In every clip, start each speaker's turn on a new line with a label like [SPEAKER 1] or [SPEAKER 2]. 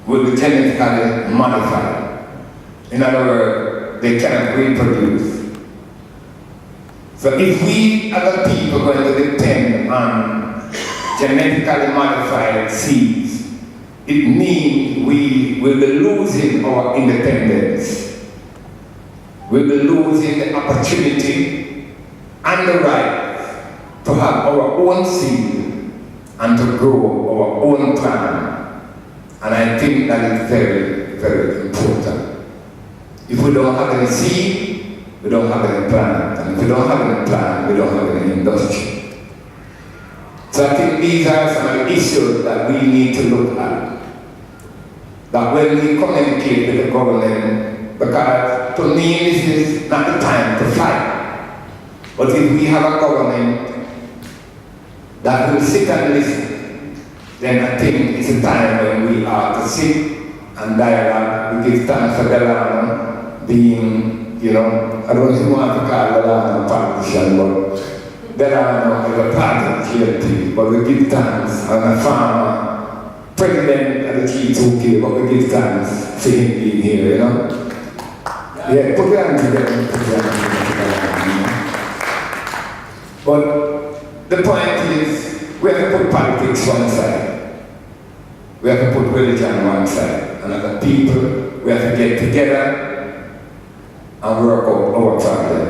[SPEAKER 1] will be genetically modified. In other words, they cannot reproduce. So if we as a people are going to depend on genetically modified seeds, it means we will be losing our independence. We'll be losing the opportunity and the right to have our own seed and to grow our own plant. And I think that is very, very important. If we don't have any seed, we don't have any plant. And if we don't have any plant, we don't have any industry. So I think these are some of the issues that we need to look at. That when we communicate with the government, because to me this is not the time to fight. But if we have a government that will sit and listen, then I think it's a time when we are to sit and dialogue. We give thanks for Delano being, you know, I don't even want to call Delano a politician, but Delano is a part of GLP. But we give thanks, and a farmer, president of the G2K, but we give thanks for him being here, you know. Yeah, put your hands together, put your hands together. But the point is, we have to put politics one side. We have to put religion one side. And as a people, we have to get together and work out our problem.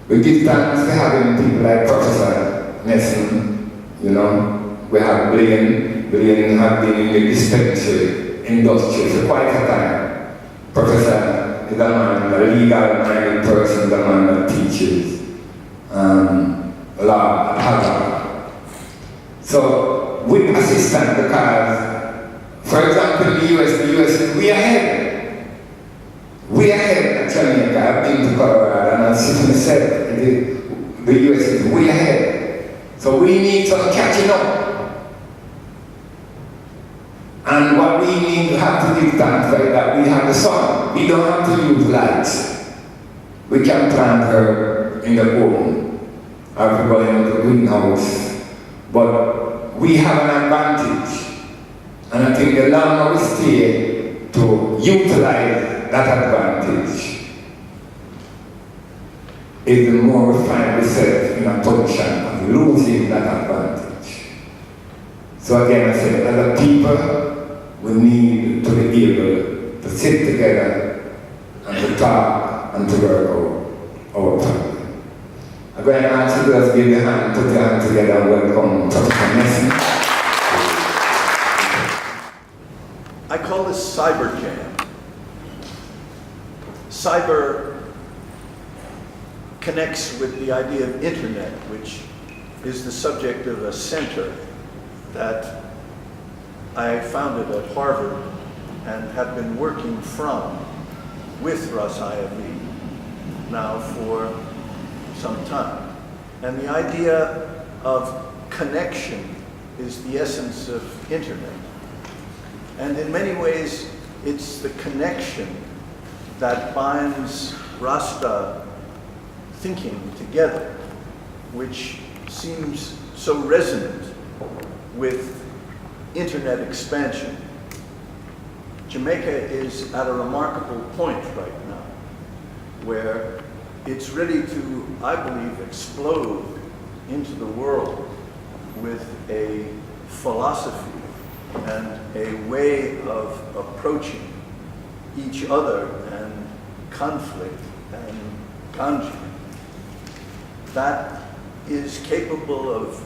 [SPEAKER 1] We give thanks for having people like Professor Nesson, you know. We have Blaine. Blaine have been in the dispensary industry for quite a time. Professor is a man, a legal-minded person, the man that teaches law at Harvard. So, with assistance, because, for example, in the US, we are ahead. We are ahead at Jamaica. I've been to Colorado, and as Stephen said, the US is way ahead. So we need some catching up. And what we need to have to give thanks for is that we have the sun. We don't have to use lights. We can plant her in the home, or if we go into the greenhouse. But we have an advantage. And I think the longer we stay to utilize that advantage, is the more we find ourselves in a position of losing that advantage. So again, I said, as a people, we need to be able to sit together and to talk and to work out our problem. I'm going to ask you to give your hand, put your hand together and welcome Professor Nesson.
[SPEAKER 2] I call this Cyberjam. Cyber connects with the idea of internet, which is the subject of a center that I founded at Harvard and have been working from with Iyah now for some time. And the idea of connection is the essence of internet. And in many ways, it's the connection that binds Rasta thinking together, which seems so resonant with internet expansion. Jamaica is at a remarkable point right now, where it's ready to, I believe, explode into the world with a philosophy and a way of approaching each other and conflict and ganja that is capable of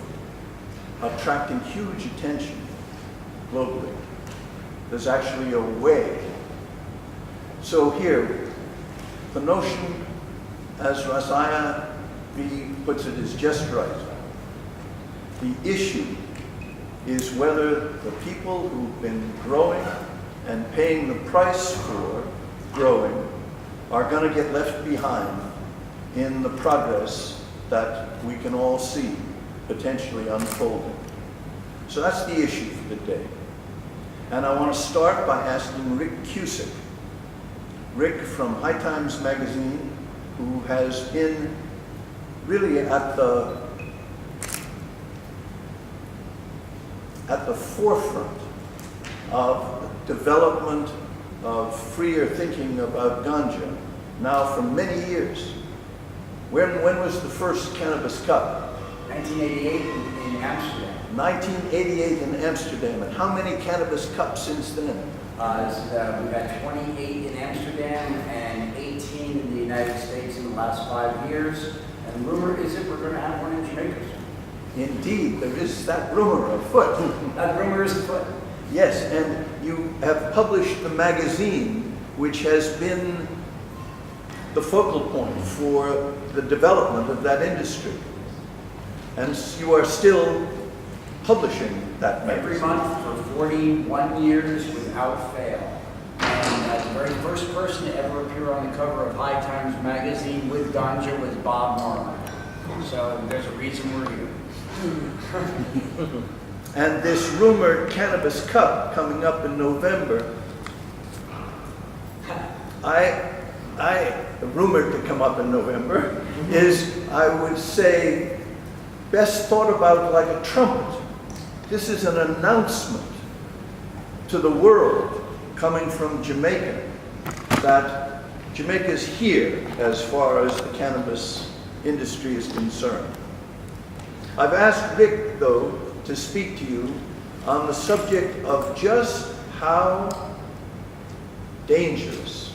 [SPEAKER 2] attracting huge attention globally. There's actually a way. So here, the notion, as Iyah puts it, is just right. The issue is whether the people who've been growing and paying the price for growing are going to get left behind in the progress that we can all see potentially unfolding. So that's the issue for the day. And I want to start by asking Rick Cusick. Rick from High Times magazine, who has been really at the forefront of development of freer thinking about ganja now for many years. When was the first Cannabis Cup?
[SPEAKER 3] 1988 in Amsterdam.
[SPEAKER 2] 1988 in Amsterdam. And how many Cannabis Cups since then?
[SPEAKER 3] We've had 28 in Amsterdam and 18 in the United States in the last 5 years. And rumor is that we're going to have one in Jamaica soon.
[SPEAKER 2] Indeed, there is that rumor afoot.
[SPEAKER 3] That rumor is afoot.
[SPEAKER 2] Yes, and you have published the magazine, which has been the focal point for the development of that industry. And you are still publishing that magazine.
[SPEAKER 3] Every month for 41 years without fail. And the very first person to ever appear on the cover of High Times magazine with ganja was Bob Marley. So there's a reason we're here.
[SPEAKER 2] And this rumored Cannabis Cup coming up in November, rumored to come up in November, is, I would say, best thought about like a trumpet. This is an announcement to the world coming from Jamaica that Jamaica is here as far as the cannabis industry is concerned. I've asked Rick, though, to speak to you on the subject of just how dangerous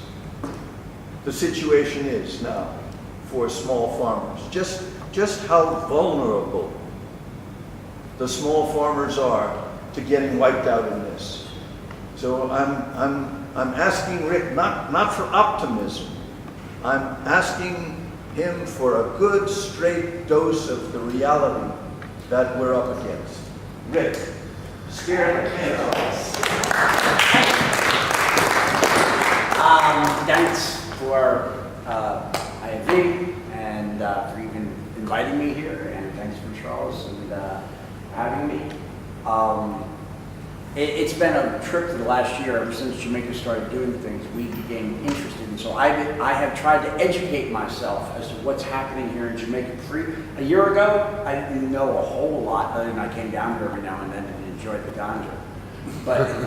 [SPEAKER 2] the situation is now for small farmers. Just how vulnerable the small farmers are to getting wiped out in this. So I'm asking Rick not for optimism. I'm asking him for a good straight dose of the reality that we're up against. Rick, scare the pants off.
[SPEAKER 3] Thanks for IAV and for even inviting me here, and thanks for Charles and having me. It's been a trip for the last year. Ever since Jamaica started doing things, we became interested. And so I have tried to educate myself as to what's happening here in Jamaica. A year ago, I didn't know a whole lot, other than I came down here every now and then and enjoyed the ganja. But in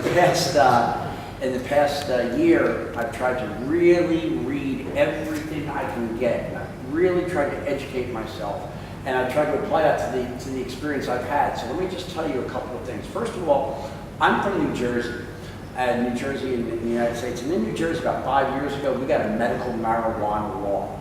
[SPEAKER 3] the past year, I've tried to really read everything I can get. And I've really tried to educate myself. And I've tried to apply that to the experience I've had. So let me just tell you a couple of things. First of all, I'm from New Jersey, in the United States. And in New Jersey, about 5 years ago, we got a medical marijuana law.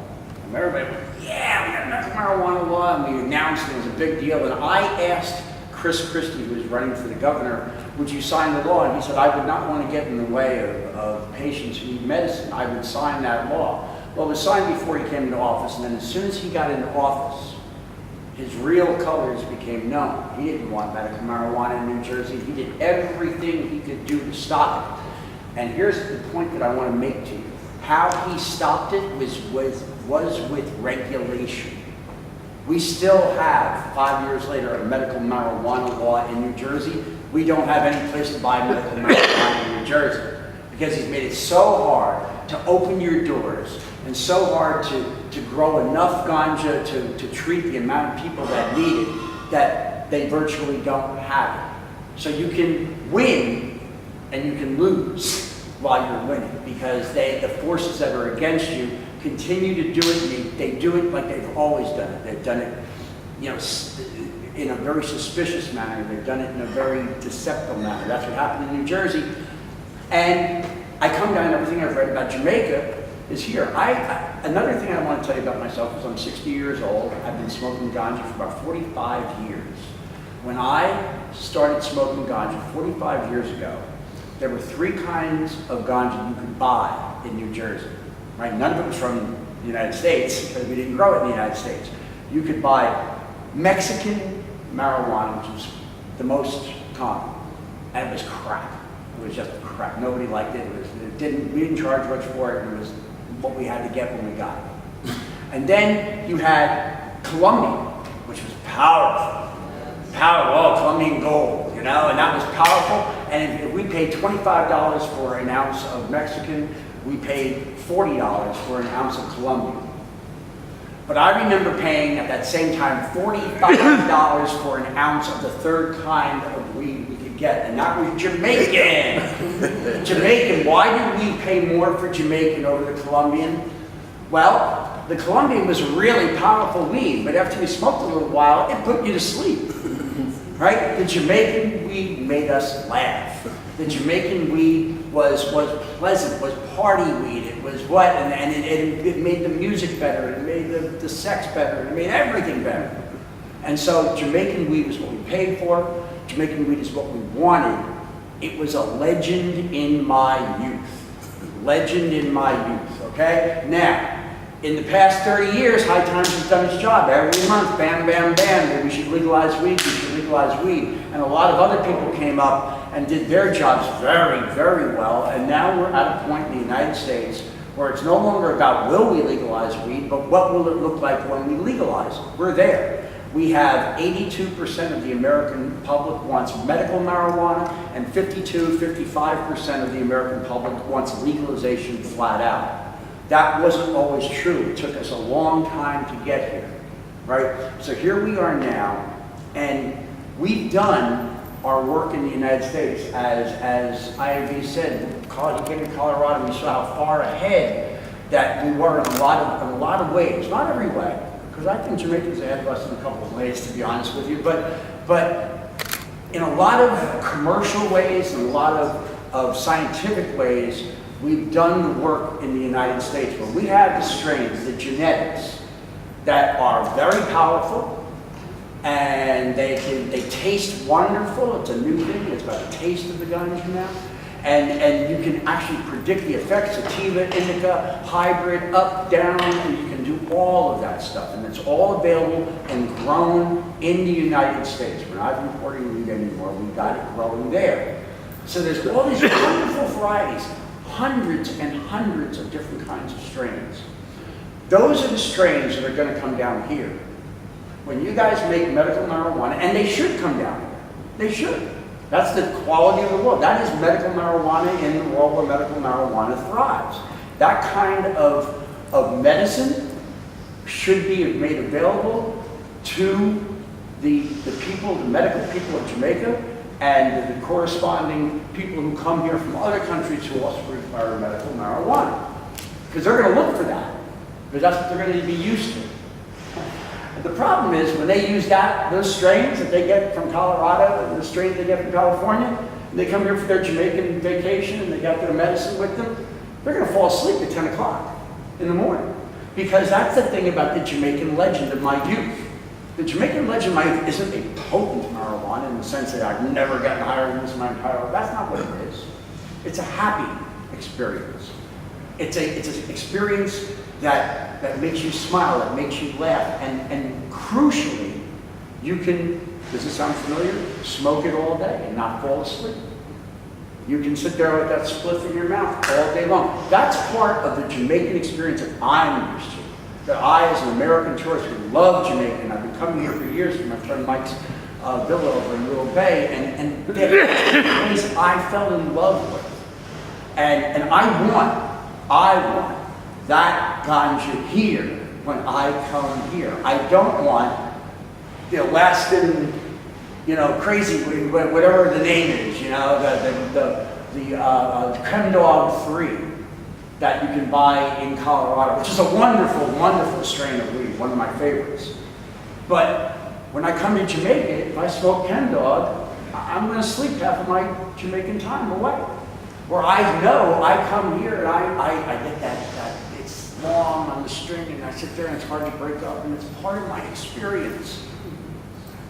[SPEAKER 3] And everybody went, yeah, we got a medical marijuana law, and we announced it was a big deal. And I asked Chris Christie, who was running for the governor, would you sign the law? And he said, I would not want to get in the way of patients who need medicine. I would sign that law. Well, it was signed before he came into office, and then as soon as he got into office, his real colors became known. He didn't want medical marijuana in New Jersey. He did everything he could do to stop it. And here's the point that I want to make to you. How he stopped it was with regulation. We still have, 5 years later, a medical marijuana law in New Jersey. We don't have any place to buy medical marijuana in New Jersey because he's made it so hard to open your doors and so hard to grow enough ganja to treat the amount of people that need it, that they virtually don't have it. So you can win and you can lose while you're winning, because the forces that are against you continue to do it, and they do it like they've always done it. They've done it, in a very suspicious manner. They've done it in a very deceptive manner. That's what happened in New Jersey. And I come down, everything I've read about Jamaica is here. Another thing I want to tell you about myself is I'm 60 years old. I've been smoking ganja for about 45 years. When I started smoking ganja 45 years ago, there were 3 kinds of ganja you could buy in New Jersey. Right? None of it was from the United States, because we didn't grow it in the United States. You could buy Mexican marijuana, which was the most common, and it was crap. It was just crap. Nobody liked it. We didn't charge much for it, and it was what we had to get when we got it. And then you had Colombian, which was powerful. Colombian gold, and that was powerful. And if we paid $25 for an ounce of Mexican, we paid $40 for an ounce of Colombian. But I remember paying at that same time $45 for an ounce of the third kind of weed we could get, and that was Jamaican. Jamaican, why did we pay more for Jamaican over the Colombian? Well, the Colombian was really powerful weed, but after you smoked a little while, it put you to sleep, right? The Jamaican weed made us laugh. The Jamaican weed was pleasant, was party weed. It was what, and it made the music better, it made the sex better, it made everything better. And so Jamaican weed was what we paid for. Jamaican weed is what we wanted. It was a legend in my youth. Legend in my youth, okay? Now, in the past 30 years, High Times has done its job. Every month, bam, bam, bam, we should legalize weed, we should legalize weed. And a lot of other people came up and did their jobs very, very well. And now we're at a point in the United States where it's no longer about will we legalize weed, but what will it look like when we legalize it? We're there. We have 82% of the American public wants medical marijuana, and 55% of the American public wants legalization flat out. That wasn't always true. It took us a long time to get here, right? So here we are now, and we've done our work in the United States. As Iyah said, he came to Colorado, we saw how far ahead that we were in a lot of ways, not every way. Because I think Jamaica's ahead of us in a couple of ways, to be honest with you, but in a lot of commercial ways and a lot of scientific ways, we've done the work in the United States where we have the strains, the genetics, that are very powerful, and they taste wonderful. It's a new thing. It's got a taste of the ganja now. And you can actually predict the effects, sativa, indica, hybrid, up, down, and you can do all of that stuff. And it's all available and grown in the United States. We're not importing weed anymore. We've got it growing there. So there's all these wonderful varieties, hundreds and hundreds of different kinds of strains. Those are the strains that are going to come down here. When you guys make medical marijuana, and they should come down here. They should. That's the quality of the world. That is medical marijuana in the world where medical marijuana thrives. That kind of medicine should be made available to the people, the medical people of Jamaica, and the corresponding people who come here from other countries who also require medical marijuana. Because they're going to look for that, because that's what they're going to be used to. The problem is when they use those strains that they get from Colorado and the strains they get from California, and they come here for their Jamaican vacation and they got their medicine with them, they're going to fall asleep at 10 o'clock in the morning. Because that's the thing about the Jamaican legend of my youth. The Jamaican legend of my youth isn't a potent marijuana in the sense that I've never gotten higher than this in my entire life. That's not what it is. It's a happy experience. It's an experience that makes you smile, that makes you laugh, and crucially, you can, does it sound familiar? Smoke it all day and not fall asleep. You can sit there with that spliff in your mouth all day long. That's part of the Jamaican experience that I'm used to. That I, as an American tourist who love Jamaica, and I've been coming here for years from my friend Mike's villa over in Little Bay, and that's the place I fell in love with. And I want that ganja here when I come here. I don't want the Alaskan, crazy, whatever the name is, the Creme Dog 3 that you can buy in Colorado, which is a wonderful, wonderful strain of weed, one of my favorites. But when I come to Jamaica, if I smoke Creme Dog, I'm going to sleep half of my Jamaican time away. Where I know I come here and I get that it's long on the string and I sit there and it's hard to break up and it's part of my experience.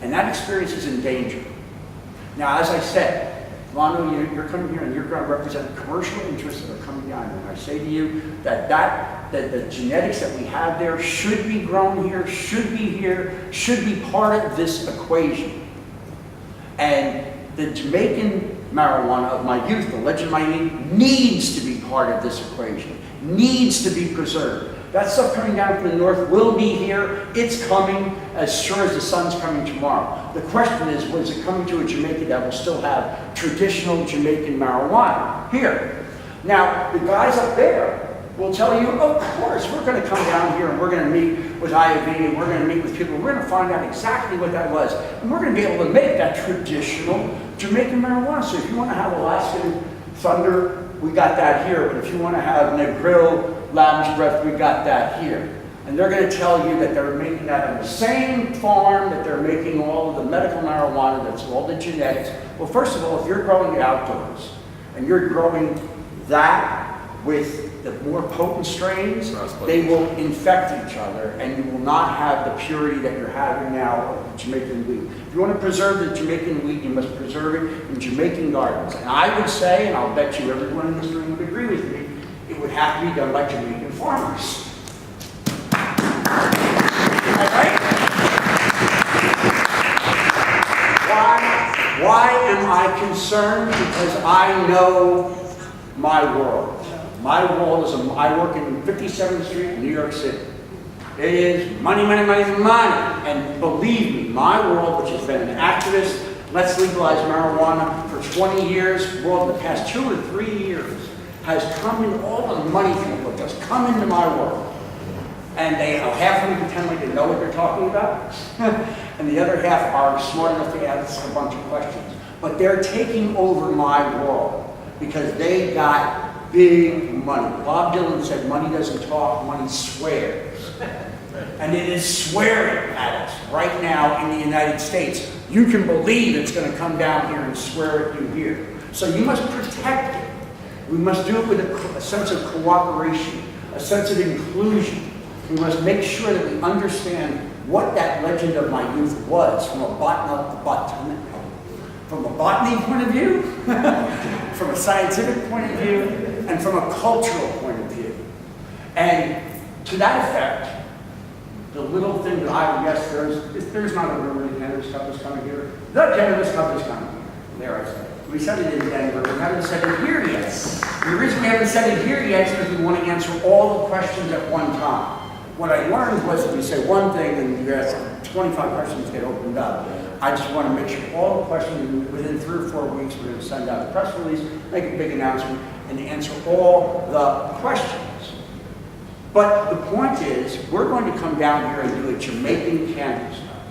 [SPEAKER 3] And that experience is in danger. Now, as I said, Delano, you're coming here and you're going to represent commercial interests that are coming down. And I say to you that the genetics that we have there should be grown here, should be part of this equation. And the Jamaican marijuana of my youth, the legend of my youth, needs to be part of this equation, needs to be preserved. That stuff coming down from the north will be here. It's coming as sure as the sun's coming tomorrow. The question is it coming to a Jamaica that will still have traditional Jamaican marijuana here? Now, the guys up there will tell you, of course, we're going to come down here and we're going to meet with Iyah and we're going to meet with people. We're going to find out exactly what that was. And we're going to be able to make that traditional Jamaican marijuana. So if you want to have Alaskan Thunder, we got that here. But if you want to have Negril, Lounge Breath, we got that here. And they're going to tell you that they're making that on the same farm that they're making all of the medical marijuana, that's all the genetics. Well, first of all, if you're growing it outdoors, and you're growing that with the more potent strains, they will infect each other, and you will not have the purity that you're having now of Jamaican weed. If you want to preserve the Jamaican weed, you must preserve it in Jamaican gardens. And I would say, and I'll bet you everyone in this room would agree with me, it would have to be done by Jamaican farmers. Right? Why am I concerned? Because I know my world. My world is, I work in 57th Street in New York City. It is money, money, money, money. And believe me, my world, which has been an activist, let's legalize marijuana for 20 years, world in the past 2 or 3 years, has come in, all the money people just come into my world. And they, half of them pretend like they know what they're talking about, and the other half are smart enough to ask a bunch of questions. But they're taking over my world because they got big money. Bob Dylan said, money doesn't talk, money swears. And it is swearing at us right now in the United States. You can believe it's going to come down here and swear at you here. So you must protect it. We must do it with a sense of cooperation, a sense of inclusion. We must make sure that we understand what that legend of my youth was from a botany point of view, from a scientific point of view, and from a cultural point of view. And to that effect, the little thing that I guess there's not a rumor the Cannabis Cup is coming here. The Cannabis Cup is coming here. There I said. We said it in Denver. We haven't said it here yet. The reason we haven't said it here yet is because we want to answer all the questions at one time. What I learned was that you say one thing and you ask 25 questions get opened up. I just want to make sure all the questions, within 3 or 4 weeks, we're going to send out a press release, make a big announcement, and answer all the questions. But the point is, we're going to come down here and do a Jamaican Cannabis Cup.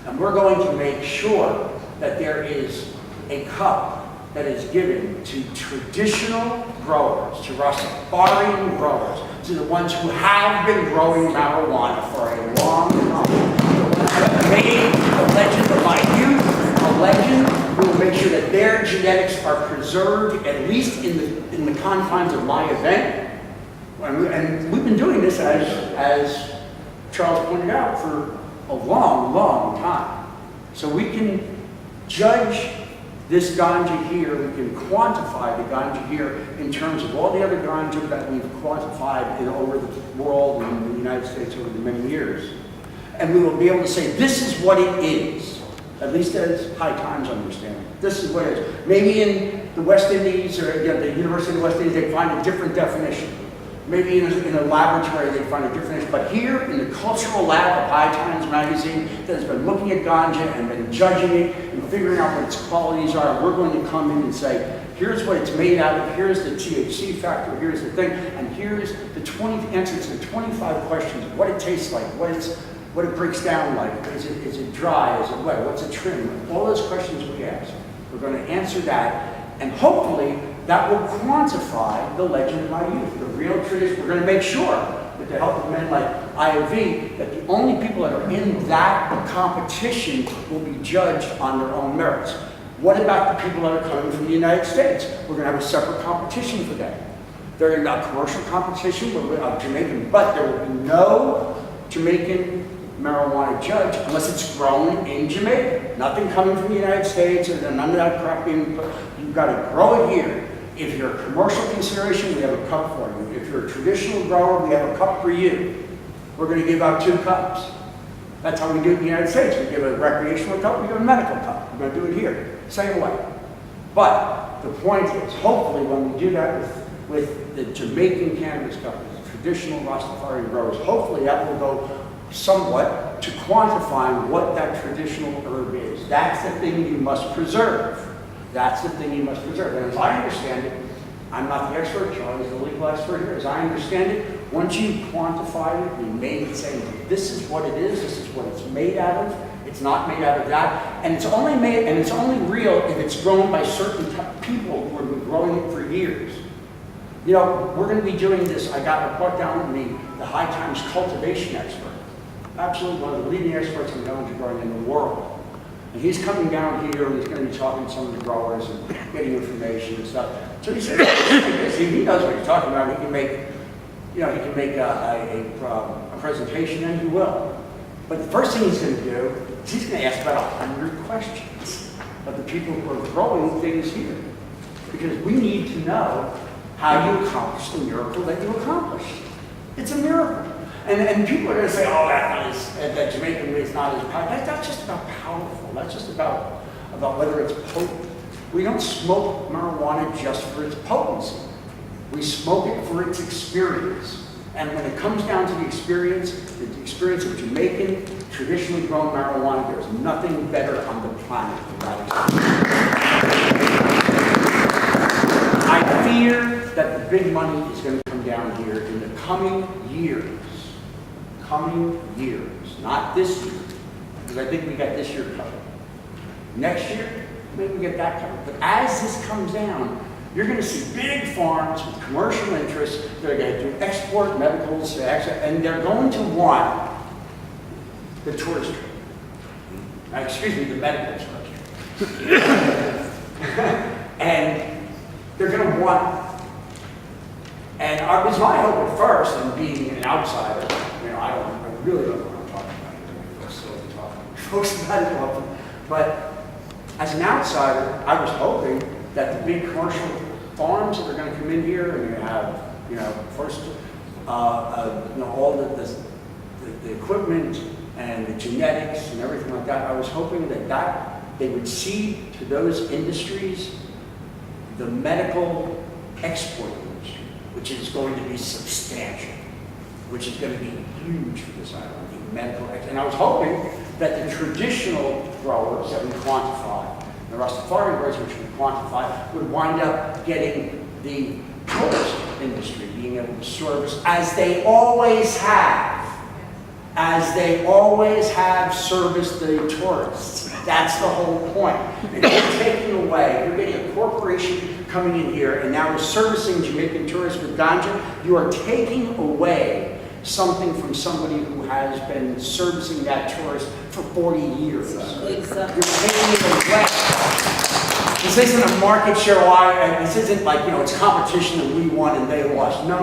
[SPEAKER 3] And we're going to make sure that there is a cup that is given to traditional growers, to Rastafarian growers, to the ones who have been growing marijuana for a long time. The ones that made the legend of my youth a legend, who will make sure that their genetics are preserved, at least in the confines of my event. And we've been doing this, as Charles pointed out, for a long, long time. So we can judge this ganja here, we can quantify the ganja here in terms of all the other ganja that we've quantified over the world and in the United States over the many years. And we will be able to say, this is what it is, at least as High Times understand it. This is what it is. Maybe in the West Indies or the University of the West Indies, they find a different definition. Maybe in a laboratory they find a different, but here in the cultural lab of High Times magazine that has been looking at ganja and been judging it and figuring out what its qualities are, we're going to come in and say, here's what it's made out of, here's the THC factor, here's the thing, and here's the answers to the 25 questions, what it tastes like, what it breaks down like, is it dry, is it wet, what's it trim, all those questions we ask. We're going to answer that, and hopefully that will quantify the legend of my youth, the real tradition. We're going to make sure, with the help of men like Iyah, that the only people that are in that competition will be judged on their own merits. What about the people that are coming from the United States? We're going to have a separate competition for them. They're going to have a commercial competition of Jamaican, but there will be no Jamaican marijuana judge unless it's grown in Jamaica. Nothing coming from the United States, and none of that crap being put. You've got to grow it here. If you're a commercial consideration, we have a cup for you. If you're a traditional grower, we have a cup for you. We're going to give out 2 cups. That's how we do it in the United States. We give a recreational cup, we give a medical cup. We're going to do it here. Same way. But the point is, hopefully when we do that with the Jamaican Cannabis Cup, the traditional Rastafari growers, hopefully that will go somewhat to quantifying what that traditional herb is. That's the thing you must preserve. That's the thing you must preserve. And as I understand it, I'm not the expert, Charlie's the legal expert here. As I understand it, once you quantify it, you made it say, this is what it is, this is what it's made out of, it's not made out of that, and it's only made, and it's only real if it's grown by certain people who have been growing it for years. You know, we're going to be doing this. I got a report down with me, the High Times cultivation expert, absolutely one of the leading experts on ganja growing in the world. And he's coming down here and he's going to be talking to some of the growers and getting information and stuff. So he said, he knows what he's talking about. He can make, you know, he can make a presentation, and he will. But the first thing he's going to do is he's going to ask about 100 questions of the people who are growing things here. Because we need to know how you accomplished the miracle that you accomplished. It's a miracle. And people are going to say, oh, that Jamaican way is not as powerful. That's just about powerful. That's just about whether it's potent. We don't smoke marijuana just for its potency. We smoke it for its experience. And when it comes down to the experience of Jamaican traditionally grown marijuana, there's nothing better on the planet than that. I fear that the big money is going to come down here in the coming years. Not this year, because I think we got this year covered. Next year, maybe we get that covered. But as this comes down, you're going to see big farms with commercial interests that are going to do export medicals, and they're going to want the tourist trade. The medical trade. And they're going to want, and it was my hope at first, and being an outsider, you know, I really don't know what I'm talking about here. I'm still talking to folks about it often. But as an outsider, I was hoping that the big commercial farms that are going to come in here and you're going to have, you know, first, all the equipment and the genetics and everything like that. I was hoping that they would cede to those industries the medical export industry, which is going to be substantial, which is going to be huge for this island, the medical. And I was hoping that the traditional growers that we quantify, the Rastafari growers which we quantify, would wind up getting the tourist industry, being able to service, as they always have serviced the tourists. That's the whole point. And you're taking away, you're getting a corporation coming in here and now is servicing Jamaican tourists with ganja. You are taking away something from somebody who has been servicing that tourist for 40 years.
[SPEAKER 4] Exactly.
[SPEAKER 3] You're taking it away. This isn't a market share. This isn't like, you know, it's competition and we won and they lost. No.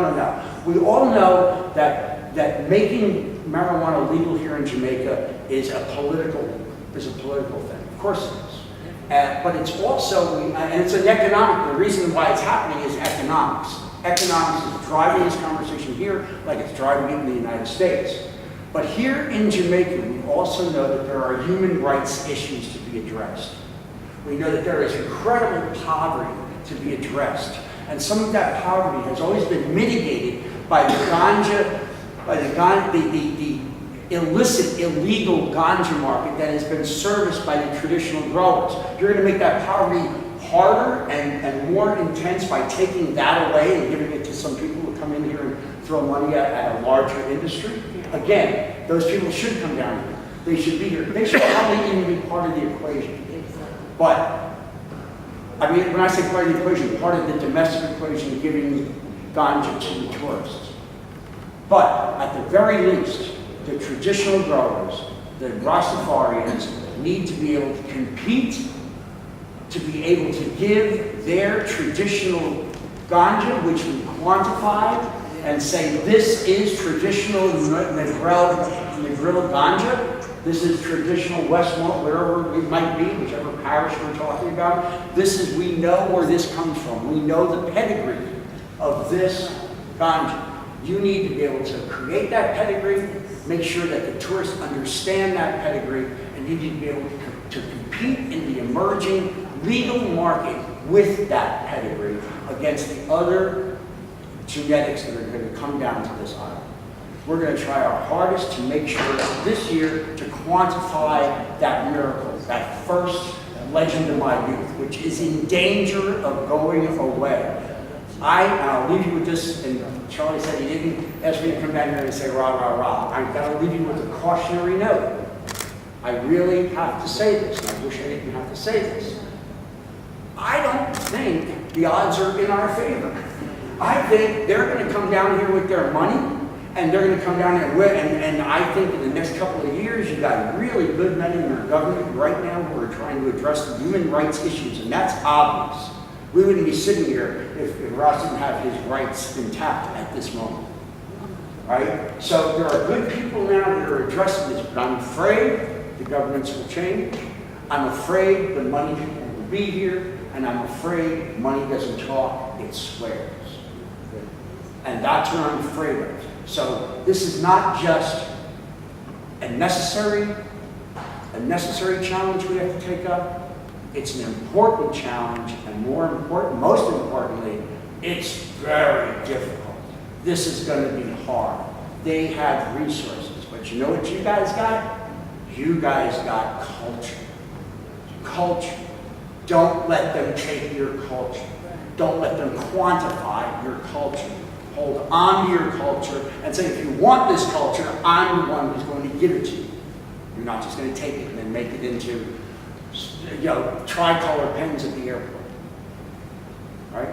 [SPEAKER 3] We all know that making marijuana legal here in Jamaica is a political thing. Of course it is. But it's also, and it's an economic, the reason why it's happening is economics. Economics is driving this conversation here like it's driving it in the United States. But here in Jamaica, we also know that there are human rights issues to be addressed. We know that there is incredible poverty to be addressed. And some of that poverty has always been mitigated by the ganja, the illicit, illegal ganja market that has been serviced by the traditional growers. You're going to make that poverty harder and more intense by taking that away and giving it to some people who come in here and throw money at a larger industry. Again, those people should come down here. They should be here. They should probably even be part of the equation. But, I mean, when I say part of the equation, part of the domestic equation giving ganja to the tourists. But, at the very least, the traditional growers, the Rastafarians, need to be able to compete, to be able to give their traditional ganja, which we quantify, and say this is traditional Negril ganja, this is traditional Westmoreland, wherever it might be, whichever parish we're talking about. We know where this comes from. We know the pedigree of this ganja. You need to be able to create that pedigree, make sure that the tourists understand that pedigree, and you need to be able to compete in the emerging legal market with that pedigree against the other genetics that are going to come down to this island. We're going to try our hardest to make sure that this year to quantify that miracle, that first legend of my youth, which is in danger of going away. I'll leave you with this, and Charlie said he didn't ask me to come down here and say rah, rah, rah. I've got to leave you with a cautionary note. I really have to say this, and I wish I didn't have to say this. I don't think the odds are in our favor. I think they're going to come down here with their money, and they're going to come down here and I think in the next couple of years, you got really good men in our government right now who are trying to address the human rights issues, and that's obvious. We wouldn't be sitting here if Ross didn't have his rights intact at this moment. Right? So there are good people now that are addressing this, but I'm afraid the governments will change. I'm afraid the money people will be here, and I'm afraid money doesn't talk, it swears. And that's what I'm afraid of. So this is not just a necessary challenge we have to take up. It's an important challenge, and most importantly, it's very difficult. This is going to be hard. They have resources, but you know what you guys got? You guys got culture. Culture. Don't let them take your culture. Don't let them quantify your culture. Hold on to your culture and say, if you want this culture, I'm the one who's going to give it to you. You're not just going to take it and then make it into, tricolor pens at the airport. Right?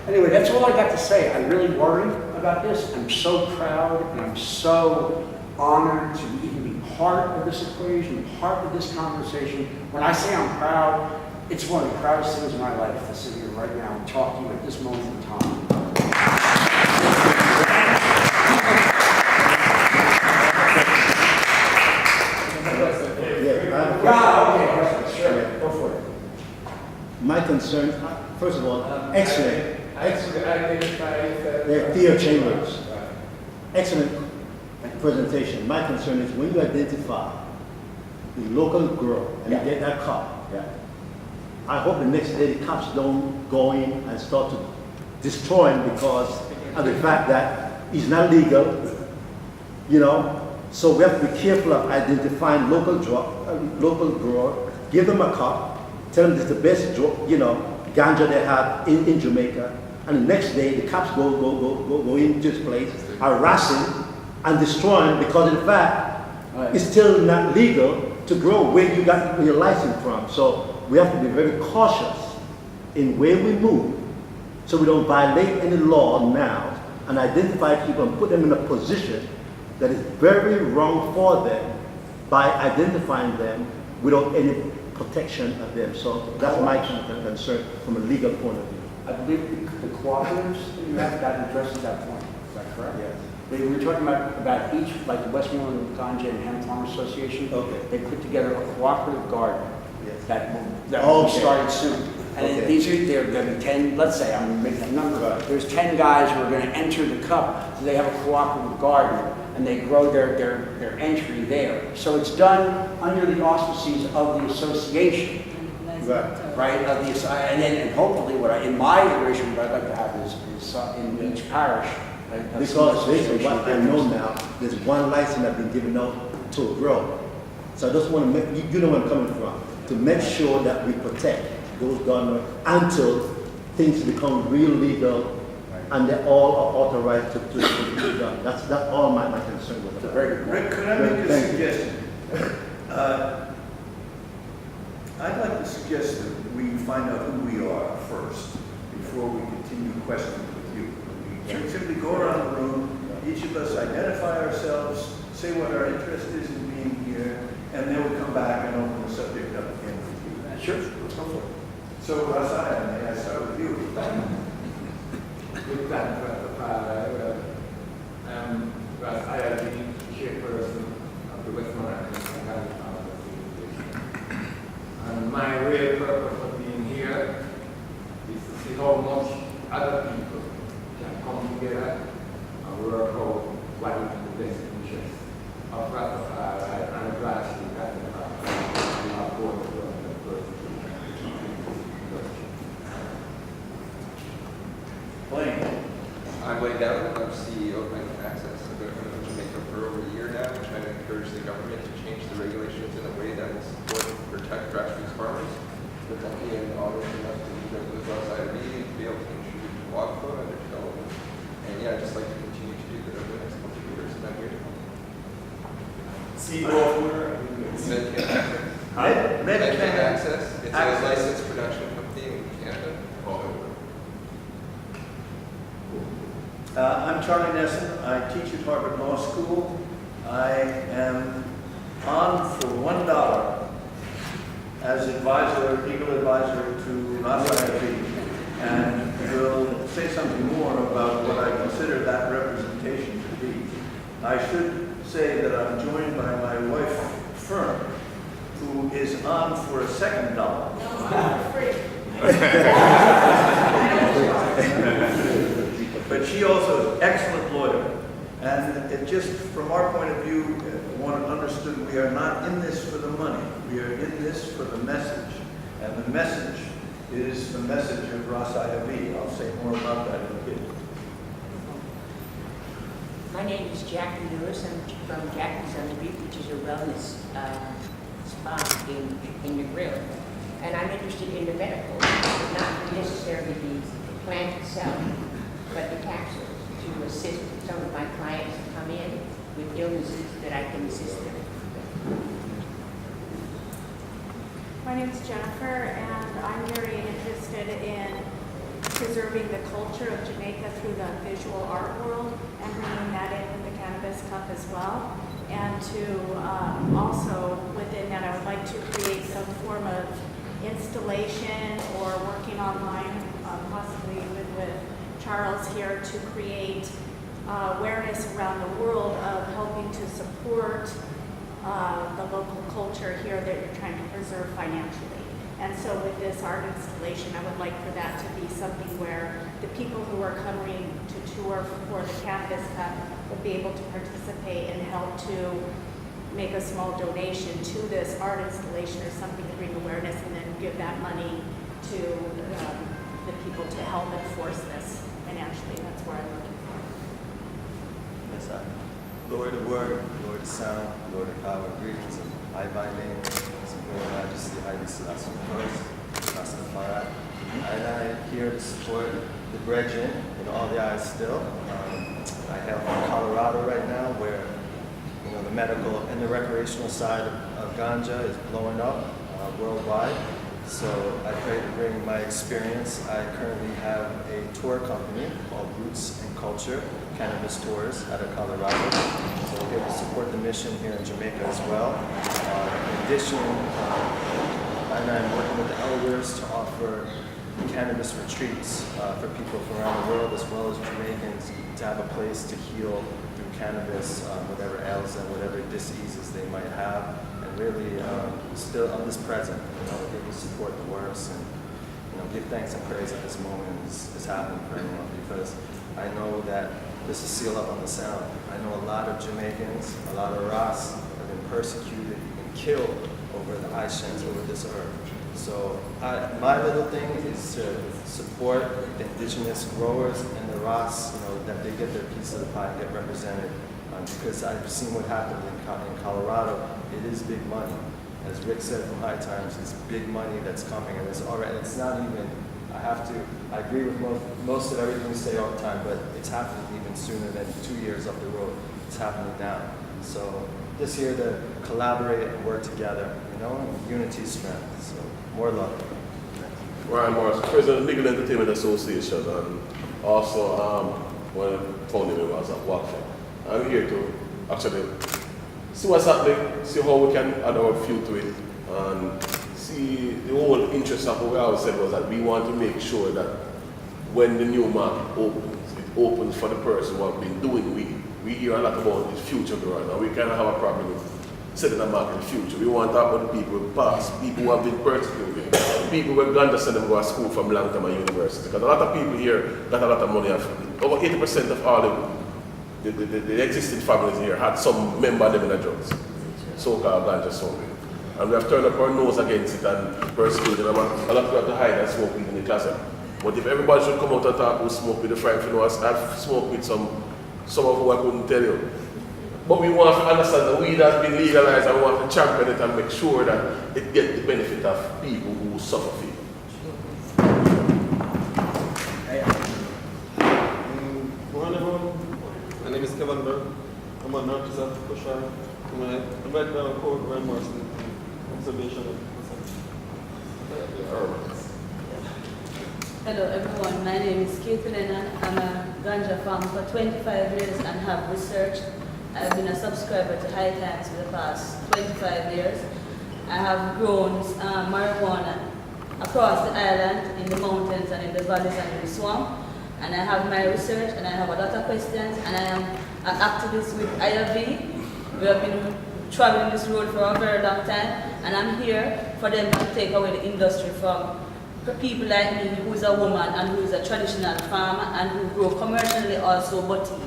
[SPEAKER 3] Anyway, that's all I got to say. I really worry about this. I'm so proud and I'm so honored to even be part of this equation, part of this conversation. When I say I'm proud, it's one of the proudest things in my life to sit here right now and talk to you at this moment in time.
[SPEAKER 4] My concern, first of all, excellent. Theo Chambers. Excellent presentation. My concern is when you identify the local grower and you get that cop, I hope the next day the cops don't go in and start to destroy him because of the fact that he's not legal, So we have to be careful of identifying local grower, give them a cop, tell them it's the best, ganja they have in Jamaica, and the next day the cops go into this place, harass him and destroy him because of the fact it's still not legal to grow where you got your license from. So we have to be very cautious in where we move so we don't violate any law now and identify people and put them in a position that is very wrong for them by identifying them without any protection of them. So that's my concern from a legal point of view.
[SPEAKER 3] I believe the cooperatives that you have, that addresses that point. Is that correct?
[SPEAKER 4] Yes.
[SPEAKER 3] We were talking about each, like the Westmoreland Ganja and Hemp Farm Association.
[SPEAKER 4] Okay.
[SPEAKER 3] They put together a cooperative garden that will be started soon. And these are, there'll be 10, let's say, I'm making a number. There's 10 guys who are going to enter the cup. So they have a cooperative garden and they grow their entry there. So it's done under the auspices of the association. Right, and hopefully, in my iteration, what I'd like to have is in each parish.
[SPEAKER 4] Because based on what I know now, there's one license that's been given out to a grower. So I just want to make, you know where I'm coming from, to make sure that we protect those gardeners until things become real legal and they all are authorized to be done. That's all my concern with it.
[SPEAKER 2] Rick, could I make a suggestion? I'd like to suggest that we find out who we are first before we continue questioning with you. We simply go around the room, each of us identify ourselves, say what our interest is in being here, and then we'll come back and open the subject up again with you.
[SPEAKER 3] Sure, let's go for it.
[SPEAKER 2] So, Rasaya, may I start with you?
[SPEAKER 5] Good time for I'm Rasaya, the chairperson of the Westmoreland Cannabis. And my real purpose of being here is to see how much other people can come together and work out what is in the best interest of Rastafari and the Grassroots and the
[SPEAKER 2] Blaine.
[SPEAKER 6] I'm Blaine Dowdle. I'm CEO of MedCannAccess. I've been in Jamaica for over a year now, trying to encourage the government to change the regulations in a way that will support and protect grassroots farmers. We're lucky and honored enough to live outside of me and to be able to contribute to Wagfa.
[SPEAKER 5] See over.
[SPEAKER 6] MedCannAccess.
[SPEAKER 2] MedCannAccess.
[SPEAKER 6] It's a licensed production company in Canada.
[SPEAKER 2] I'm Charlie Nesson. I teach at Harvard Law School. I am on for $1 as advisor, legal advisor to Rastafari, and will say something more about what I consider that representation to be. I should say that I'm joined by my wife, Fern, who is on for a second $1. But she also is an excellent lawyer. And it just, from our point of view, I want it understood, we are not in this for the money. We are in this for the message. And the message is the message of Rastafari. I'll say more about that in a bit.
[SPEAKER 7] My name is Jackie Lewis. I'm from Jackie's on the Beach, which is a wellness spa in Negril. And I'm interested in the medical, not necessarily the plant itself, but the capsules to assist some of my clients who come in with illnesses that I can assist them.
[SPEAKER 8] My name is Jennifer, and I'm very interested in preserving the culture of Jamaica through the visual art world and bringing that in with the Cannabis Cup as well. And to also, within that, I would like to create some form of installation or working online, possibly with Charles here, to create awareness around the world of helping to support the local culture here that you're trying to preserve financially. And so with this art installation, I would like for that to be something where the people who are coming to tour for the Cannabis Cup will be able to participate and help to make a small donation to this art installation or something to bring awareness, and then give that money to the people to help enforce this financially. That's where I'm looking for.
[SPEAKER 9] Yes, sir. Lord of Word, Lord of Sound, Lord of Power, greetings, and I by name, His Imperial Majesty, Haile Selassie I, Rastafari. And I'm here to support the brethren in all the eyes still. I hail from Colorado right now, where the medical and the recreational side of Ganja is blowing up worldwide. So I pray to bring my experience. I currently have a tour company called Roots and Culture, Cannabis Tours out of Colorado. So we're here to support the mission here in Jamaica as well. In addition, and I'm working with the elders to offer cannabis retreats for people from around the world, as well as Jamaicans, to have a place to heal through cannabis, whatever ails them, whatever diseases they might have, and really still on this present, give you support the works, and give thanks and praise that this moment is happening for everyone, because I know that this is sealed up on the sound. I know a lot of Jamaicans, a lot of Ras have been persecuted and killed over the Ishans, over this earth. So my little thing is to support the indigenous growers and the Ras, that they get their piece of the pie and get represented. Because I've seen what happened in Colorado. It is big money. As Rick said from High Times, it's big money that's coming, and it's not even, I agree with most of everything we say all the time, but it's happening even sooner than 2 years up the road. It's happening now. So just here to collaborate and work together, and unity strength. So more love.
[SPEAKER 10] Ryan Morris, President of the Legal Entertainment Association, and also one of the founding members of WACFA. I'm here to actually see what's happening, see how we can add our fuel to it, and see the whole interest of what we always said was that we want to make sure that when the new market opens, it opens for the person who have been doing weed. We hear a lot about the future growing, and we kind of have a problem with setting a market in the future. We want to talk about the people who pass, people who have been persecuted, people who Ganja send them to go to school from long time at university. Because a lot of people here got a lot of money. Over 80% of all the existing families here had some member of them in the drugs, so-called Ganja smoking. And we have turned up our nose against it and persecuted them. A lot of people have to hide and smoke weed in the closet. But if everybody should come out and talk who smoke with the Frank, I've smoked with some of who I couldn't tell you. But we want to understand that weed has been legalized, and we want to champion it and make sure that it gets the benefit of people who suffer from it.
[SPEAKER 11] My name is Kevin Burke. I'm an artist at Kushar.
[SPEAKER 9] I'm right now in court, Ryan Morrison, observation of
[SPEAKER 11] Hello everyone, my name is Kate Lennon. I'm a ganja farmer for 25 years and have researched. I've been a subscriber to High Times for the past 25 years. I have grown marijuana across the island, in the mountains and in the valleys and in the swamp. And I have my research and I have a lot of questions, and I am an activist with Iyah. We have been traveling this road for a very long time, and I'm here for them to take away the industry from people like me, who is a woman and who is a traditional farmer and who grow commercially also boutique.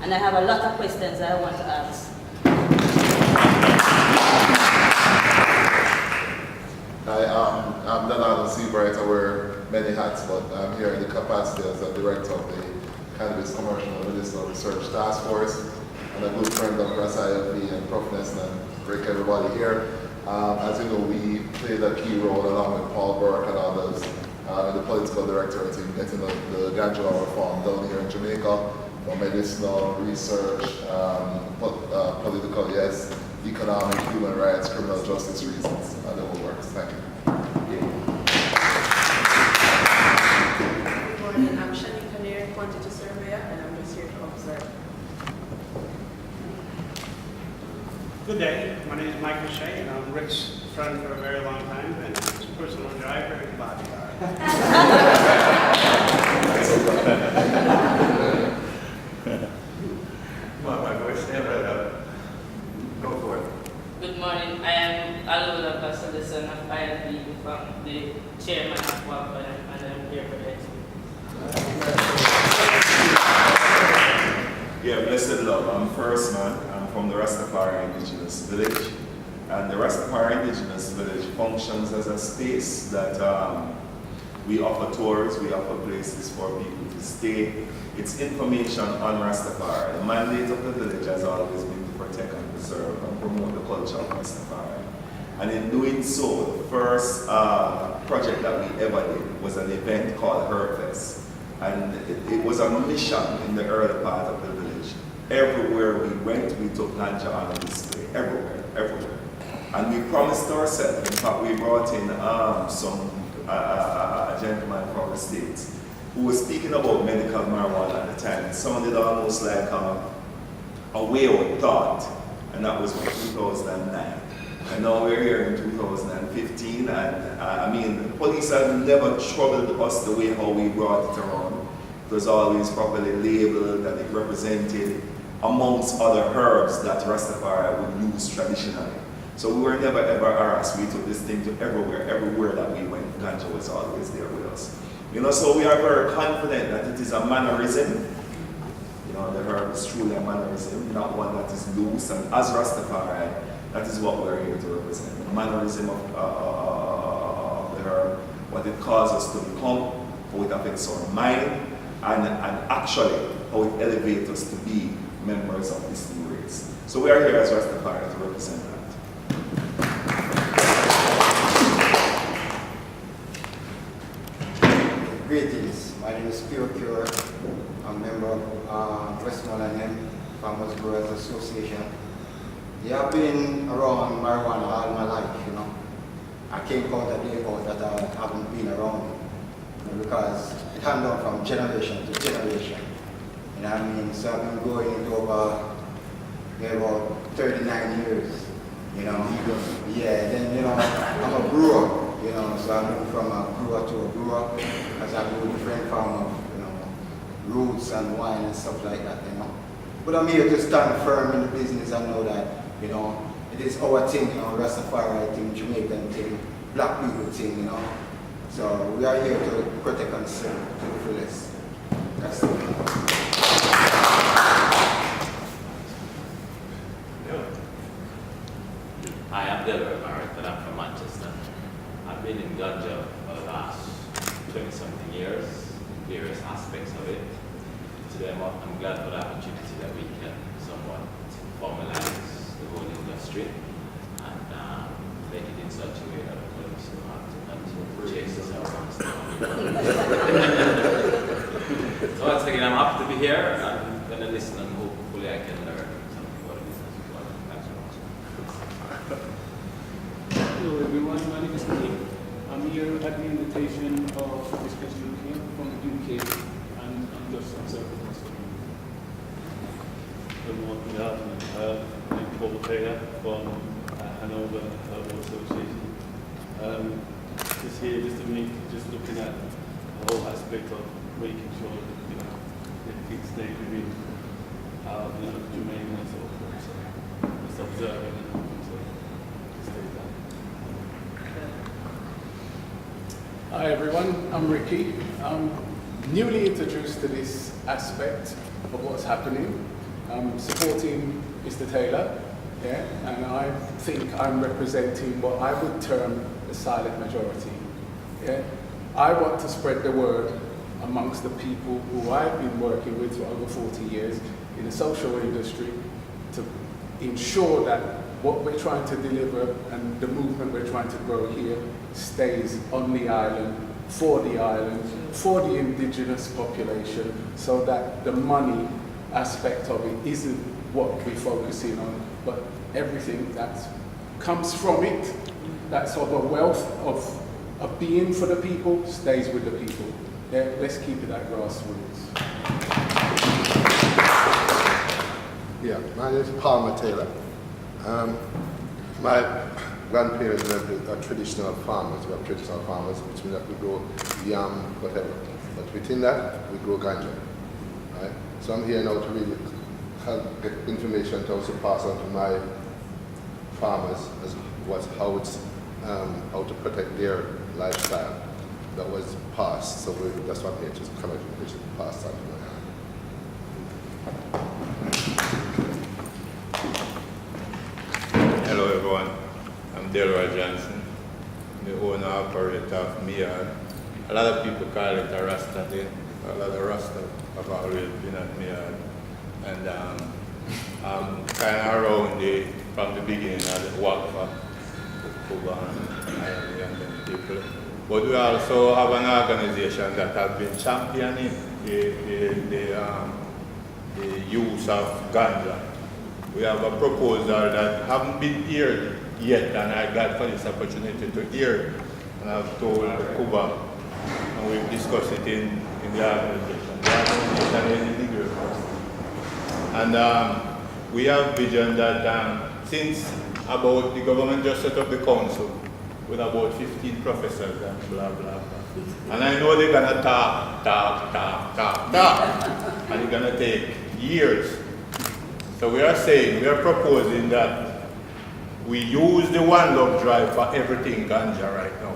[SPEAKER 11] And I have a lot of questions I want to ask.
[SPEAKER 12] Hi, I'm Delano, Seiveright. I wear many hats, but I'm here in the capacity as the director of the Cannabis Commercial and Medicinal Research Task Force, and a good friend of Rastafari and Prof. Nesson, and break everybody here. As you know, we played a key role along with Paul Burke and others in the political directorate in getting the Ganja law reform down here in Jamaica for medicinal research, political, yes, economic, human rights, criminal justice reasons, and the whole works. Thank you.
[SPEAKER 13] Good morning, I'm Shani Kanir, quantity surveyor, and I'm just here to observe.
[SPEAKER 14] Good day, my name is Michael Shea, and I'm Rick's friend for a very long time, and his personal driver and bodyguard.
[SPEAKER 15] My voice, stand right up. Go for it.
[SPEAKER 16] Good morning, I am Alula Pastor, the son of Iyah from the chairman of WAPA, and I'm here for that.
[SPEAKER 15] Yeah, blessed love. I'm First Man. I'm from the Rastafari Indigenous Village. And the Rastafari Indigenous Village functions as a space that we offer tours, we offer places for people to stay. It's information on Rastafari. The mandate of the village has always been to protect and preserve and promote the culture of Rastafari. And in doing so, the first project that we ever did was an event called RootzFest. And it was a mission in the early part of the village. Everywhere we went, we took ganja on display. Everywhere. And we promised ourselves, in fact, we brought in a gentleman from the States who was speaking about medical marijuana at the time. It sounded almost like a way out thought, and that was in 2009. And now we're here in 2015, and I mean, the police have never troubled us the way how we brought it around. It was always properly labeled, and it represented amongst other herbs that Rastafari would use traditionally. So we were never ever harassed. We took this thing to everywhere that we went. Ganja was always there with us. You know, so we are very confident that it is a mannerism. You know, the herb is truly a mannerism, not one that is loose. And as Rastafari, that is what we're here to represent. The mannerism of the herb, what it causes us to become, how it affects our mind, and actually how it elevates us to be members of this new race. So we are here as Rastafari to represent that.
[SPEAKER 17] Greetings, my name is Pure Cure. I'm a member of Westmoreland Hemp Farmers Growers Association. Yeah, I've been around marijuana all my life, you know. I can't count a day out that I haven't been around it, you know, because it handed down from generation to generation. You know what I mean? So I've been going into over about 39 years, you know. Yeah, then, you know, I'm a brewer. You know, so I moved from a brewer to a brewer as I do different form of, you know, roots and wine and stuff like that, you know. But I'm here to stand firm in the business and know that, you know, it is our thing, you know, Rastafari thing, Jamaican thing, black people thing, you know. So we are here to protect and serve to the fullest. That's it.
[SPEAKER 18] Hi, I'm Delaware Barrett, I'm from Manchester. I've been in Ganja for the last 20-something years, various aspects of it. Today I'm glad for the opportunity that we can somewhat formalize the whole industry and make it in such a way that the police will have to continue to chase us around. So once again, I'm happy to be here. I'm going to listen and hopefully I can learn something about the business as well. Thanks very much.
[SPEAKER 19] representation of Business UK from the UK, and I'm just observing what's going on.
[SPEAKER 20] Good morning, good afternoon. I'm Paul Taylor from Hanover Herbal Association. Just here, just looking at the whole aspect of making sure that, everything stays within Jamaica and so forth. So just observing and hoping to stay down.
[SPEAKER 21] Hi everyone, I'm Ricky. I'm newly introduced to this aspect of what's happening. I'm supporting Mr. Taylor, and I think I'm representing what I would term the silent majority. I want to spread the word amongst the people who I've been working with for over 40 years in the social industry to ensure that what we're trying to deliver and the movement we're trying to grow here stays on the island, for the indigenous population, so that the money aspect of it isn't what we're focusing on, but everything that comes from it, that sort of a wealth of being for the people, stays with the people. Let's keep it at grassroots.
[SPEAKER 22] Yeah, my name is Palmer Taylor. My grandparents were traditional farmers. We have traditional farmers, which means that we grow yam, whatever. But within that, we grow ganja. Right? So I'm here now to really help get information to also pass on to my farmers as how to protect their lifestyle that was passed. So that's what I'm here to collect information to pass on to my
[SPEAKER 5] Hello everyone, I'm Delroy Johnson, the owner operator of Miyard. A lot of people call it a Rasta Day. A lot of Rasta have always been at Miyard. And I'm kind of around from the beginning of the work for Cuba and young people. But we also have an organization that has been championing the use of ganja. We have a proposal that haven't been heard yet, and I got for this opportunity to hear. And I've told Cuba, and we've discussed it in the organization. The organization is Negril. And we have vision that since about the government just set up the council with about 15 professors and blah, blah, blah. And I know they're gonna talk. And it's gonna take years. So we are proposing that we use the One Love Drive for everything ganja right now.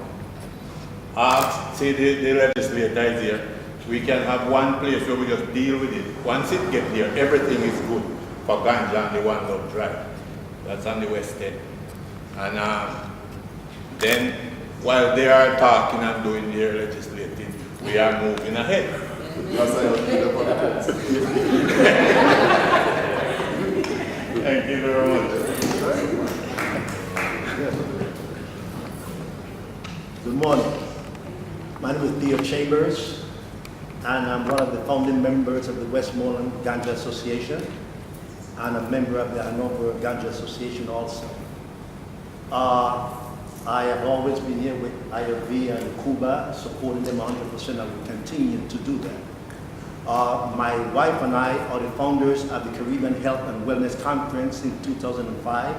[SPEAKER 5] Say the legislator is here, we can have one place where we just deal with it. Once it gets here, everything is good for ganja and the One Love Drive. That's on the west end. And then while they are talking and doing their legislating, we are moving ahead. Thank you very much.
[SPEAKER 4] Good morning. My name is Theo Chambers, and I'm one of the founding members of the Westmoreland Ganja Association, and a member of the Hanover Ganja Association also. I have always been here with Iyah and Cuba, supporting them 100%, and will continue to do that. My wife and I are the founders of the Caribbean Health and Wellness Conference in 2005,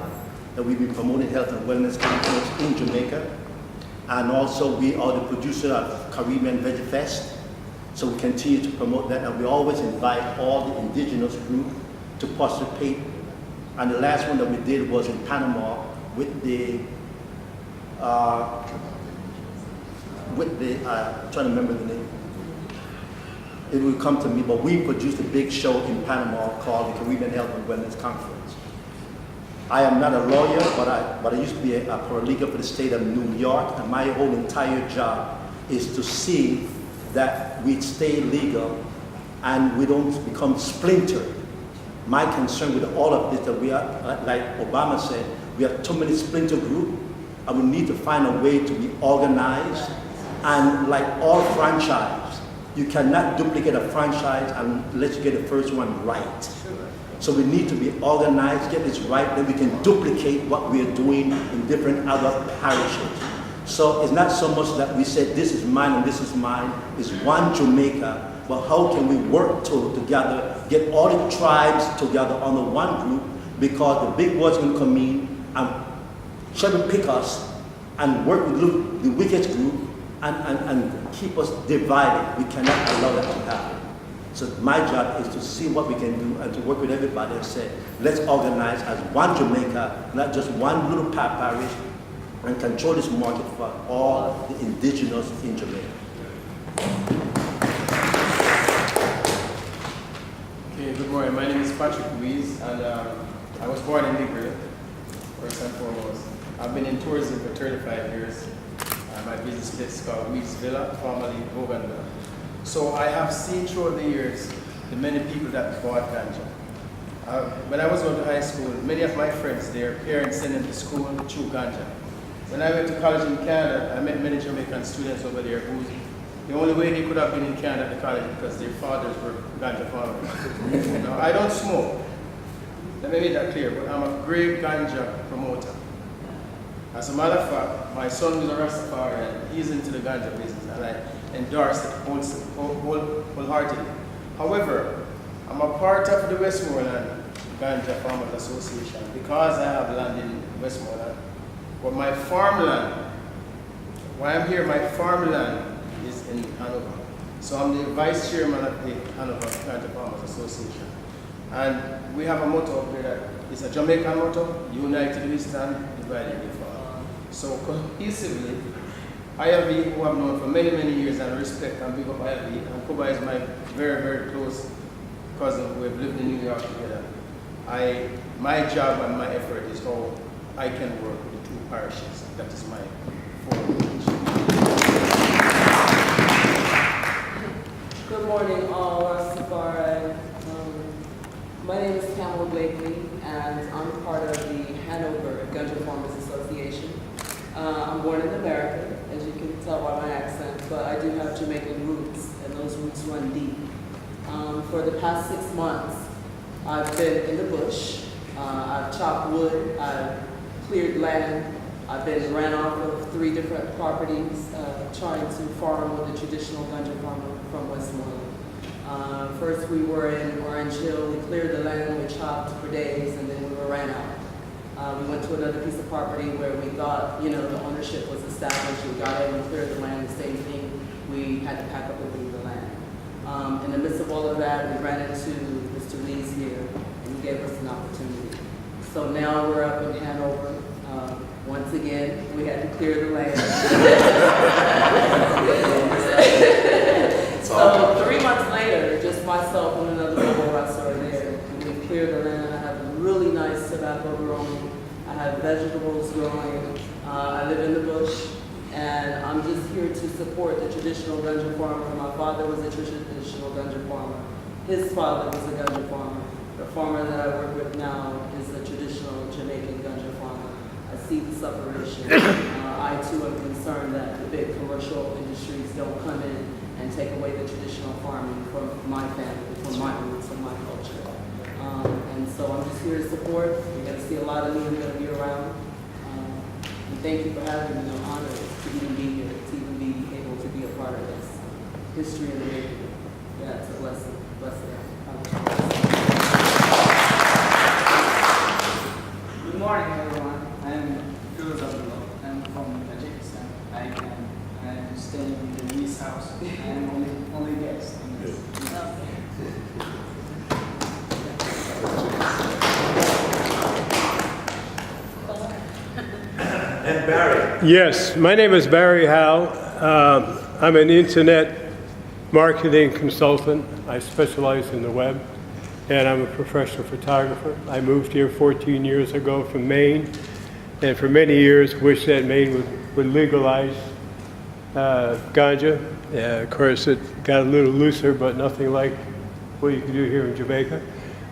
[SPEAKER 4] that we've been promoting health and wellness conference in Jamaica. And also we are the producer of Caribbean VeggieFest, so we continue to promote that, and we always invite all the indigenous groups to participate. And the last one that we did was in Panama with the trying to remember the name. It will come to me, but we produced a big show in Panama called the Caribbean Health and Wellness Conference. I am not a lawyer, but I used to be a paralegal for the state of New York, and my whole entire job is to see that we stay legal and we don't become splintered. My concern with all of this, that we are, like Obama said, we have too many splinter groups, and we need to find a way to be organized. And like all franchise, you cannot duplicate a franchise unless you get the first one right. So we need to be organized, get this right, then we can duplicate what we are doing in different other parishes. So it's not so much that we say this is mine and this is mine. It's one Jamaica, but how can we work together, get all the tribes together under one group, because the big boys will come in and cherry pick us and work with the wicked group and keep us divided. We cannot allow that to happen. So my job is to see what we can do and to work with everybody and say, let's organize as one Jamaica, not just one little parish, and control this market for all the indigenous in Jamaica.
[SPEAKER 1] Okay, good morning. My name is Patrick Ruiz, and I was born in Negril, first and foremost. I've been in tourism for 35 years. My business place is called Weeds Villa, formerly Boganda. So I have seen throughout the years the many people that bought ganja. When I was going to high school, many of my friends, their parents sent them to school through ganja. When I went to college in Canada, I met many Jamaican students over there who, the only way they could have been in Canada at the college because their fathers were ganja farmers. Now, I don't smoke. Let me make that clear, but I'm a great ganja promoter. As a matter of fact, my son is a Rastafari and he's into the ganja business, and I endorse it wholeheartedly. However, I'm a part of the Westmoreland Ganja Farmers Association because I have land in Westmoreland. But my farmland, why I'm here, my farmland is in Hanover. So I'm the vice chairman of the Hanover Ganja Farmers Association. And we have a motto up there that is a Jamaican motto: united we stand, divided we fall. So cohesively, Iyah, who I've known for many, many years and respect and big up Iyah, and Kuba is my very, very close cousin who have lived in New York together. My job and my effort is how I can work with the two parishes. That is my focus.
[SPEAKER 3] Good morning, all. Rastafari. My name is Campbell Blakely, and I'm part of the Hanover Ganja Farmers Association. I'm born in America, as you can tell by my accent, but I do have Jamaican roots, and those roots run deep. For the past 6 months, I've been in the bush. I've chopped wood, I've cleared land, I've been ran off of 3 different properties, trying to farm with a traditional ganja farmer from Westmoreland. First we were in Orange Hill, we cleared the land, we chopped for days, and then we were ran out. We went to another piece of property where we thought, the ownership was established. We got in, we cleared the land, the same thing. We had to pack up and leave the land. In the midst of all of that, we ran into Mr. Lee's here, and he gave us an opportunity. So now we're up in Hanover. Once again, we had to clear the land. So 3 months later, just myself and another local wrestler there, and we cleared the land. I have a really nice tobacco growing. I have vegetables growing. I live in the bush, and I'm just here to support the traditional ganja farmer. My father was a traditional ganja farmer. His father was a ganja farmer. The farmer that I work with now is a traditional Jamaican ganja farmer. I see the separation. I too am concerned that the big commercial industries don't come in and take away the traditional farming from my family, from my roots and my culture. And so I'm just here to support. You're going to see a lot of me. I'm going to be around. And thank you for having me. I'm honored to even be here, to even be able to be a part of this history and the making. Yeah, it's a blessing.
[SPEAKER 23] Good morning, everyone. I'm Dowdle. I'm from Tajikistan. I'm staying in the Lee's house. I'm only guest in this.
[SPEAKER 2] And Barry.
[SPEAKER 24] Yes, my name is Barry Hough. I'm an internet marketing consultant. I specialize in the web, and I'm a professional photographer. I moved here 14 years ago from Maine, and for many years wished that Maine would legalize ganja. Of course, it got a little looser, but nothing like what you can do here in Jamaica.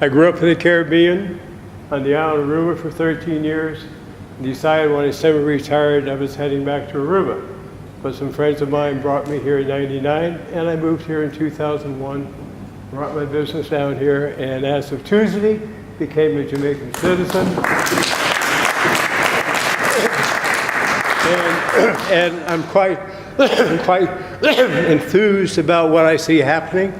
[SPEAKER 24] I grew up in the Caribbean on the island of Aruba for 13 years. Decided when I semi-retired I was heading back to Aruba. But some friends of mine brought me here in '99, and I moved here in 2001, brought my business down here, and as of Tuesday, became a Jamaican citizen. And and I'm quite enthused about what I see happening,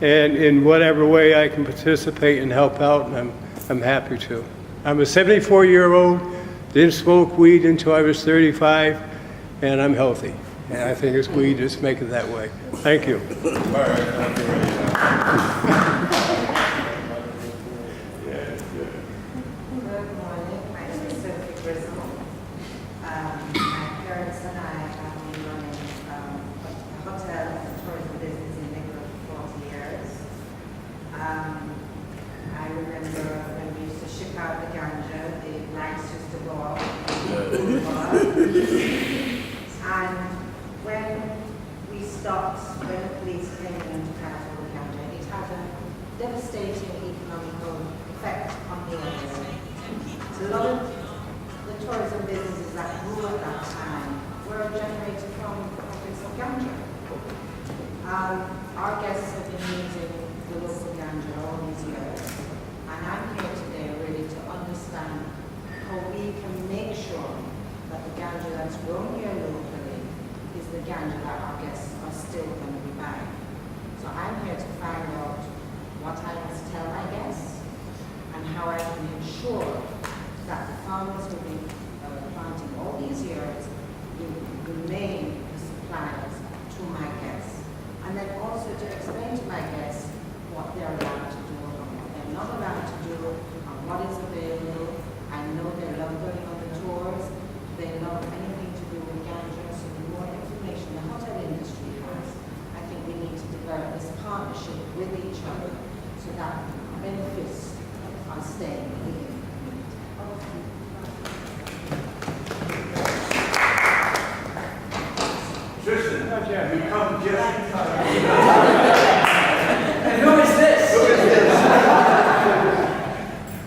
[SPEAKER 24] and in whatever way I can participate and help out, and I'm happy to. I'm a 74-year-old, didn't smoke weed until I was 35, and I'm healthy. And I think it's weed just make it that way. Thank you.
[SPEAKER 2] All right, thank you.
[SPEAKER 6] Devastating economical effect on the area. So a lot of the tourism businesses that grew at that time were generated from profits of Ganja. Our guests have been using the local Ganja all these years, and I'm here today really to understand how we can make sure that the Ganja that's grown here locally is the Ganja that our guests are still going to be buying. So I'm here to find out what I must tell my guests, and how I can ensure that the farmers who've been planting all these years will remain the suppliers to my guests. And then also to explain to my guests what they're allowed to do and what they're not allowed to do, and what is available. I know they love going on the tours, they love anything to do with Ganja, so the more information the hotel industry has, I think we need to develop this partnership with each other, so that benefits are staying here.
[SPEAKER 2] Tristan, you come just in time.
[SPEAKER 7] And who is this?
[SPEAKER 2] Who is this?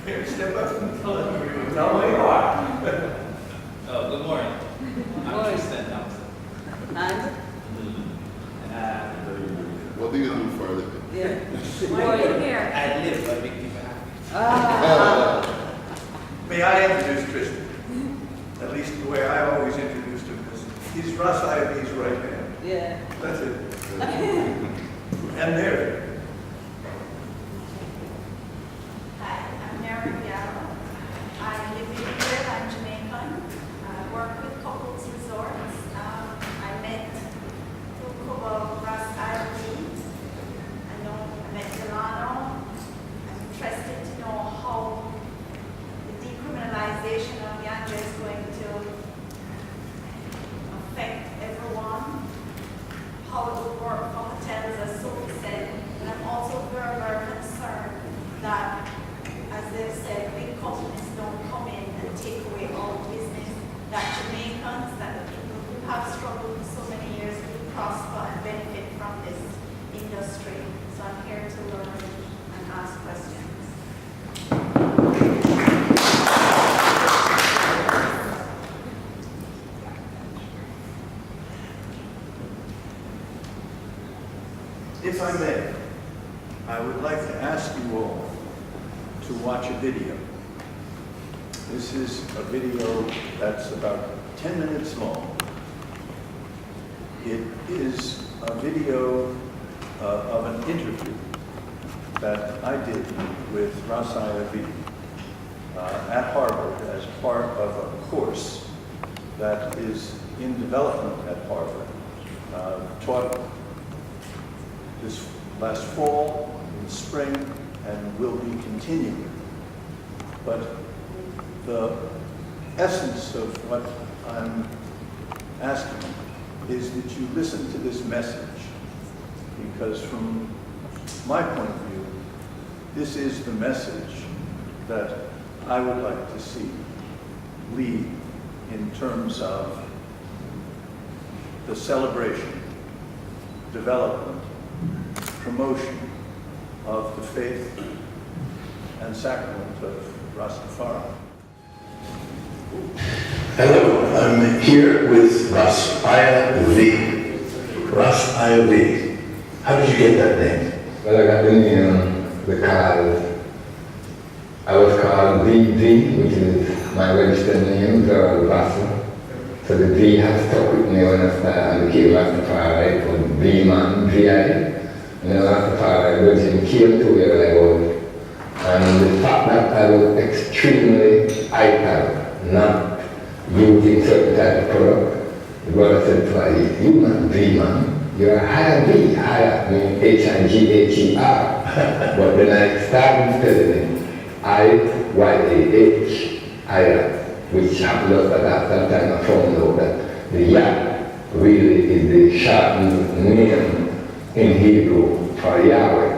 [SPEAKER 2] Here, step up and tell us who you are.
[SPEAKER 18] Oh, good morning. I'm Tristan Thompson.
[SPEAKER 3] And?
[SPEAKER 12] What do you do for a living?
[SPEAKER 3] Yeah.
[SPEAKER 7] Why are you here?
[SPEAKER 18] I live by big people.
[SPEAKER 2] May I introduce Tristan? At least the way I always introduced him, because he's Russ Ivey's right hand.
[SPEAKER 3] Yeah.
[SPEAKER 2] That's it. And there.
[SPEAKER 8] Hi, I'm Negril. I live in Negril. I'm Jamaican. I work with couples resorts. I met Rastafari. I met Delano. I'm interested to know how the decriminalization of Ganja is going to affect everyone, how it will work for hotels, as Sophie said. And I'm also very, very concerned that, as they've said, big companies don't come in and take away all business, that Jamaicans, that the people who have struggled for so many years will prosper and benefit from this industry. So I'm here to learn and ask questions.
[SPEAKER 2] If I may, I would like to ask you all to watch a video. This is a video that's about 10 minutes long. It is a video of an interview that I did with Iyah at Harvard as part of a course that is in development at Harvard, taught this last fall, in the spring, and will be continuing. But the essence of what I'm asking is that you listen to this message, because from my point of view, this is the message that I would like to see lead in terms of the celebration, development, promotion of the faith and sacrament of Rastafari.
[SPEAKER 10] Hello, I'm here with Iyah. Iyah. How did you get that name?
[SPEAKER 25] Well, I got the name because I was called VD, which is my registered name, Dowdle. So the V has stuck with me when I became Rastafari. It was V-man, V-I. And then Rastafari virgin came to where I was. And the fact that I was extremely hyper, not using certain type of product, the brother said to me, "You not V-man, you're a higher V, higher means H-I-G-H-E-R." But then I started spelling it, I-Y-A-H, Iyah, which happened at that time I found out that the Yah really is the shortened name in Hebrew for Yahweh.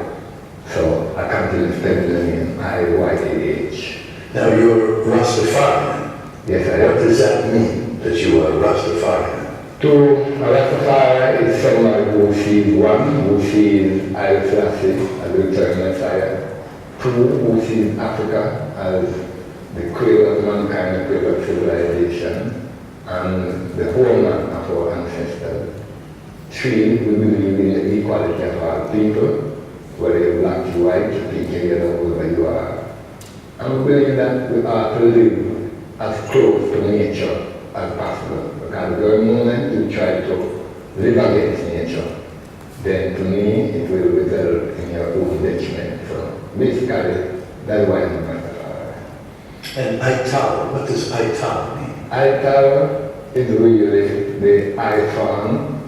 [SPEAKER 25] So I continue spelling the name I-Y-A-H.
[SPEAKER 10] Now you're Rastafarian.
[SPEAKER 25] Yes, I am.
[SPEAKER 10] What does that mean, that you are Rastafarian?
[SPEAKER 25] To a Rastafari is somebody who sees one, who sees Iyah Selassie as the return Messiah. Two, who sees Africa as the cradle of mankind, the cradle of civilization, and the home of our ancestors. Three, we believe in the equality of all people, whether you're black, you're white, pink, yellow, whoever you are. And we believe that we are to live as close to nature as possible. Because the moment you try to live against nature, then to me it will result in your own detriment. So basically, that's why I'm Rastafari.
[SPEAKER 10] And Ital, what does Ital mean?
[SPEAKER 25] Ital is really the I form.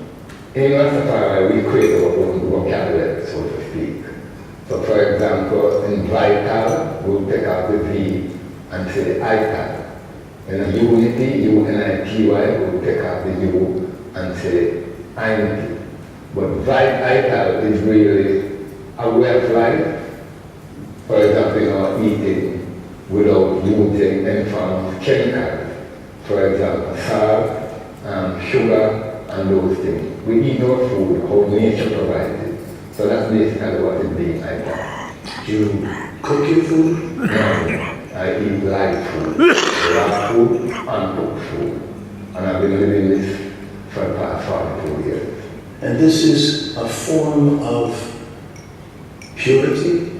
[SPEAKER 25] In Rastafari, we create our own vocabulary, so to speak. So for example, in vital, we'll take out the V and say ital. In a unity, U-N-I-T-Y, we'll take out the U and say unity. But ital is really a way of life. For example, eating without using any form of chemicals. For example, salt, sugar, and those things. We eat our food how nature provides it. So that's basically what it means, I think.
[SPEAKER 10] Do you cook your food?
[SPEAKER 25] No, I eat live food, raw food, uncooked food. And I've been living this for the past 42 years.
[SPEAKER 10] And this is a form of purity?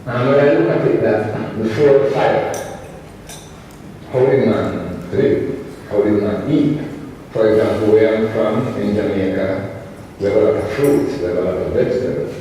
[SPEAKER 25] And when I look at it, that before fire, how did man live? How did man eat? For example, where I'm from, in Jamaica, we have a lot of fruits, we have a lot of vegetables.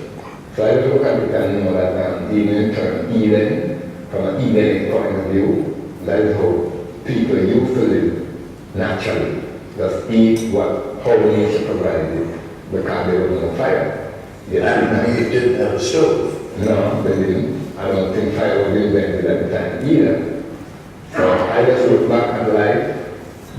[SPEAKER 25] So I look at it and know that even in terms of Eden, from an Edenic point of view, that is how people used to live naturally. Just eat how nature provided, because there was no fire.
[SPEAKER 10] And you didn't have a stove?
[SPEAKER 25] No, they didn't. I don't think fire was invented at the time either. So I just look back at life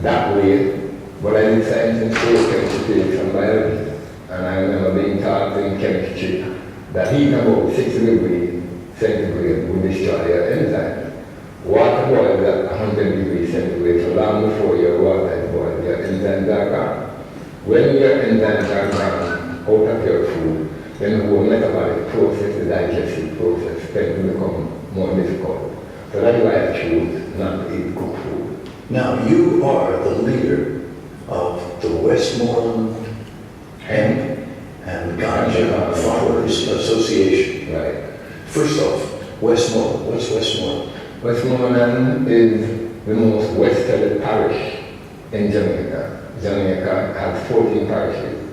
[SPEAKER 25] that way. But I did science in school, chemistry, physics, and biology. And I remember being taught in chemistry that heat about 6 degrees centigrade will destroy your enzymes. Water boils at 100 degrees centigrade, so long before your water is boiled, your enzymes are gone. When your enzymes are gone out of your food, then the whole metabolic process, the digestive process, tends to become more difficult. So that's why I choose not to eat cooked food.
[SPEAKER 10] Now, you are the leader of the Westmoreland Hemp and Ganja Farmers Association.
[SPEAKER 25] Right.
[SPEAKER 10] First off, Westmoreland. What's Westmoreland?
[SPEAKER 25] Westmoreland is the most westerly parish in Jamaica. Jamaica has 14 parishes,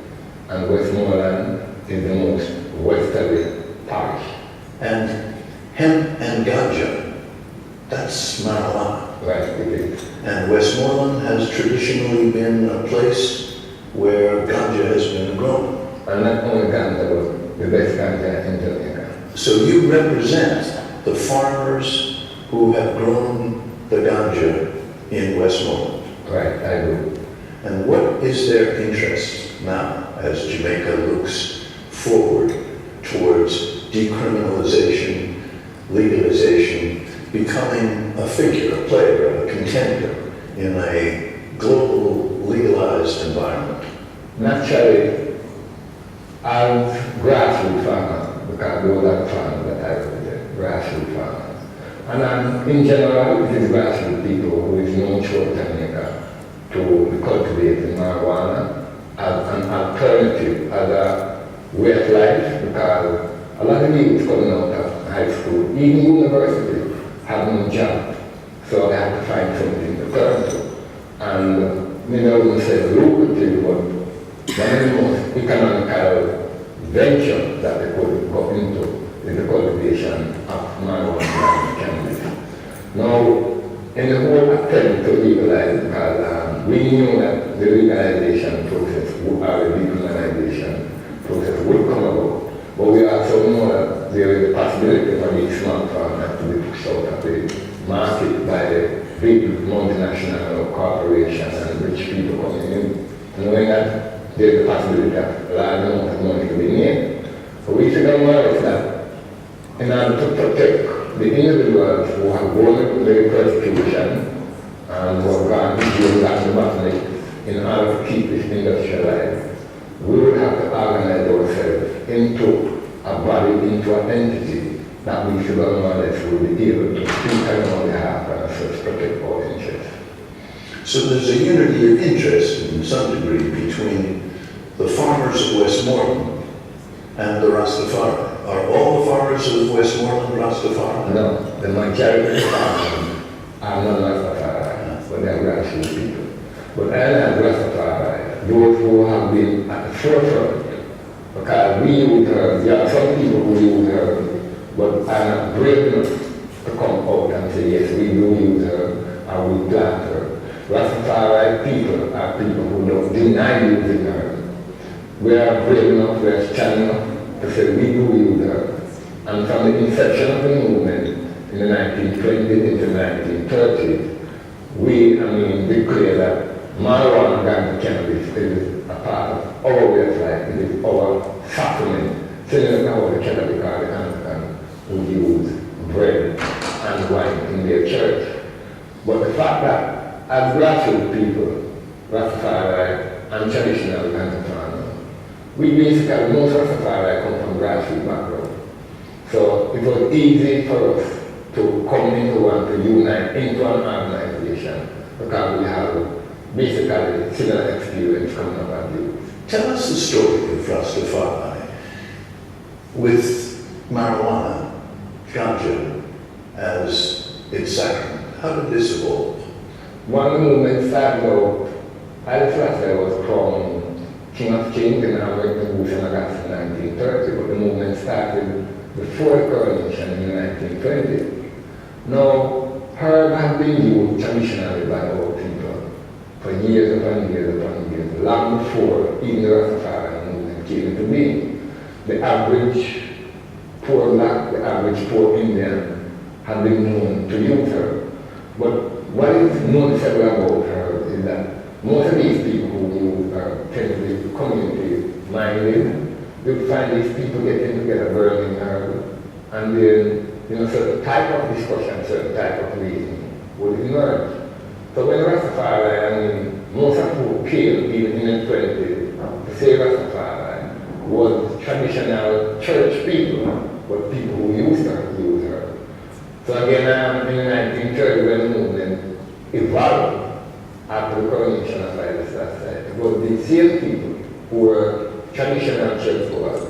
[SPEAKER 25] and Westmoreland is the most westerly parish.
[SPEAKER 10] And hemp and ganja, that's marijuana.
[SPEAKER 25] Right, it is.
[SPEAKER 10] And Westmoreland has traditionally been a place where ganja has been grown.
[SPEAKER 25] And not only ganja, but the best ganja in Jamaica.
[SPEAKER 10] So you represent the farmers who have grown the ganja in Westmoreland.
[SPEAKER 25] Right, I do.
[SPEAKER 10] And what is their interest now as Jamaica looks forward towards decriminalization, legalization, becoming a figure, a player, a contender in a global legalized environment?
[SPEAKER 25] Naturally, as grassroots farmers, because those are the farmers that I represent, grassroots farmers. And in general, it is grassroots people who is known throughout Jamaica to cultivate marijuana as an alternative, as a way of life, because a lot of youth coming out of high school, even university, have no job. So they have to find something to turn to. And maybe I wouldn't say lucrative, but one of the most economical ventures that they could go into is the cultivation of marijuana and cannabis. Now, in the whole attempt to legalize, because we knew that the legalization process, or the decriminalization process would come about, but we also know that there is a possibility for these small farmers to be pushed out of the market by the big multinational corporations and rich people coming in, knowing that there's a possibility that a large amount of money to be made. So we should acknowledge that in order to protect the individuals who have gone through persecution and who have gone to jail and bottlenecks in order to keep this industry alive, we would have to organize ourselves into a body, into an entity that we should acknowledge will be able to speak on behalf and assist protect our interests.
[SPEAKER 10] So there's a unity of interest in some degree between the farmers of Westmoreland and the Rastafari. Are all the farmers of Westmoreland Rastafari?
[SPEAKER 25] No, the majority of farmers are not Rastafari, but they are Grassroots people. But I am Rastafari, those who have been at the forefront, because we use herbs, there are some people who use herbs, but are not brave enough to come out and say, yes, we do use herbs, and we plant herbs. Rastafari people are people who don't deny using herbs. We are brave enough, we are strong enough to say we do use herbs. And from the inception of the movement in the 1920s into the 1930s, we declare that marijuana, ganja, cannabis is a part of our way of life. It is our supplement, similar to how the Catholic or the Anglican would use bread and wine in their church. But the fact that as grassroots people, Rastafari and traditional ganja farmers, we basically, most Rastafari come from grassroots background. So it was easy for us to come into one, to unite into an organization, because we have basically similar experience coming up at you.
[SPEAKER 10] Tell us the story of Rastafari with marijuana, ganja, as its sacrament. How did this evolve?
[SPEAKER 25] One movement started out, Alex Rastafari was from King of Kings in American Bush and August in 1930, but the movement started before the coronation in the 1920s. Now, herb has been used traditionally by our people for years upon years upon years, long before even the Rastafari movement came into being. The average poor black, the average poor Indian have been known to use herb. But what is noticeable about herb is that most of these people who use herb tend to be community-minded. You'll find these people getting together, burning herb, and then certain type of discussion, certain type of reasoning would emerge. So when Rastafari, most of who came even in the 20s to say Rastafari was traditional church people, but people who used her. So again, in the 1930s when the movement evolved after the coronation of Haile Selassie, it was the same people who were traditional churchgoers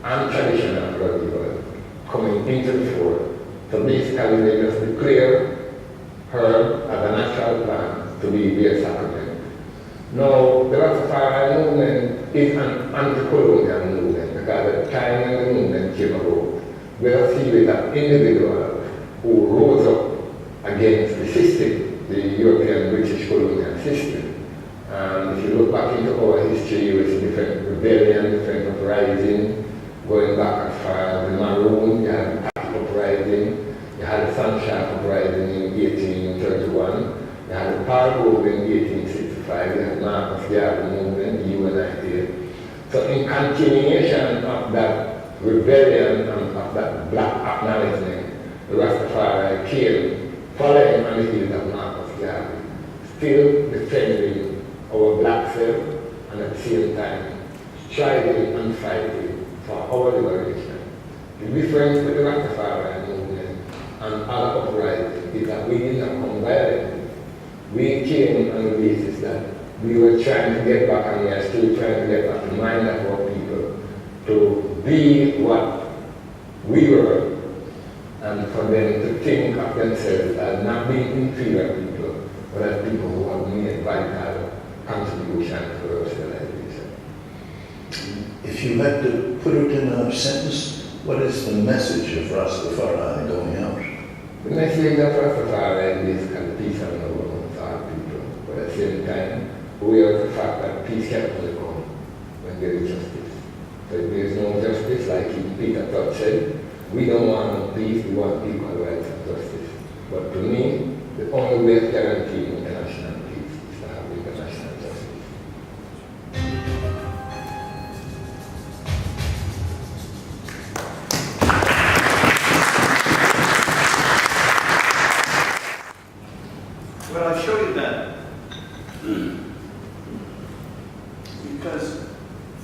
[SPEAKER 25] and traditional believers coming into the fore. So basically they just declare herb as a natural plant to be their sacrament. Now, the Rastafari movement is an anti-colonial movement, because at the time when the movement came about, we are seeing that individuals who rose up against the system, the European British colonial system. And if you look back into our history, you will see different rebellion, different uprising, going back as far as the Maroon, you had the Patriot uprising, you had the Sunshine uprising in 1831, you had the Pargo in 1865, you had Marcus Garvey movement, the UNITA. So in continuation of that rebellion and of that black acknowledgement, the Rastafari came following on the heels of Marcus Garvey, still defending our black self, and at the same time striving and fighting for our liberation. The difference with the Rastafari movement and other uprisings is that we did not come violently. We came on the basis that we were trying to get back, and we are still trying to get back the mind of our people to be what we were, and for them to think of themselves as not being inferior people, but as people who have made vital contribution to our civilization.
[SPEAKER 10] If you had to put it in a sentence, what is the message of Rastafari going out?
[SPEAKER 25] The message of Rastafari is peace and love amongst all people, but at the same time, aware of the fact that peace can only come when there is justice. So if there is no justice, like Peter Todd said, we don't want no peace, we want equal rights and justice. But to me, the only way of guaranteeing international peace is to have international justice.
[SPEAKER 2] Well, I'll show you that. Because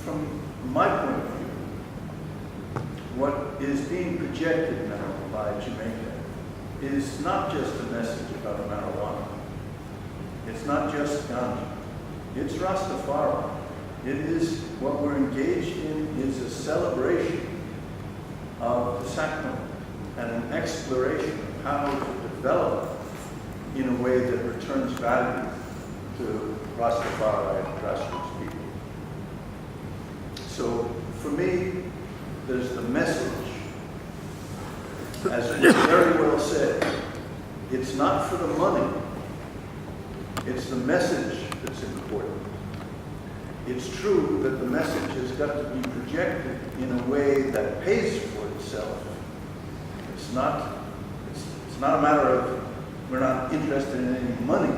[SPEAKER 2] from my point of view, what is being projected now by Jamaica is not just a message about marijuana. It's not just Ganja. It's Rastafari. It is what we're engaged in is a celebration of the sacrament and an exploration of how to develop in a way that returns value to Rastafari and grassroots people. So for me, there's the message, as it was very well said, it's not for the money, it's the message that's important. It's true that the message has got to be projected in a way that pays for itself. It's not a matter of we're not interested in any money,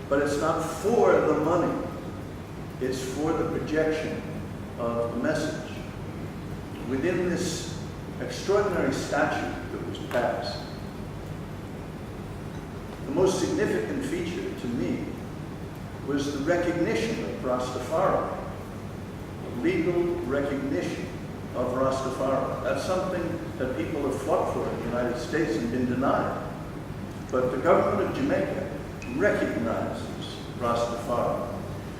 [SPEAKER 2] but it's not for the money. It's for the projection of the message. Within this extraordinary statute that was passed, the most significant feature to me was the recognition of Rastafari, the legal recognition of Rastafari. That's something that people have fought for in the United States and been denied. But the government of Jamaica recognizes Rastafari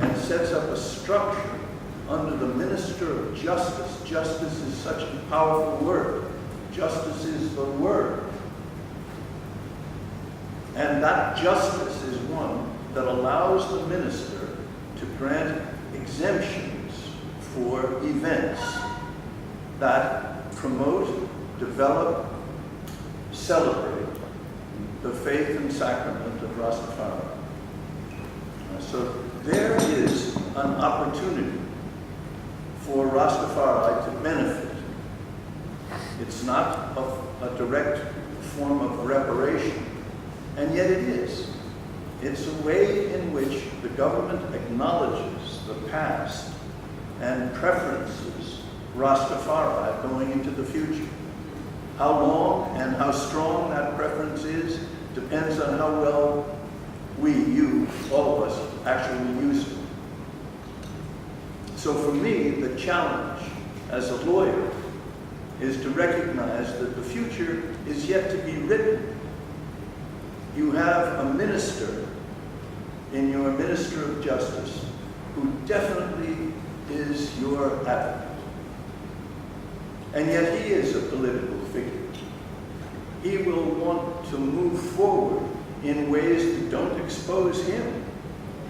[SPEAKER 2] and sets up a structure under the Minister of Justice. Justice is such a powerful word. Justice is the word. And that justice is one that allows the minister to grant exemptions for events that promote, develop, celebrate the faith and sacrament of Rastafari. So there is an opportunity for Rastafari to benefit. It's not a direct form of reparation, and yet it is. It's a way in which the government acknowledges the past and preferences Rastafari going into the future. How long and how strong that preference is depends on how well we, you, all of us, actually use it. So for me, the challenge as a lawyer is to recognize that the future is yet to be written. You have a minister in your Minister of Justice who definitely is your advocate. And yet he is a political figure. He will want to move forward in ways that don't expose him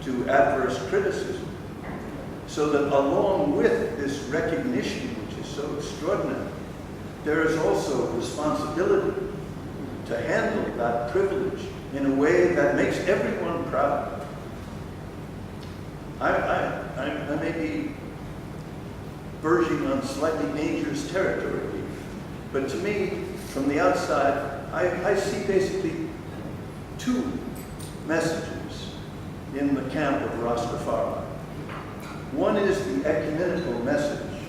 [SPEAKER 2] to adverse criticism. So that along with this recognition, which is so extraordinary, there is also a responsibility to handle that privilege in a way that makes everyone proud. I may be verging on slightly dangerous territory here, but to me, from the outside, I see basically two messages in the camp of Rastafari. One is the ecumenical message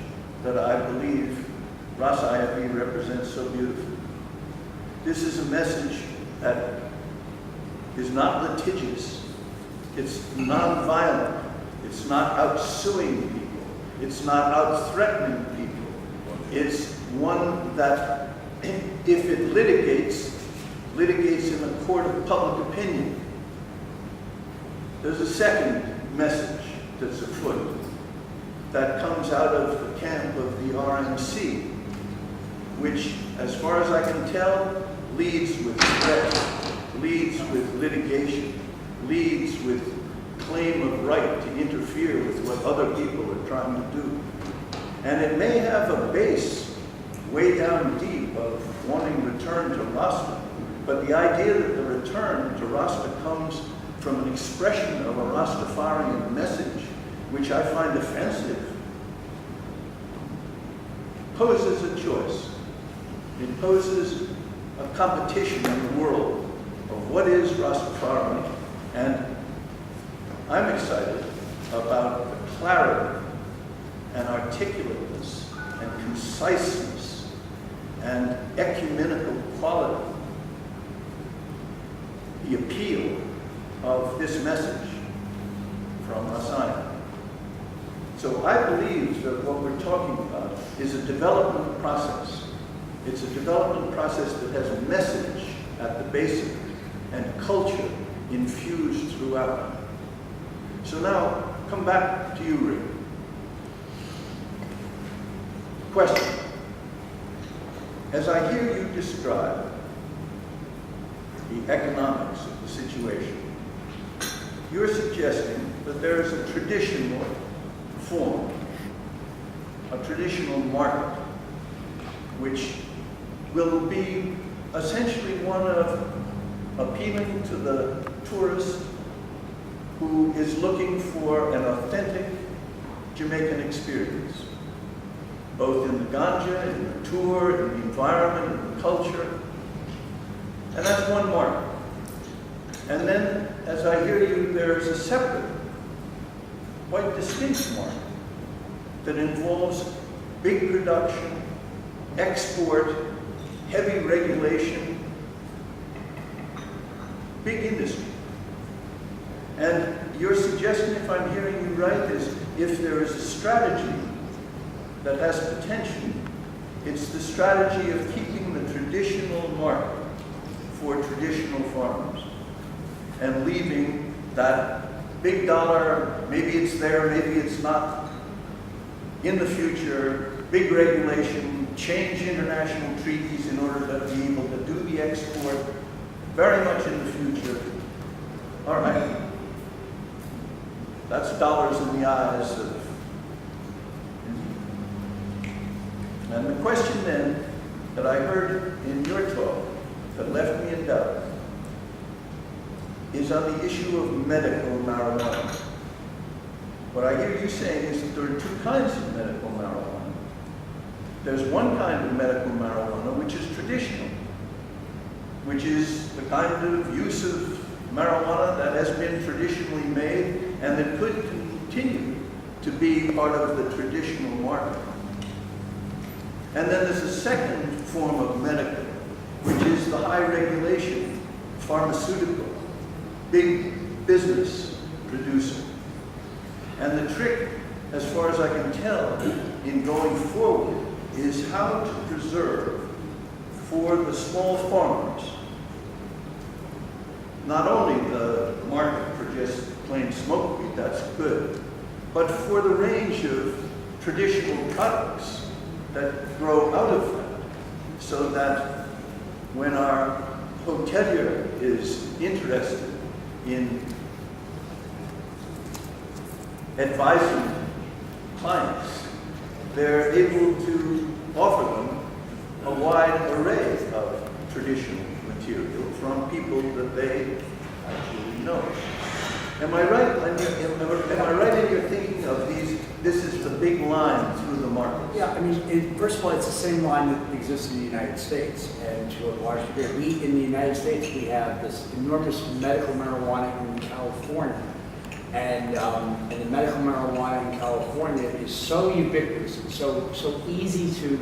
[SPEAKER 2] that I believe Ras Iyah represents so beautifully. This is a message that is not litigious, it's non-violent, it's not out suing people, it's not out threatening people. It's one that, if it litigates in a court of public opinion. There's a second message that's afoot that comes out of the camp of the RMC, which, as far as I can tell, leads with threat, leads with litigation, leads with claim of right to interfere with what other people are trying to do. And it may have a base way down deep of wanting return to Rasta, but the idea that the return to Rasta comes from an expression of a Rastafarian message, which I find offensive, poses a choice. It poses a competition in the world of what is Rastafari, and I'm excited about the clarity and articulateness and conciseness and ecumenical quality, the appeal of this message from Messiah. So I believe that what we're talking about is a development process. It's a development process that has a message at the base of it and culture infused throughout. So now, come back to you, Rick. Question. As I hear you describe the economics of the situation, you're suggesting that there is a traditional form, a traditional market, which will be essentially one of appealing to the tourist who is looking for an authentic Jamaican experience, both in the ganja, in the tour, in the environment, in the culture. And that's one market. And then, as I hear you, there's a separate, quite distinct market that involves big production, export, heavy regulation, big industry. And your suggestion, if I'm hearing you right, is if there is a strategy that has potential, it's the strategy of keeping the traditional market for traditional farmers and leaving that big dollar, maybe it's there, maybe it's not, in the future, big regulation, change international treaties in order to be able to do the export, very much in the future. All right. That's dollars in the eyes of. And the question then that I heard in your talk that left me in doubt is on the issue of medical marijuana. What I hear you saying is that there are two kinds of medical marijuana. There's one kind of medical marijuana which is traditional, which is the kind of use of marijuana that has been traditionally made and that could continue to be part of the traditional market. And then there's a second form of medical, which is the high regulation, pharmaceutical, big business producer. And the trick, as far as I can tell, in going forward, is how to preserve for the small farmers not only the market for just plain smoke weed, that's good, but for the range of traditional products that grow out of that, so that when our hotelier is interested in advising clients, they're able to offer them a wide array of traditional material from people that they actually know. Am I right? Am I right in your thinking of these? This is the big line through the market.
[SPEAKER 9] Yeah, I mean, first of all, it's the same line that exists in the United States, and to a large degree, in the United States, we have this enormous medical marijuana in California, and the medical marijuana in California is so ubiquitous and so easy to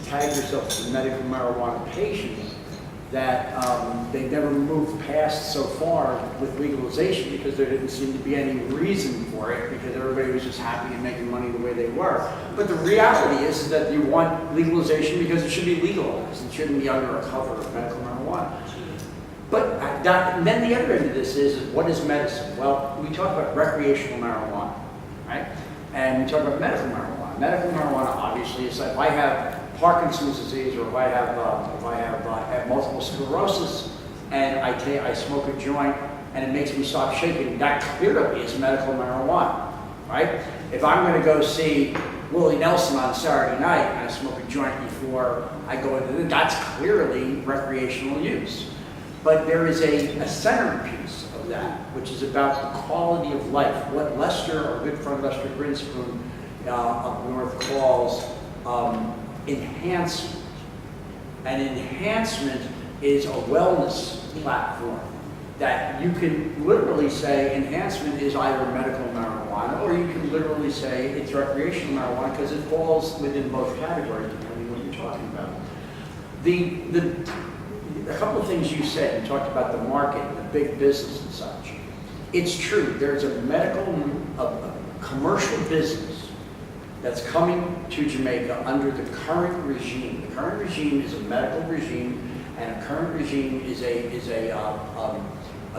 [SPEAKER 9] tag yourself as a medical marijuana patient that they never moved past so far with legalization because there didn't seem to be any reason for it because everybody was just happy and making money the way they were. But the reality is that you want legalization because it should be legalized. It shouldn't be under a cover of medical marijuana. But then the other end of this is what is medicine? Well, we talk about recreational marijuana, right? And we talk about medical marijuana. Medical marijuana, obviously, is like if I have Parkinson's disease, or if I have multiple sclerosis, and I smoke a joint, and it makes me stop shaking, that clearly is medical marijuana, right? If I'm going to go see Willie Nelson on Saturday night and I smoke a joint before I go into it, that's clearly recreational use. But there is a centerpiece of that, which is about the quality of life. What Lester, our good friend Lester Grinspoon up north calls enhancement. And enhancement is a wellness platform that you can literally say enhancement is either medical marijuana, or you can literally say it's recreational marijuana because it falls within both categories depending on what you're talking about. A couple of things you said, you talked about the market, the big business and such. It's true, there's a a commercial business that's coming to Jamaica under the current regime. The current regime is a medical regime, and a current regime is a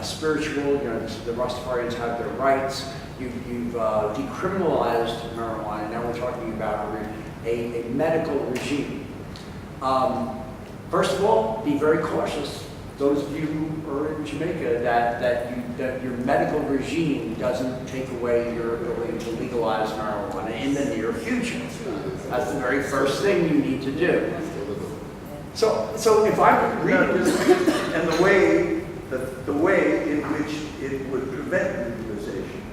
[SPEAKER 9] spiritual, you know, the Rastafarians have their rights. You've decriminalized marijuana, now we're talking about a medical regime. First of all, be very cautious, those of you who are in Jamaica, that your medical regime doesn't take away your ability to legalize marijuana in the near future. That's the very first thing you need to do. So if I'm reading this,
[SPEAKER 2] and the way in which it would prevent legalization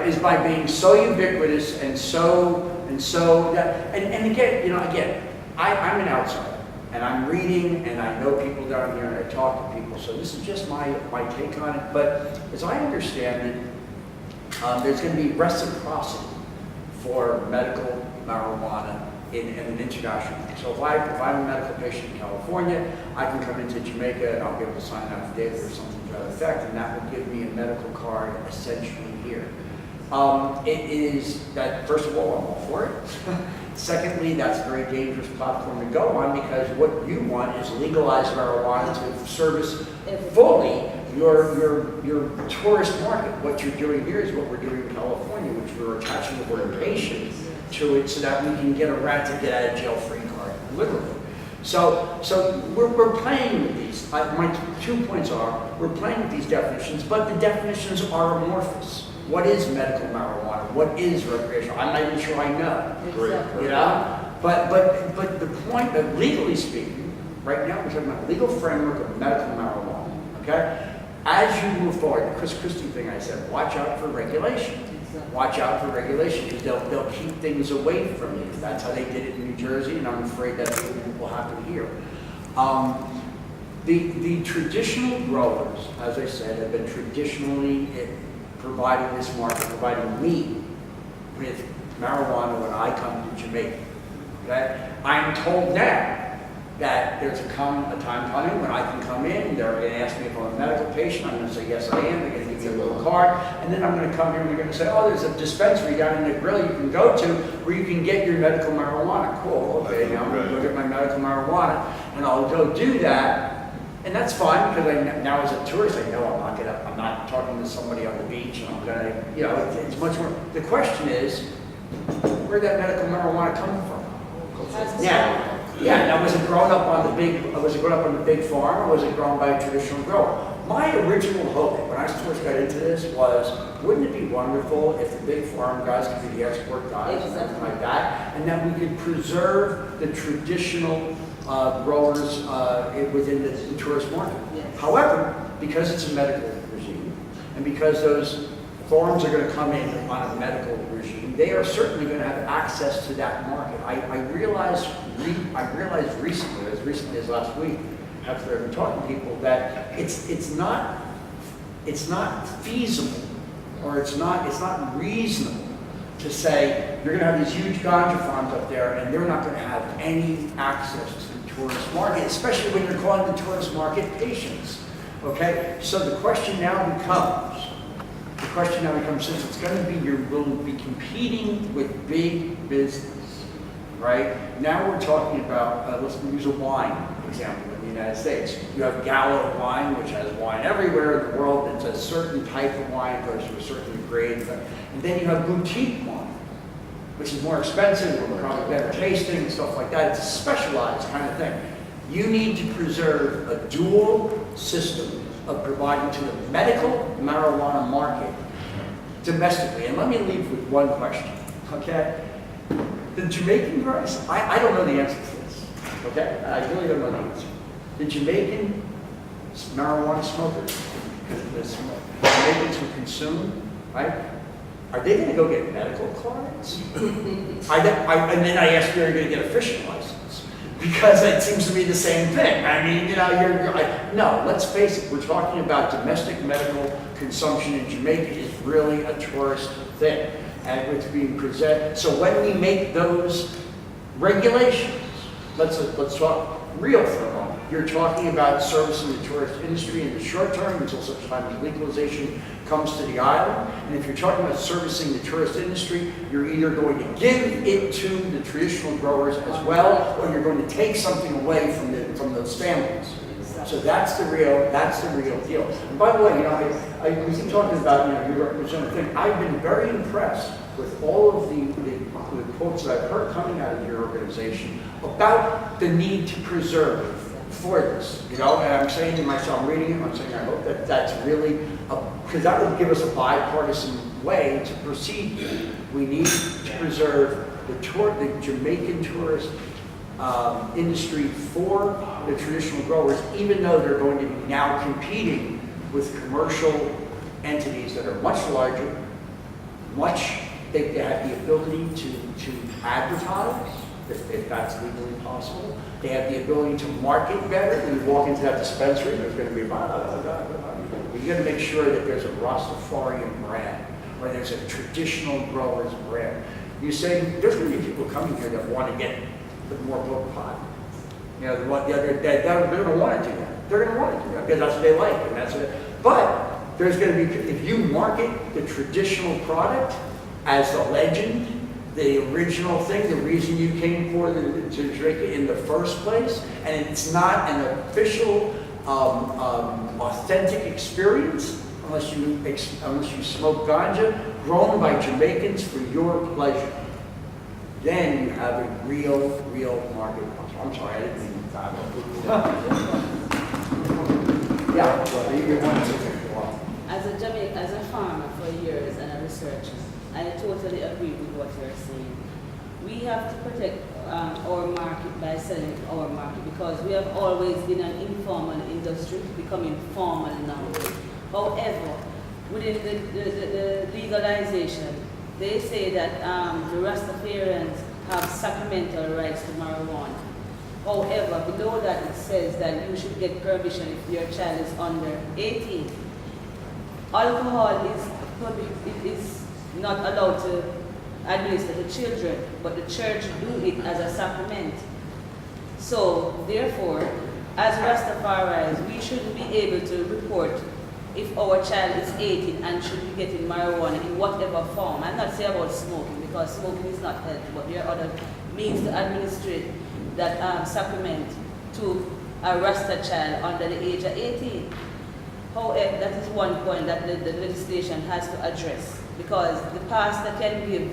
[SPEAKER 2] is by
[SPEAKER 9] being so ubiquitous and again, I'm an outsider, and I'm reading, and I know people down here, and I talk to people, so this is just my take on it. But as I understand it, there's going to be reciprocity for medical marijuana in an international. So if I'm a medical patient in California, I can come into Jamaica and I'll be able to sign an affidavit or something to that effect, and that will give me a medical card essentially here. It is that, first of all, I'm all for it. Secondly, that's a very dangerous platform to go on, because what you want is legalized marijuana to service fully your tourist market. What you're doing here is what we're doing in California, which we're attaching the word patient to it so that we can get a rat to get out of jail free card, literally. So we're playing with these. My 2 points are, we're playing with these definitions, but the definitions are amorphous. What is medical marijuana? What is recreational? I'm not even sure I know.
[SPEAKER 12] Great.
[SPEAKER 9] You know? But the point that, legally speaking, right now we're talking about legal framework of medical marijuana. Okay? As you move forward, the Chris Christie thing I said, watch out for regulation. Watch out for regulation, because they'll keep things away from you. That's how they did it in New Jersey, and I'm afraid that will happen here. The traditional growers, as I said, have been traditionally providing this market, providing me with marijuana when I come to Jamaica. Okay? I'm told now that there's a time coming when I can come in, they're going to ask me if I'm a medical patient, I'm going to say yes I am, they're going to give me a little card, and then I'm going to come here and they're going to say, oh, there's a dispensary down in Negril you can go to where you can get your medical marijuana. Cool, okay, now I'm going to go get my medical marijuana, and I'll go do that. And that's fine, because now as a tourist, I know I'm not talking to somebody on the beach, and I'm gonna, you know, it's much more. The question is, where'd that medical marijuana come from? Now was it grown up on the big farm, or was it grown by a traditional grower? My original hope when I first got into this was, wouldn't it be wonderful if the big farm guys could be the export guys and something like that, and that we could preserve the traditional growers within the tourist market. Yes. However, because it's a medical regime, and because those farms are going to come in on a medical regime, they are certainly going to have access to that market. I realized recently, as recently as last week, after I've been talking to people, that it's not feasible, or it's not reasonable to say you're going to have these huge ganja farms up there and they're not going to have any access to the tourist market, especially when you're calling the tourist market patients. Okay? So the question now becomes, since it's going to be, you will be competing with big business, right? Now we're talking about, let's use a wine example in the United States. You have Gallo wine, which has wine everywhere in the world. It's a certain type of wine, goes to a certain grade. And then you have boutique wine, which is more expensive, probably better tasting and stuff like that. It's a specialized kind of thing. You need to preserve a dual system of providing to the medical marijuana market domestically. And let me leave with one question, okay? The Jamaican growers, I don't know the answer to this, okay? I really don't know the answer. The Jamaican marijuana smokers, because the Jamaicans who consume, right? Are they going to go get medical cards? And then I asked, are you going to get a fishing license? Because it seems to be the same thing. I mean, you know, no, let's face it, we're talking about domestic medical consumption in Jamaica is really a tourist thing. And it's being presented. So when we make those regulations, let's talk real for a moment. You're talking about servicing the tourist industry in the short term until such time as legalization comes to the island. And if you're talking about servicing the tourist industry, you're either going to give it to the traditional growers as well, or you're going to take something away from those families. So that's the real deal. And by the way, you know, we keep talking about, you know, you represent a thing. I've been very impressed with all of the quotes that I've heard coming out of your organization about the need to preserve for this, you know, and I'm saying to myself, I'm reading it, I'm saying I hope that that's really, because that will give us a bipartisan way to proceed. We need to preserve the Jamaican tourist industry for the traditional growers, even though they're going to be now competing with commercial entities that are much larger, they have the ability to advertise, if that's legally possible. They have the ability to market better. When you walk into that dispensary, there's going to be you got to make sure that there's a Rastafarian brand, or there's a traditional growers brand. You say there's going to be people coming here that want to get more book pot. You know, they're going to want to do that. They're going to want to do that because that's what they like, and that's it. But there's going to be, if you market the traditional product as the legend, the original thing, the reason you came to drink it in the first place, and it's not an official, authentic experience unless you smoke ganja grown by Jamaicans for your pleasure. Then you have a real market. I'm sorry, I didn't mean to talk. Yeah, well, you want to.
[SPEAKER 11] As a farmer for years and a researcher, I totally agree with what you're saying. We have to protect our market by selling our market because we have always been an informal industry, becoming formal now. However, within the legalization, they say that the Rastafarians have sacramental rights to marijuana. However, below that it says that you should get permission if your child is under 18. Alcohol is not allowed to administer to children, but the church do it as a sacrament. So, therefore, as Rastafaris, we shouldn't be able to report if our child is 18 and should be getting marijuana in whatever form. I'm not saying about smoking because smoking is not healthy, but there are other means to administrate that sacrament to a Rasta child under the age of 18. However, that is one point that the legislation has to address because the pastor can give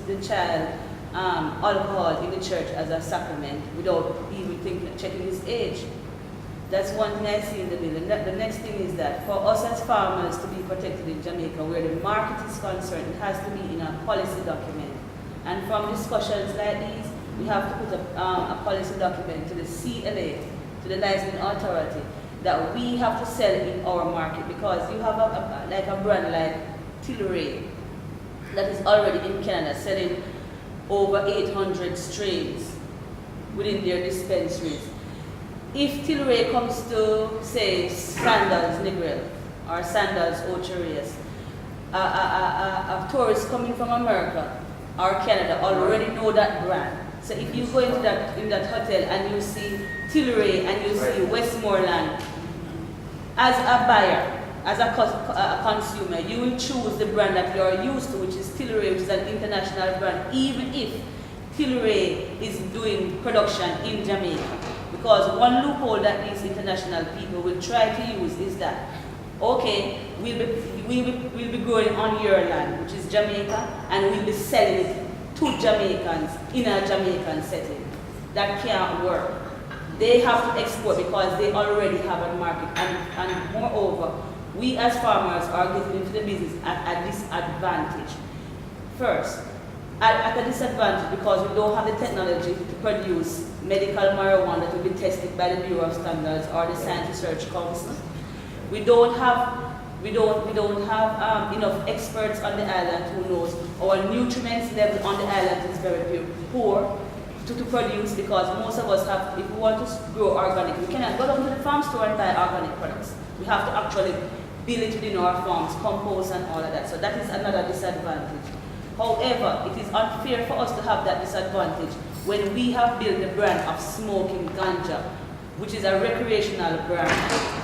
[SPEAKER 11] the child alcohol in the church as a sacrament without even checking his age. That's one thing I see in the bill. The next thing is that for us as farmers to be protected in Jamaica, where the market is concerned, it has to be in a policy document. And from discussions like these, we have to put a policy document to the CLA, to the licensing authority, that we have to sell in our market because you have a brand like Tilray that is already in Canada selling over 800 strains within their dispensaries. If Tilray comes to, say, Sandals Negril or Sandals Ocherias, a tourist coming from America or Canada already know that brand. So if you go into that hotel and you see Tilray and you see Westmoreland, as a buyer, as a consumer, you will choose the brand that you are used to, which is Tilray, which is an international brand, even if Tilray is doing production in Jamaica. Because one loophole that these international people will try to use is that, okay, we'll be growing on your land, which is Jamaica, and we'll be selling it to Jamaicans in a Jamaican setting. That can't work. They have to export because they already have a market. And moreover, we as farmers are getting into the business at a disadvantage. First, at a disadvantage because we don't have the technology to produce medical marijuana that will be tested by the Bureau of Standards or the Science Research Council. We don't have enough experts on the island who knows our nutrients level on the island is very poor to produce, because most of us have, if we want to grow organic, we cannot go down to the farm store and buy organic products. We have to actually build it within our farms, compost and all of that. So that is another disadvantage. However, it is unfair for us to have that disadvantage when we have built the brand of smoking ganja, which is a recreational brand,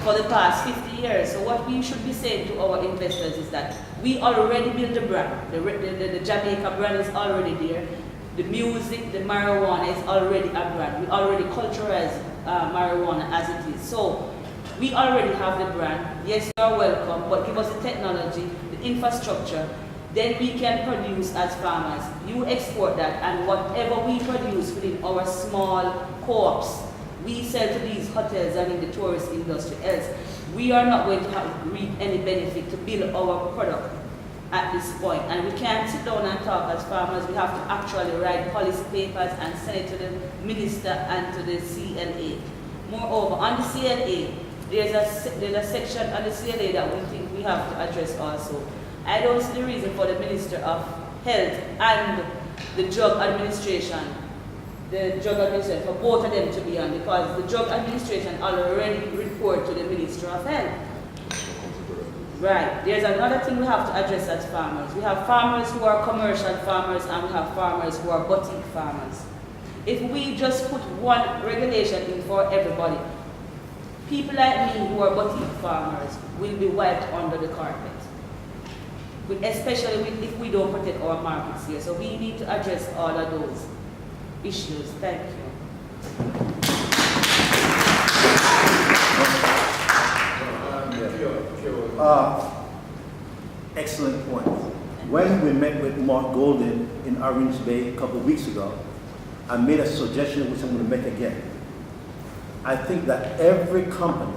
[SPEAKER 11] for the past 50 years. So what we should be saying to our investors is that we already built the brand. The Jamaica brand is already there. The music, the marijuana is already a brand. We already culturalize marijuana as it is. So we already have the brand. Yes, you are welcome, but give us the technology, the infrastructure, then we can produce as farmers. You export that, and whatever we produce within our small co-ops, we sell to these hotels and in the tourist industry. Else, we are not going to reap any benefit to build our product at this point. And we can't sit down and talk as farmers. We have to actually write policy papers and send it to the minister and to the CLA. Moreover, on the CLA, there's a section on the CLA that we think we have to address also. I don't see the reason for the Minister of Health and the Drug Administration, for both of them to be on, because the Drug Administration already report to the Minister of Health. Right. There's another thing we have to address as farmers. We have farmers who are commercial farmers and we have farmers who are boutique farmers. If we just put one regulation in for everybody, people like me who are boutique farmers will be wiped under the carpet. Especially if we don't protect our markets here. So we need to address all of those issues. Thank you.
[SPEAKER 4] Excellent point. When we met with Mark Golden in Orange Bay a couple of weeks ago, I made a suggestion which I'm going to make again. I think that every company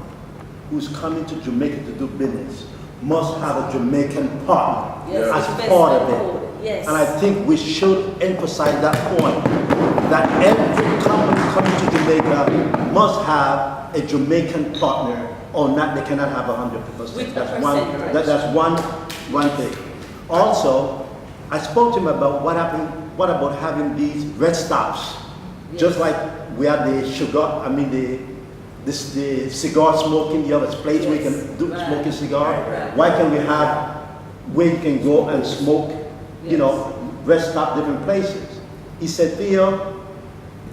[SPEAKER 4] who's coming to Jamaica to do business must have a Jamaican partner as part of it.
[SPEAKER 11] Yes.
[SPEAKER 4] And I think we should emphasize that point, that every company coming to Jamaica must have a Jamaican partner, or not, they cannot have 100%. That's one thing. Also, I spoke to him about what about having these red stops, just like we have the the cigar smoking, the other place where you can do smoking cigar. Why can we have where you can go and smoke, red stop different places? He said, Theo,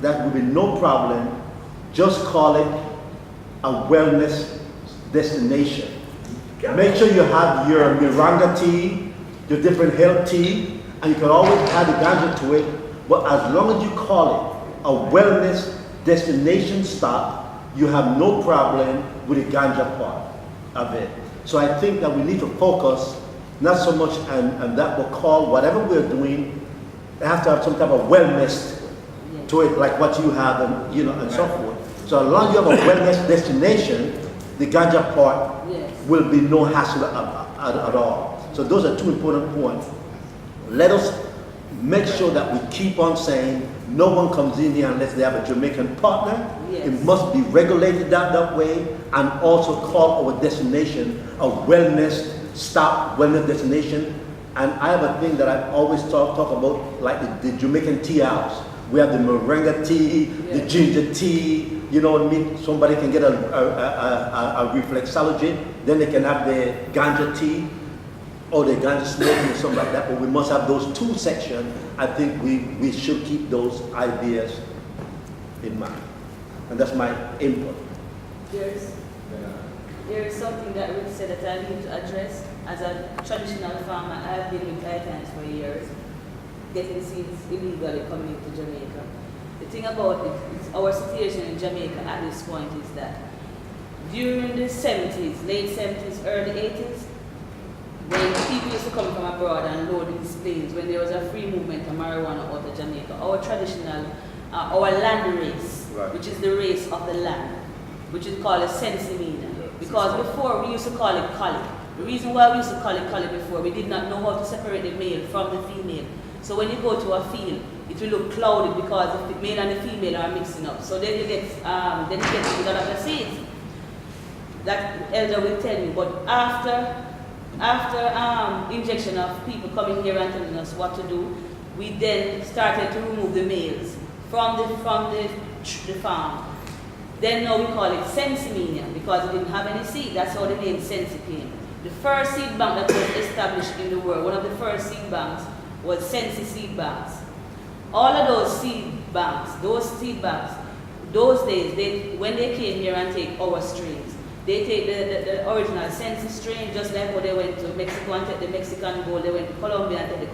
[SPEAKER 4] that will be no problem. Just call it a wellness destination. Make sure you have your Miranda tea, your different health tea, and you can always add the ganja to it. But as long as you call it a wellness destination stop, you have no problem with the ganja part of it. So I think that we need to focus not so much on that, but call whatever we're doing, they have to have some type of wellness to it, like what you have, and so forth. So as long as you have a wellness destination, the ganja part will be no hassle at all. So those are two important points. Let us make sure that we keep on saying no one comes in here unless they have a Jamaican partner. It must be regulated that way, and also call our destination a wellness stop, wellness destination. And I have a thing that I always talk about, like the Jamaican tea house. We have the moringa tea, the ginger tea, you know what I mean? Somebody can get a reflexology, then they can have the ganja tea, or the ganja smoking or something like that, but we must have those two sections. I think we should keep those ideas in mind. And that's my input.
[SPEAKER 11] There is something that Ruth said that I need to address. As a traditional farmer, I have been with Titans for years, getting seeds illegally coming into Jamaica. The thing about it, our situation in Jamaica at this point is that during the 70s, late 70s, early 80s, when people used to come from abroad and load these planes, when there was a free movement of marijuana out of Jamaica, our traditional, our land race which is the race of the land, which is called a sensimina. Because before we used to call it collie. The reason why we used to call it collie before, we did not know how to separate the male from the female. So when you go to a field, it will look clouded because the male and the female are mixing up. So then you get a lot of the seeds. That elder will tell you. But after injection of people coming here and telling us what to do, we then started to remove the males from the farm. Then now we call it sensimania because it didn't have any seed. That's how the name sensi came. The first seed bank that was established in the world, one of the first seed banks was sensi seed banks. All of those seed banks, those days, when they came here and take our strains, they take the original sensi strain, just like how they went to Mexico and take the Mexican gold, they went to Colombia and take the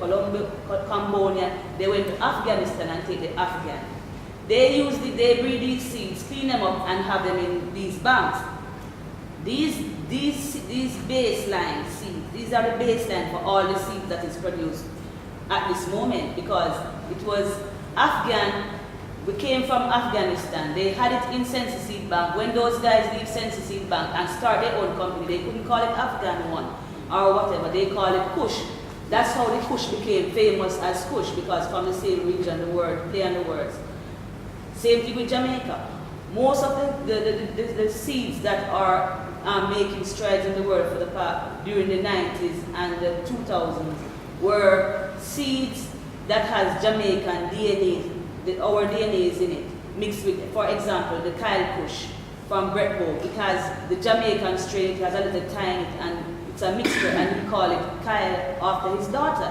[SPEAKER 11] Cambodian, they went to Afghanistan and take the Afghan. They breed these seeds, clean them up and have them in these banks. These baseline seeds, these are the baseline for all the seeds that is produced at this moment because it was Afghan, we came from Afghanistan, they had it in Sensi Seed Bank. When those guys leave Sensi Seed Bank and start their own company, they couldn't call it Afghan one or whatever, they call it Kush. That's how the Kush became famous as Kush because from the same region, the word, play on the words. Same thing with Jamaica. Most of the seeds that are making strides in the world for the past during the 90s and the 2000s were seeds that has Jamaican DNA, our DNA is in it, mixed with, for example, the Kyle Kush from Bretbo. It has the Jamaican strain, it has a little tiny, and it's a mixture, and we call it Kyle after his daughter.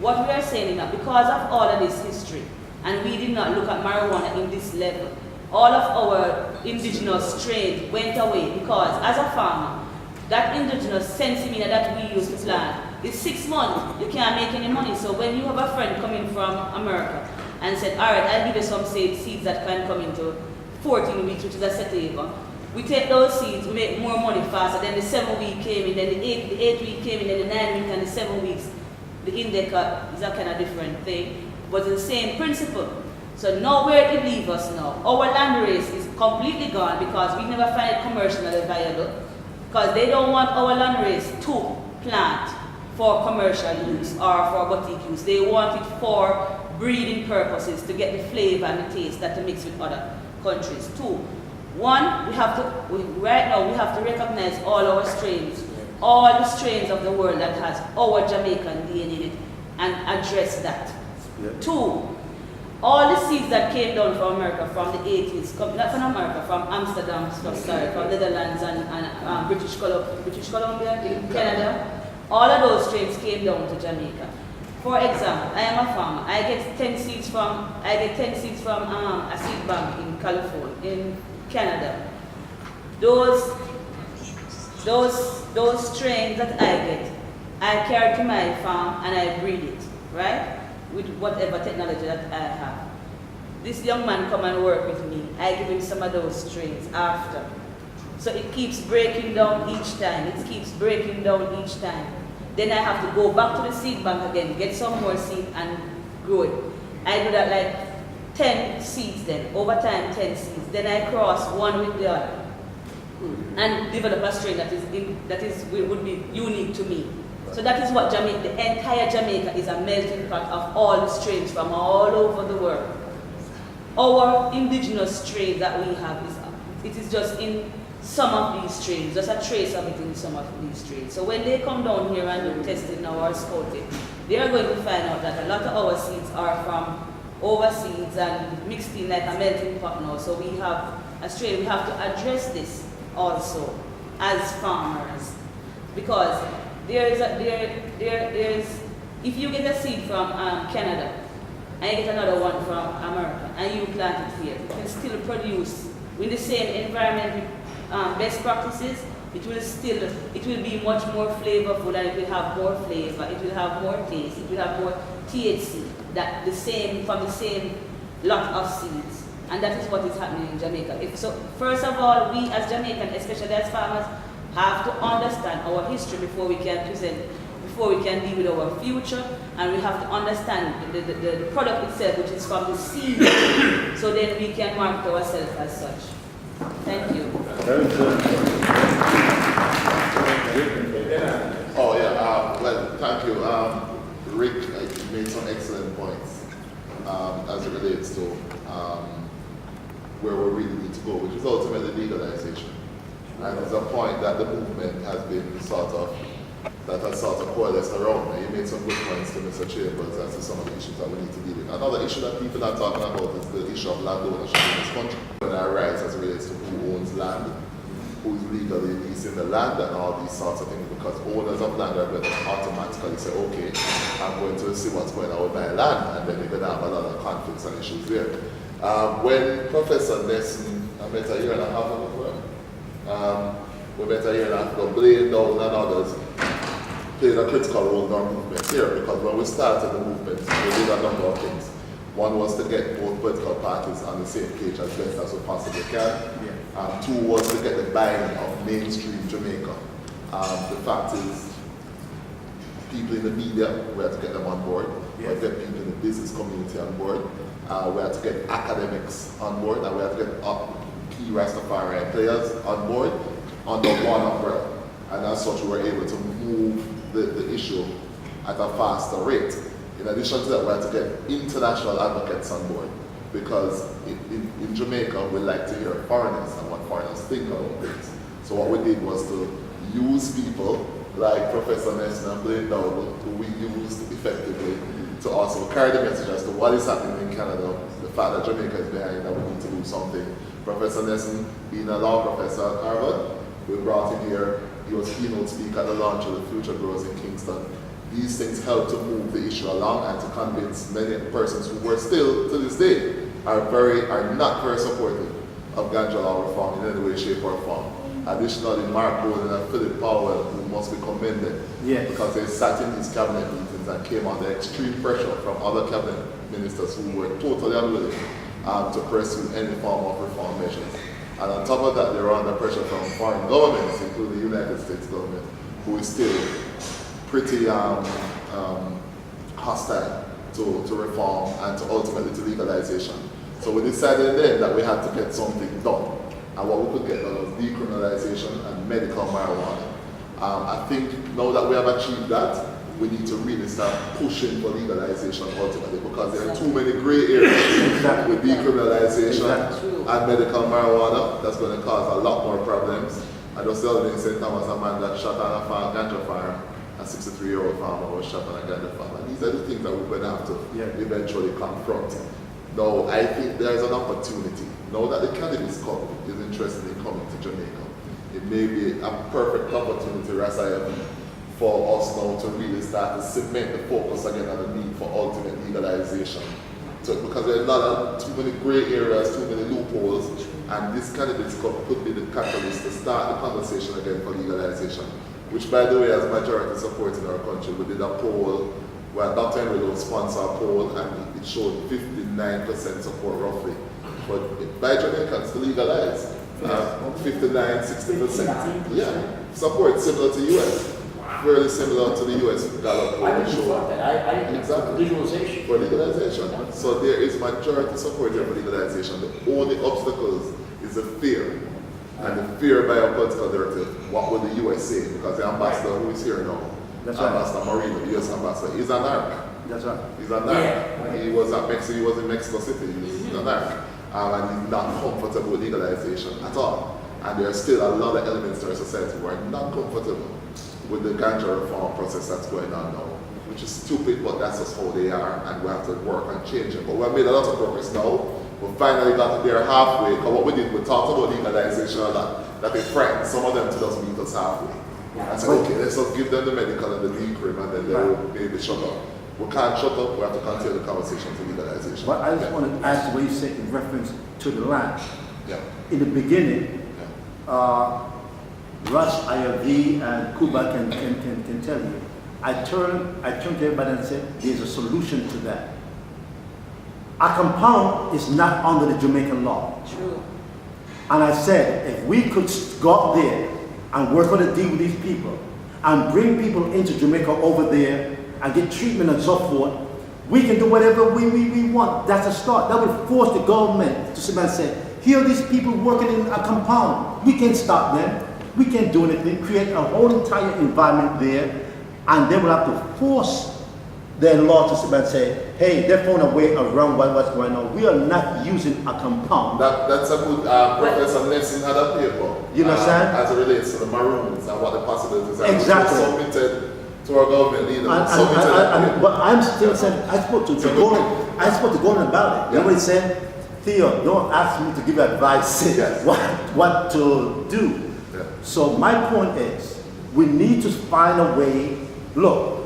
[SPEAKER 11] What we are saying is that because of all of this history, and we did not look at marijuana in this level, all of our indigenous strains went away because as a farmer, that indigenous sensimina that we used to plant, it's 6 months, you can't make any money. So when you have a friend coming from America and said, all right, I'll give you some seeds that can come into 14 weeks, which is a sativa. We take those seeds, we make more money faster. Then the 7 week came in, then the 8 week came in, then the 9 week and the 7 weeks. The indica is a kind of different thing, but it's the same principle. So now where it leaves us now, our land race is completely gone because we never find it commercially viable because they don't want our land race to plant for commercial use or for boutique use. They want it for breeding purposes to get the flavor and the taste that to mix with other countries. 2, 1, right now we have to recognize all our strains, all the strains of the world that has our Jamaican DNA in it and address that. 2, all the seeds that came down from America from the 80s, not from America, from Amsterdam, from Netherlands and British Columbia, Canada, all of those strains came down to Jamaica. For example, I am a farmer. I get 10 seeds from a seed bank in California, in Canada. Those strains that I get, I carry to my farm and I breed it, right? With whatever technology that I have. This young man come and work with me. I give him some of those strains after. So it keeps breaking down each time. It keeps breaking down each time. Then I have to go back to the seed bank again, get some more seed and grow it. I do that like 10 seeds then, over time 10 seeds. Then I cross one with the other and develop a strain would be unique to me. So that is what Jamaica, the entire Jamaica is a melting pot of all the strains from all over the world. Our indigenous strain that we have, it is just in some of these strains, just a trace of it in some of these strains. So when they come down here and do testing or scouting, they are going to find out that a lot of our seeds are from overseas and mixed in like a melting pot now. So we have a strain, we have to address this also as farmers because if you get a seed from Canada and you get another one from America and you plant it here, you can still produce with the same environmental best practices. It will be much more flavorful and it will have more flavor, it will have more taste, it will have more THC from the same lot of seeds. And that is what is happening in Jamaica. So first of all, we as Jamaicans, especially as farmers, have to understand our history before we can present before we can deal with our future, and we have to understand the product itself, which is from the seed, so then we can market ourselves as such. Thank you.
[SPEAKER 12] Oh yeah, well, thank you. Rick made some excellent points as it relates to where we really need to go, which is ultimately legalization. And it's a point that the movement has been sort of coalesced around. And you made some good points to Mr. Chambers as to some of the issues that we need to deal with. Another issue that people are talking about is the issue of land ownership in this country. When our rights as it relates to who owns land, who's legally leasing the land, and all these sorts of things, because owners of land are going to automatically say, okay, I'm going to see what's going on with my land, and then they're going to have a lot of conflicts and issues there. When Professor Nesson, I met a year and a half ago, we met a year and a half ago, Blaine, Dowdle, and others played a critical role in our movement here, because when we started the movement, we did a number of things. One was to get both political parties on the same page as best as we possibly can. Yeah. Two was to get the buy-in of mainstream Jamaica. The fact is, people in the media, we had to get them on board. We had to get people in the business community on board. We had to get academics on board, and we had to get key Rastafari players on board under one umbrella. And as such, we were able to move the issue at a faster rate. In addition to that, we had to get international advocates on board, because in Jamaica, we like to hear foreigners and what foreigners think about things. So what we did was to use people like Professor Nesson and Blaine Dowdle, who we used effectively to also carry the message as to what is happening in Canada, the fact that Jamaica is behind, that we need to do something. Professor Nesson, being a law professor at Harvard, we brought him here. He was keynote speaker at the launch of the Future Grows in Kingston. These things help to move the issue along and to convince many persons who were still, to this day, are not very supportive of ganja law reform in any way, shape, or form. Additionally, Mark Bowden and Philip Powell, who must be commended, because they sat in these cabinet meetings and came under extreme pressure from other cabinet ministers who were totally unwilling to pursue any form of reform measures. And on top of that, they were under pressure from foreign governments, including the United States government, who is still pretty hostile to reform and to ultimately to legalization. So we decided then that we had to get something done. And what we could get done was decriminalization and medical marijuana. I think now that we have achieved that, we need to really start pushing for legalization ultimately, because there are too many gray areas with decriminalization and medical marijuana. That's going to cause a lot more problems. I just the other day in St. Thomas, a man got shot on a ganja farm. A 63-year-old farmer was shot on a ganja farm. And these are the things that we're going to have to eventually confront. Now, I think there's an opportunity. Now that the Cannabis Cup is interested in coming to Jamaica, it may be a perfect opportunity, for us now to really start to cement the focus again on the need for ultimate legalization. So, because there are too many gray areas, too many loopholes, and this Cannabis Cup could be the catalyst to start the conversation again for legalization. Which, by the way, has majority support in our country. We did a poll where Dr. Negril sponsored a poll, and it showed 59% support roughly. But by Jamaicans to legalize, 59, 60%. Yeah, support similar to US. Very similar to the US Gallup poll.
[SPEAKER 9] I didn't thought that.
[SPEAKER 12] Exactly.
[SPEAKER 9] Legalization.
[SPEAKER 12] For legalization. So there is majority support here for legalization. The only obstacles is the fear. And the fear by our political directive, what would the US say? Because the ambassador who is here now, Ambassador Marino, the US ambassador, is an narc.
[SPEAKER 4] That's right.
[SPEAKER 12] He's a narc. He was at Mexico, he was in Mexico City, he's a narc. And he's not comfortable with legalization at all. And there are still a lot of elements in our society who are not comfortable with the ganja reform process that's going on now, which is stupid, but that's just how they are, and we have to work on changing. But we have made a lot of progress now. We finally got there halfway, because what we did, we talked about legalization a lot, that they frightened some of them to just meet us halfway. I said, okay, let's just give them the medical and the Negril, and then they'll maybe shut up. We can't shut up, we have to continue the conversation to legalization.
[SPEAKER 4] But I just want to ask what you said in reference to the land.
[SPEAKER 12] Yeah.
[SPEAKER 4] In the beginning, Russ, Iyah, and Cuba can tell you. I turned to everybody and said, there's a solution to that. A compound is not under the Jamaican law.
[SPEAKER 11] True.
[SPEAKER 4] And I said, if we could go up there and work on a deal with these people and bring people into Jamaica over there and get treatment and so forth, we can do whatever we want. That's a start. That will force the government to sit and say, here are these people working in a compound. We can't stop them. We can't do anything. Create a whole entire environment there, and they will have to force their law to sit and say, hey, they found a way around what's going on. We are not using a compound.
[SPEAKER 12] That's a good, Professor Nesson had a paper.
[SPEAKER 4] You understand?
[SPEAKER 12] As it relates to the Maroons and what the possibilities are.
[SPEAKER 4] Exactly.
[SPEAKER 12] Which was submitted to our government leader.
[SPEAKER 4] But I'm still saying, I spoke to the government about it. You know what he said? Theo, don't ask me to give advice what to do.
[SPEAKER 12] Yeah.
[SPEAKER 4] So my point is, we need to find a way. Look,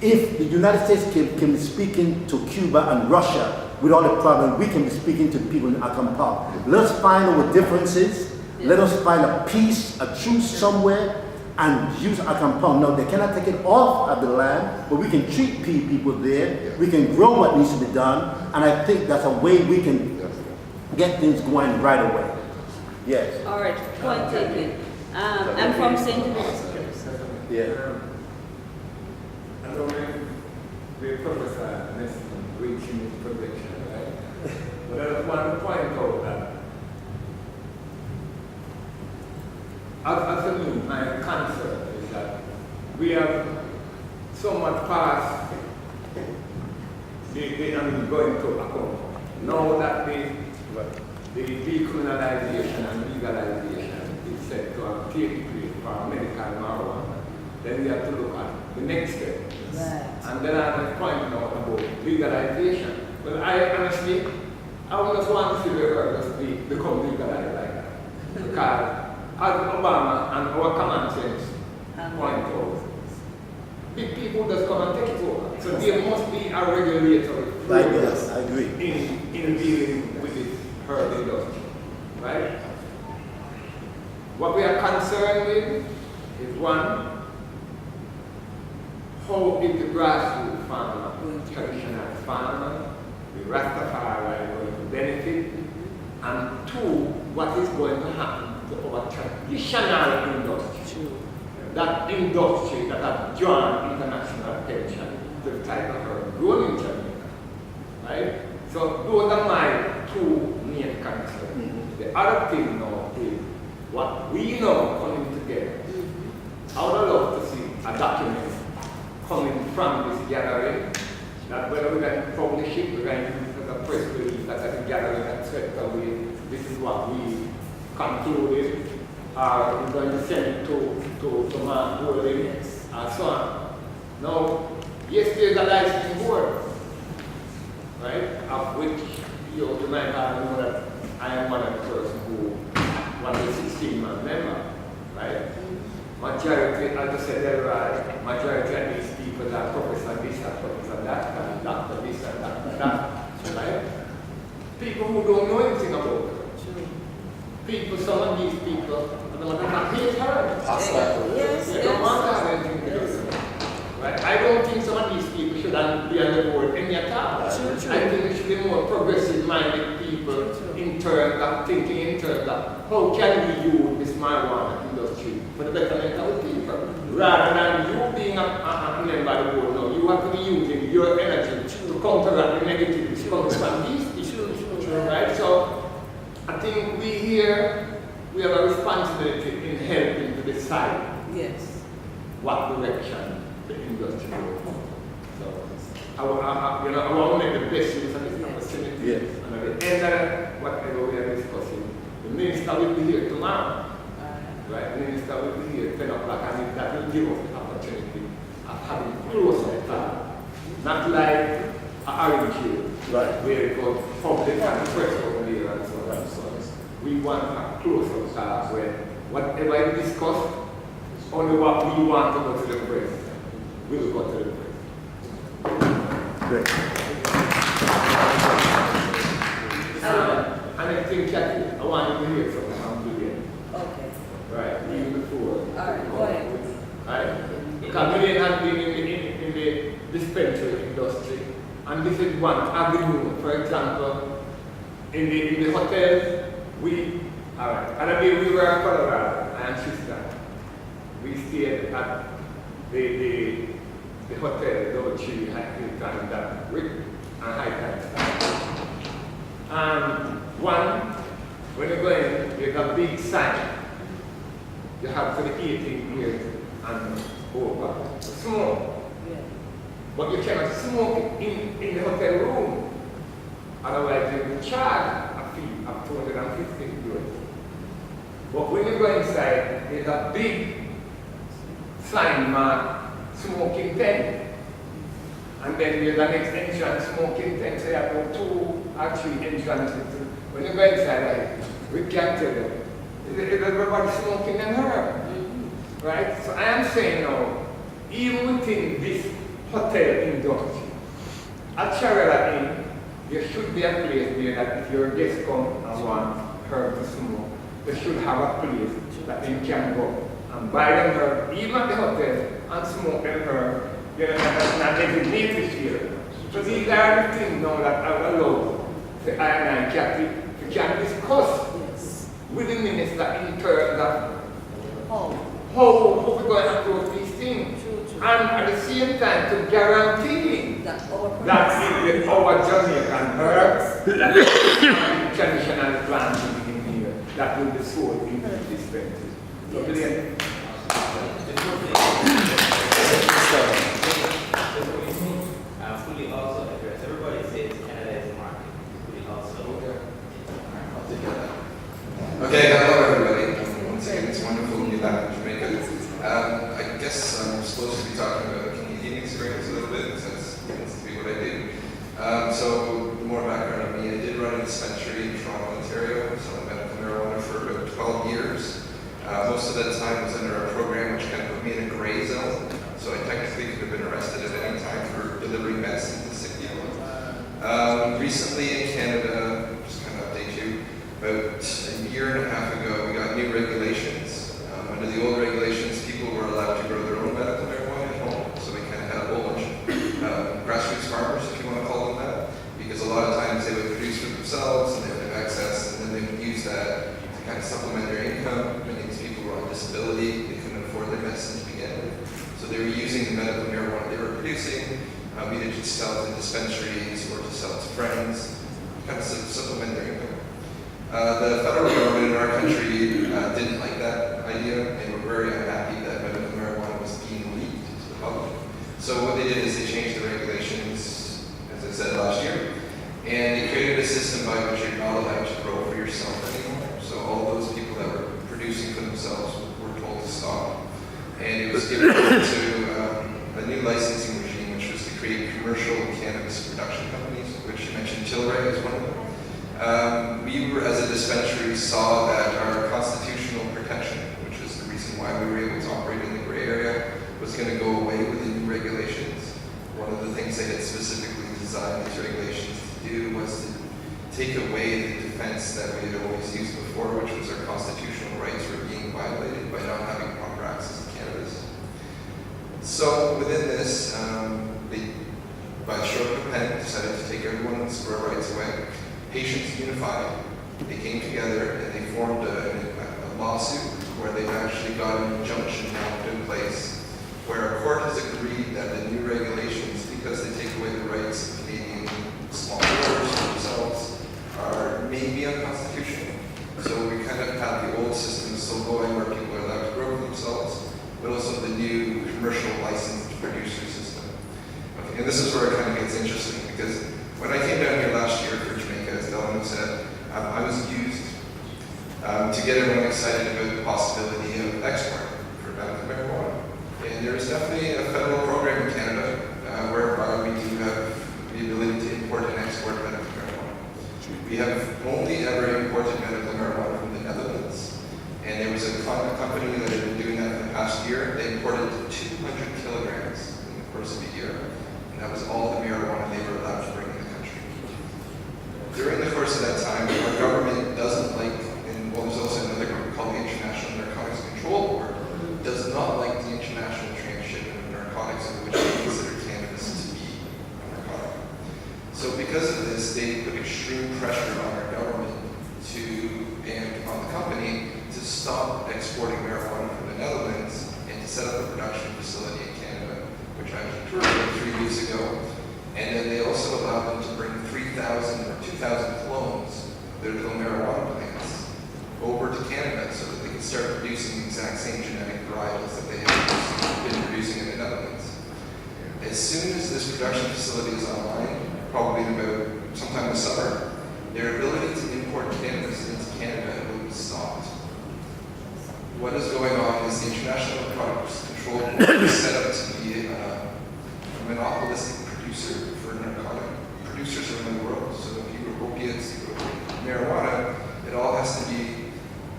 [SPEAKER 4] if the United States can be speaking to Cuba and Russia without a problem, we can be speaking to people in our compound. Let's find our differences. Let us find a peace, a truce somewhere, and use our compound. No, they cannot take it off of the land, but we can treat people there. We can grow what needs to be done, and I think that's a way we can get things going right away. Yes.
[SPEAKER 11] All right, point taken. I'm from St. Louis.
[SPEAKER 4] Yeah.
[SPEAKER 5] I don't know if Professor Nesson reaching his prediction, right? But I just want to point out that as a new, my concern is that we have somewhat passed going to account. Now that the decriminalization and legalization is set to take place for medical marijuana, then we have to look at the next step.
[SPEAKER 11] Right.
[SPEAKER 5] And then I'm pointing out about legalization. Well, I honestly, I would just want to see the world just become legalized like that. Because as Obama and our common sense point out, big people just come and take it over. So there must be a regulatory
[SPEAKER 4] Yes, I agree.
[SPEAKER 5] in dealing with this herb industry, right? What we are concerned with is one, how is the grassroots farmer, traditional farmer, the Rastafari going to benefit, and two, what is going to happen to our traditional industry. That industry that has drawn international attention to the type of herb grown in Jamaica, right? So those are my two main concerns. The other thing now is what we know coming together. I would love to see a document coming from this gathering, that whether we're going to publish it, we're going to use it as a press release, that at the gathering that swept away, this is what we concluded, we're going to send it to Mark Bowling, and so on. Now, yes, there's a licensing board, right, of which you might know that I am one of the persons who was a 16-man member, right? Majority, as I said earlier, majority of these people are professor this and professor that, and doctor this and doctor that, right? People who don't know anything about it. People, some of these people, they hate her.
[SPEAKER 11] Yes,
[SPEAKER 5] They don't want to have anything to do with it. Right? I don't think some of these people should be on the board any at all. I think we should be more progressive-minded people in terms of thinking in terms of how can we use this marijuana industry for the betterment of the people, rather than you being a member of the board. No, you have to be using your energy to counteract the negativities coming from these people. Right? So I think we here, we have a responsibility in helping to decide what direction the industry goes. So I want to make the best use of this opportunity. And at the end of whatever we are discussing, the minister will be here tomorrow. Right? The minister will be here at 10 o'clock, and that will give us the opportunity of having closer talk. Not like an orange hill, where it goes public and press over there and so on and so on. We want a closer talk where whatever is discussed, only what we want to go to the press, we will go to the press.
[SPEAKER 4] Great.
[SPEAKER 5] And I think, Jackie, I want you to hear from Blaine.
[SPEAKER 11] Okay.
[SPEAKER 5] Right, even before.
[SPEAKER 11] All right, go ahead.
[SPEAKER 5] Right? Because Blaine has been in the dispensary industry, and this is one avenue. For example, in the hotel, all right, and I mean, we were in Colorado, I am sister. we stayed at the hotel, Dorothy, Hilton, that with a high time. One, when you go in, there's a big sign. You have for the 18 years and over. Smoke. But you cannot smoke in the hotel room. Otherwise, you will charge a fee of $250. But when you go inside, there's a big sign marked smoking tent. And then there's the next entrance, smoking tent. So you have 2 or 3 entrances. When you go inside, we can't tell you. Everybody smoking and herb. Right? So I am saying now, even within this hotel industry, at Charlotte Inn, there should be a place there that if your guests come and want herb to smoke, they should have a place that they can go and buy them herb, even at the hotel, and smoke them herb. That's not designated here. So these are the things now that are allowed the I can discuss with the minister in terms of how we're going to approach these things. And at the same time to guarantee that in our Jamaican herbs, that the traditional plants in here, that will be sold in the dispensary. So Blaine.
[SPEAKER 18] Fully also address. Everybody says Canada is a market. Fully also.
[SPEAKER 13] Okay, hello everybody. Once again, it's wonderful to be back in Jamaica. I guess I'm supposed to be talking about a Canadian experience a little bit, because that tends to be what I do. So, more background on me. I did run a dispensary in Toronto, Ontario, selling medical marijuana for about 12 years. Most of that time was under a program which kind of put me in a gray zone. So I technically could have been arrested at any time for delivering medicine to sick people. Recently in Canada, just kind of update you, about a year and a half ago, we got new regulations. Under the old regulations, people were allowed to grow their own medical marijuana at home. So we kind of had a whole bunch of grassroots farmers, if you want to call them that, because a lot of times they would produce for themselves and they would have access, and then they would use that to kind of supplement their income. Many of these people were on disability, they couldn't afford their medicine to begin with. So they were using the medical marijuana they were producing, either to sell to dispensaries or to sell to friends, kind of supplement their income. The federal government in our country didn't like that idea, and were very unhappy that medical marijuana was being leaked to the public. So what they did is they changed the regulations, as I said, last year, and they created a system by which you're not allowed to grow for yourself anymore. So all those people that were producing for themselves were told to stop. And it was given to a new licensing regime, which was to create commercial cannabis production companies, which you mentioned Tilray is one of them. We were, as a dispensary, saw that our constitutional protection, which is the reason why we were able to operate in the gray area, was going to go away with the new regulations. One of the things they had specifically designed these regulations to do was to take away the defense that we had always used before, which was our constitutional rights were being violated by not having proper access to cannabis. So within this, they, by a stroke of a pen, decided to take everyone's grow rights away. Patients Unified, they came together and they formed a lawsuit where they've actually got an injunction now put in place where a court has agreed that the new regulations, because they take away the rights of Canadian small growers for themselves, may be unconstitutional. So we kind of have the old system still going where people are allowed to grow for themselves, but also the new commercial licensed producer system. Okay, and this is where it kind of gets interesting, because when I came down here last year for Jamaica, as Delano said, I was used to get everyone excited about the possibility of export for medical marijuana. And there is definitely a federal program in Canada whereby we do have the ability to import and export medical marijuana. We have only ever imported medical marijuana from the Netherlands. And there was a company that had been doing that for the past year. They imported 200 kilograms in the course of a year. And that was all the marijuana they were allowed to bring in the country. During the course of that time, our government doesn't like, and well, there's also another group called the International Narcotics Control Board, does not like the international transshipment of narcotics, in which they consider cannabis to be a narcotic. So because of this, they put extreme pressure on our government and on the company to stop exporting marijuana from the Netherlands and set up a production facility in Canada, which I toured with 3 weeks ago. And then they also allowed them to bring 3,000 or 2,000 clones of their little marijuana plants over to Canada so that they could start producing the exact same genetic varietals that they have been producing in the Netherlands. As soon as this production facility is online, probably in about sometime this summer, their ability to import cannabis into Canada will be stopped. What is going on is the International Narcotics Control Board is set up to be a monopolistic producer for narcotic producers around the world. So if you go opiates, you go marijuana, it all has to be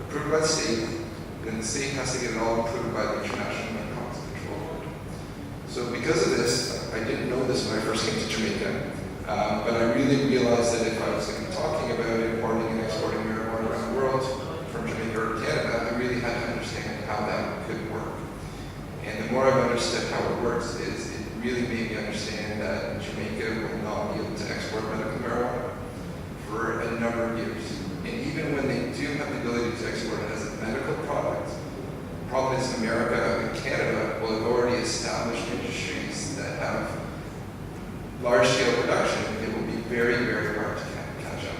[SPEAKER 13] approved by the state, and the state has to get it all approved by the International Narcotics Control Board. So because of this, I didn't know this when I first came to Jamaica, but I really realized that if I was going to be talking about importing and exporting marijuana around the world from Jamaica or Canada, I really had to understand how that could work. And the more I've understood how it works, it really made me understand that Jamaica will not be able to export medical marijuana for a number of years. And even when they do have the ability to export it as a medical product, the problem is America and Canada will have already established industries that have large-scale production. It will be very, very hard to catch up.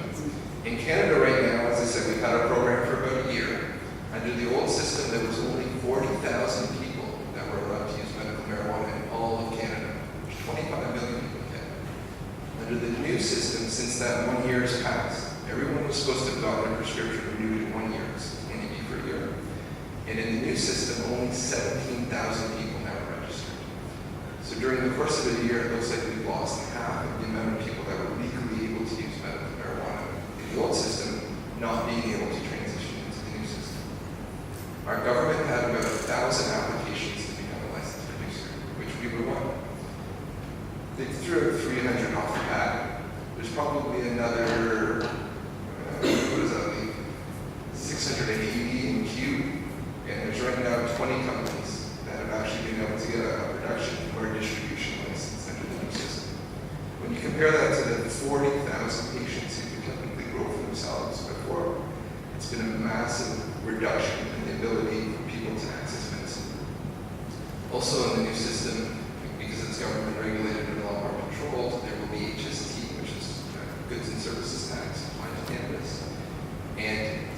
[SPEAKER 13] In Canada right now, as I said, we've had a program for about a year. Under the old system, there was only 40,000 people that were allowed to use medical marijuana in all of Canada. There's 25 million people in Canada. Under the new system, since that 1 year has passed, everyone was supposed to have gotten a prescription renewed in 1 year. It's only be for a year. And in the new system, only 17,000 people now are registered. So during the course of a year, it looks like we've lost half of the amount of people that were legally able to use medical marijuana in the old system, not being able to transition into the new system. Our government had about 1,000 applications to become a licensed producer, which we were one. They threw out 300 off the bat. There's probably another, 680 in queue, and there's right now 20 companies that have actually been able to get a production or a distribution license under the new system. When you compare that to the 40,000 patients who could technically grow for themselves before, it's been a massive reduction in the ability for people to access medicine. Also in the new system, because it's government regulated and a lot more controlled, there will be HST, which is goods and services tax applied to cannabis. And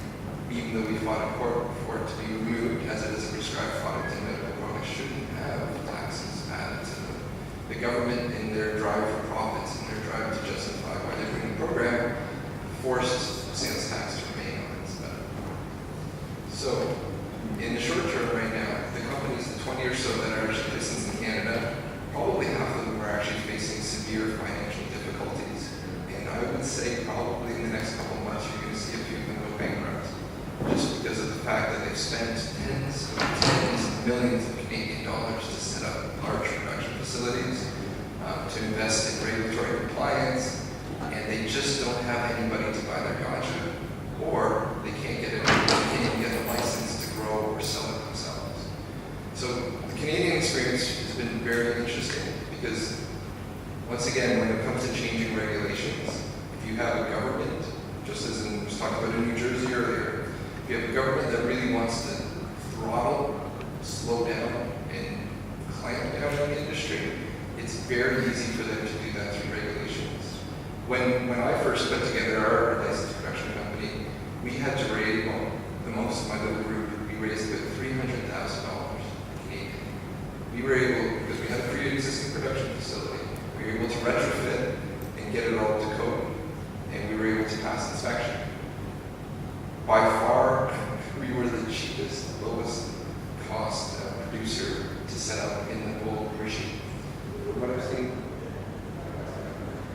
[SPEAKER 13] even though we fought in court for it to be removed, as it is a prescribed product and medical products shouldn't have taxes added to them. The government, in their drive for profits and their drive to justify why they're doing the program, forced sales tax to remain on its medical product. So, in the short term right now, the companies, the 20 or so that are actually licensed in Canada, probably half of them are actually facing severe financial difficulties. And I would say probably in the next couple of months, you're going to see a few of them go bankrupt. Just because of the fact that they've spent tens of millions of Canadian dollars to set up large production facilities, to invest in regulatory compliance, and they just don't have anybody to buy their ganja, or they can't get a license to grow or sell it themselves. So the Canadian experience has been very interesting because, once again, when it comes to changing regulations, if you have a government, just as we was talking about in New Jersey earlier, if you have a government that really wants to throttle, slow down, and clamp down on the industry, it's very easy for them to do that through regulations. When I first put together our licensed production company, we had to raise, well, the most of my little group, we raised about $300,000 Canadian. We were able, because we had a pre-existing production facility, we were able to retrofit and get it all to code, and we were able to pass inspection. By far, we were the cheapest, lowest cost producer to set up in the whole regime. From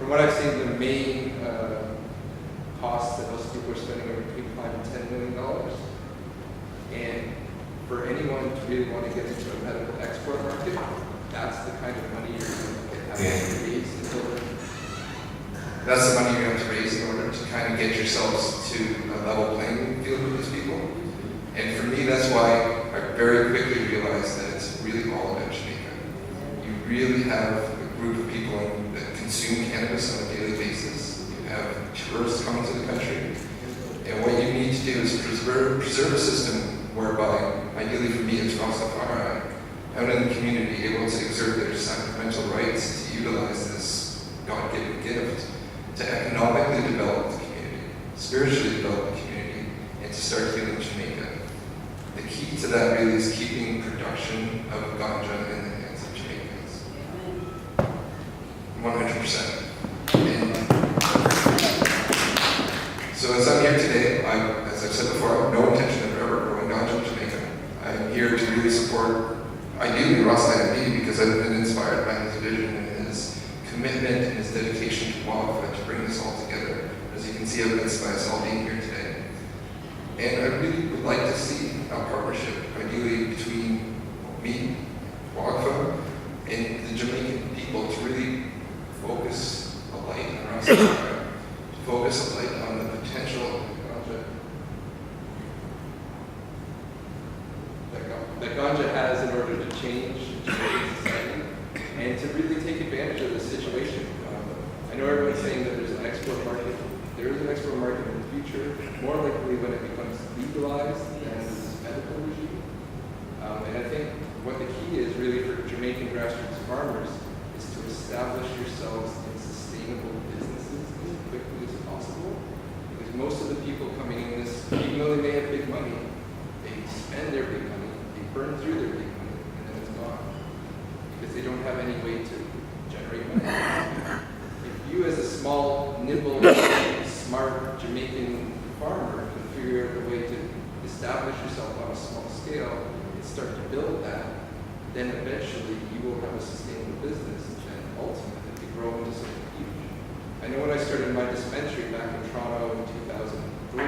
[SPEAKER 13] what I've seen, the main costs that most people are spending are between $5 and $10 million. And for anyone to really want to get into a medical export market, that's the kind of money you're going to have to raise to build it. That's the money you have to raise in order to kind of get yourselves to a level playing field with these people. And for me, that's why I very quickly realized that it's really all about Jamaica. You really have a group of people that consume cannabis on a daily basis. You have tourists coming to the country. And what you need to do is preserve a system whereby, ideally for me, it's Rastafari, out in the community able to exert their sacramental rights to utilize this God-given gift to economically develop the community, spiritually develop the community, and to start healing Jamaica. The key to that really is keeping production of ganja in the hands of Jamaicans. 100%. So as I'm here today, as I've said before, I have no intention of ever growing ganja in Jamaica. I'm here to really support, ideally, Rasta MD, because I've been inspired by his vision and his commitment and his dedication to wildlife to bring this all together. As you can see, evidenced by us all being here today. And I really would like to see a partnership, ideally between me, Wagfa, and the Jamaican people to really focus a light on Rastafari, focus a light on the potential of ganja that ganja has in order to change Jamaican society and to really take advantage of the situation. I know everyone's saying that there's an export market. There is an export market in the future, more likely when it becomes legalized as a medical regime. And I think what the key is really for Jamaican grassroots farmers is to establish yourselves in sustainable businesses as quickly as possible. Because most of the people coming in this, even though they may have big money, they spend their big money, they burn through their big money, and then it's gone. Because they don't have any way to generate money. If you as a small, nimble, smart Jamaican farmer can figure out a way to establish yourself on a small scale and start to build that, then eventually you will have a sustainable business and ultimately grow into something huge. I know when I started my dispensary back in Toronto in 2003,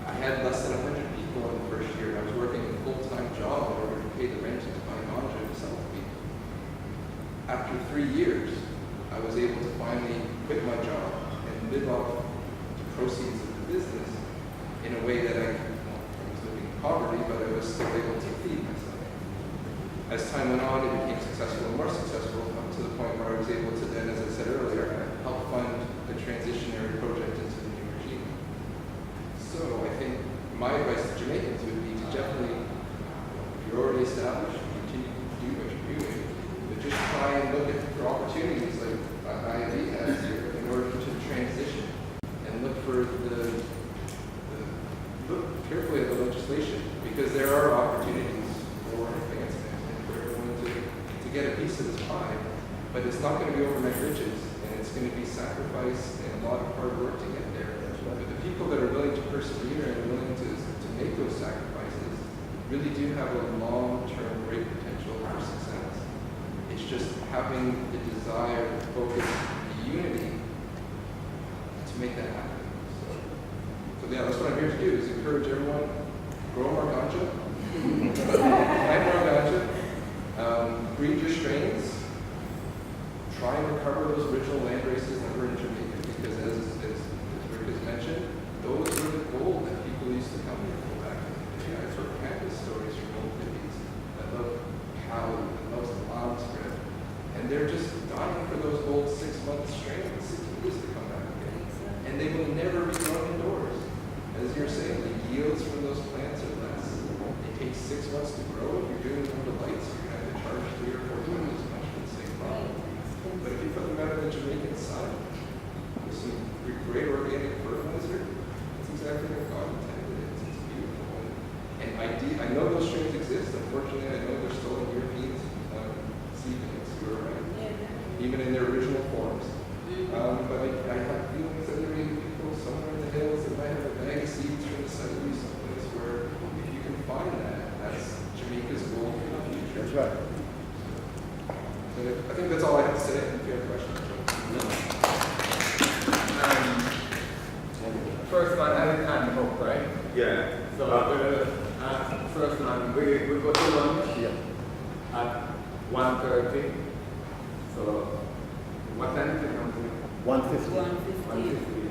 [SPEAKER 13] I had less than 100 people in the first year. I was working a full-time job in order to pay the rent and to buy ganja to sell to people. After 3 years, I was able to finally quit my job and live off the proceeds of the business in a way that I was living in poverty, but I was still able to feed myself. As time went on, it became successful and more successful, up to the point where I was able to then, as I said earlier, help fund the transitionary project into the new regime. So I think my advice to Jamaicans would be to definitely, if you're already established, continue to do what you're doing, but just try and look for opportunities like Iyah has here in order to transition and look carefully at the legislation, because there are opportunities for advancement and for everyone to get a piece of this pie, but it's not going to be overnight riches, and it's going to be sacrifice and a lot of hard work to get there. But the people that are willing to persevere and willing to make those sacrifices really do have a long-term great potential for success. It's just having the desire, the focus, the unity to make that happen. So yeah, that's what I'm here to do, is encourage everyone, grow more ganja, plant more ganja, breed your strains, try and recover those original land races that were in Jamaica, because as Rick has mentioned, those were the gold that people used to come here for back in the day. I've heard countless stories from old hippies that love cows, that loves the wild spread, and they're just dying for those old 6-month strains, 6 years to come back again. And they will never be grown indoors. As you're saying, the yields from those plants are less. It takes 6 months to grow. If you're doing them under lights, you're going to have to charge 3 or 4 times as much for the same problem. But if you put them out in the Jamaican sun with some great organic fertilizer, that's exactly what God intended it. It's beautiful. And I know those strains exist. Unfortunately, I know they're still in European seedlings. You're right. Even in their original forms. But I have feelings that there may be people somewhere in the hills that might have a bag of seeds from the 70s, someplace where if you can find that, that's Jamaica's goal for the future.
[SPEAKER 4] That's right.
[SPEAKER 13] So I think that's all I have to say. If you have questions.
[SPEAKER 5] First man, I'm Hough, right? Yeah. So first man, we go to lunch at 1:30. So what time is it?
[SPEAKER 4] 1:50.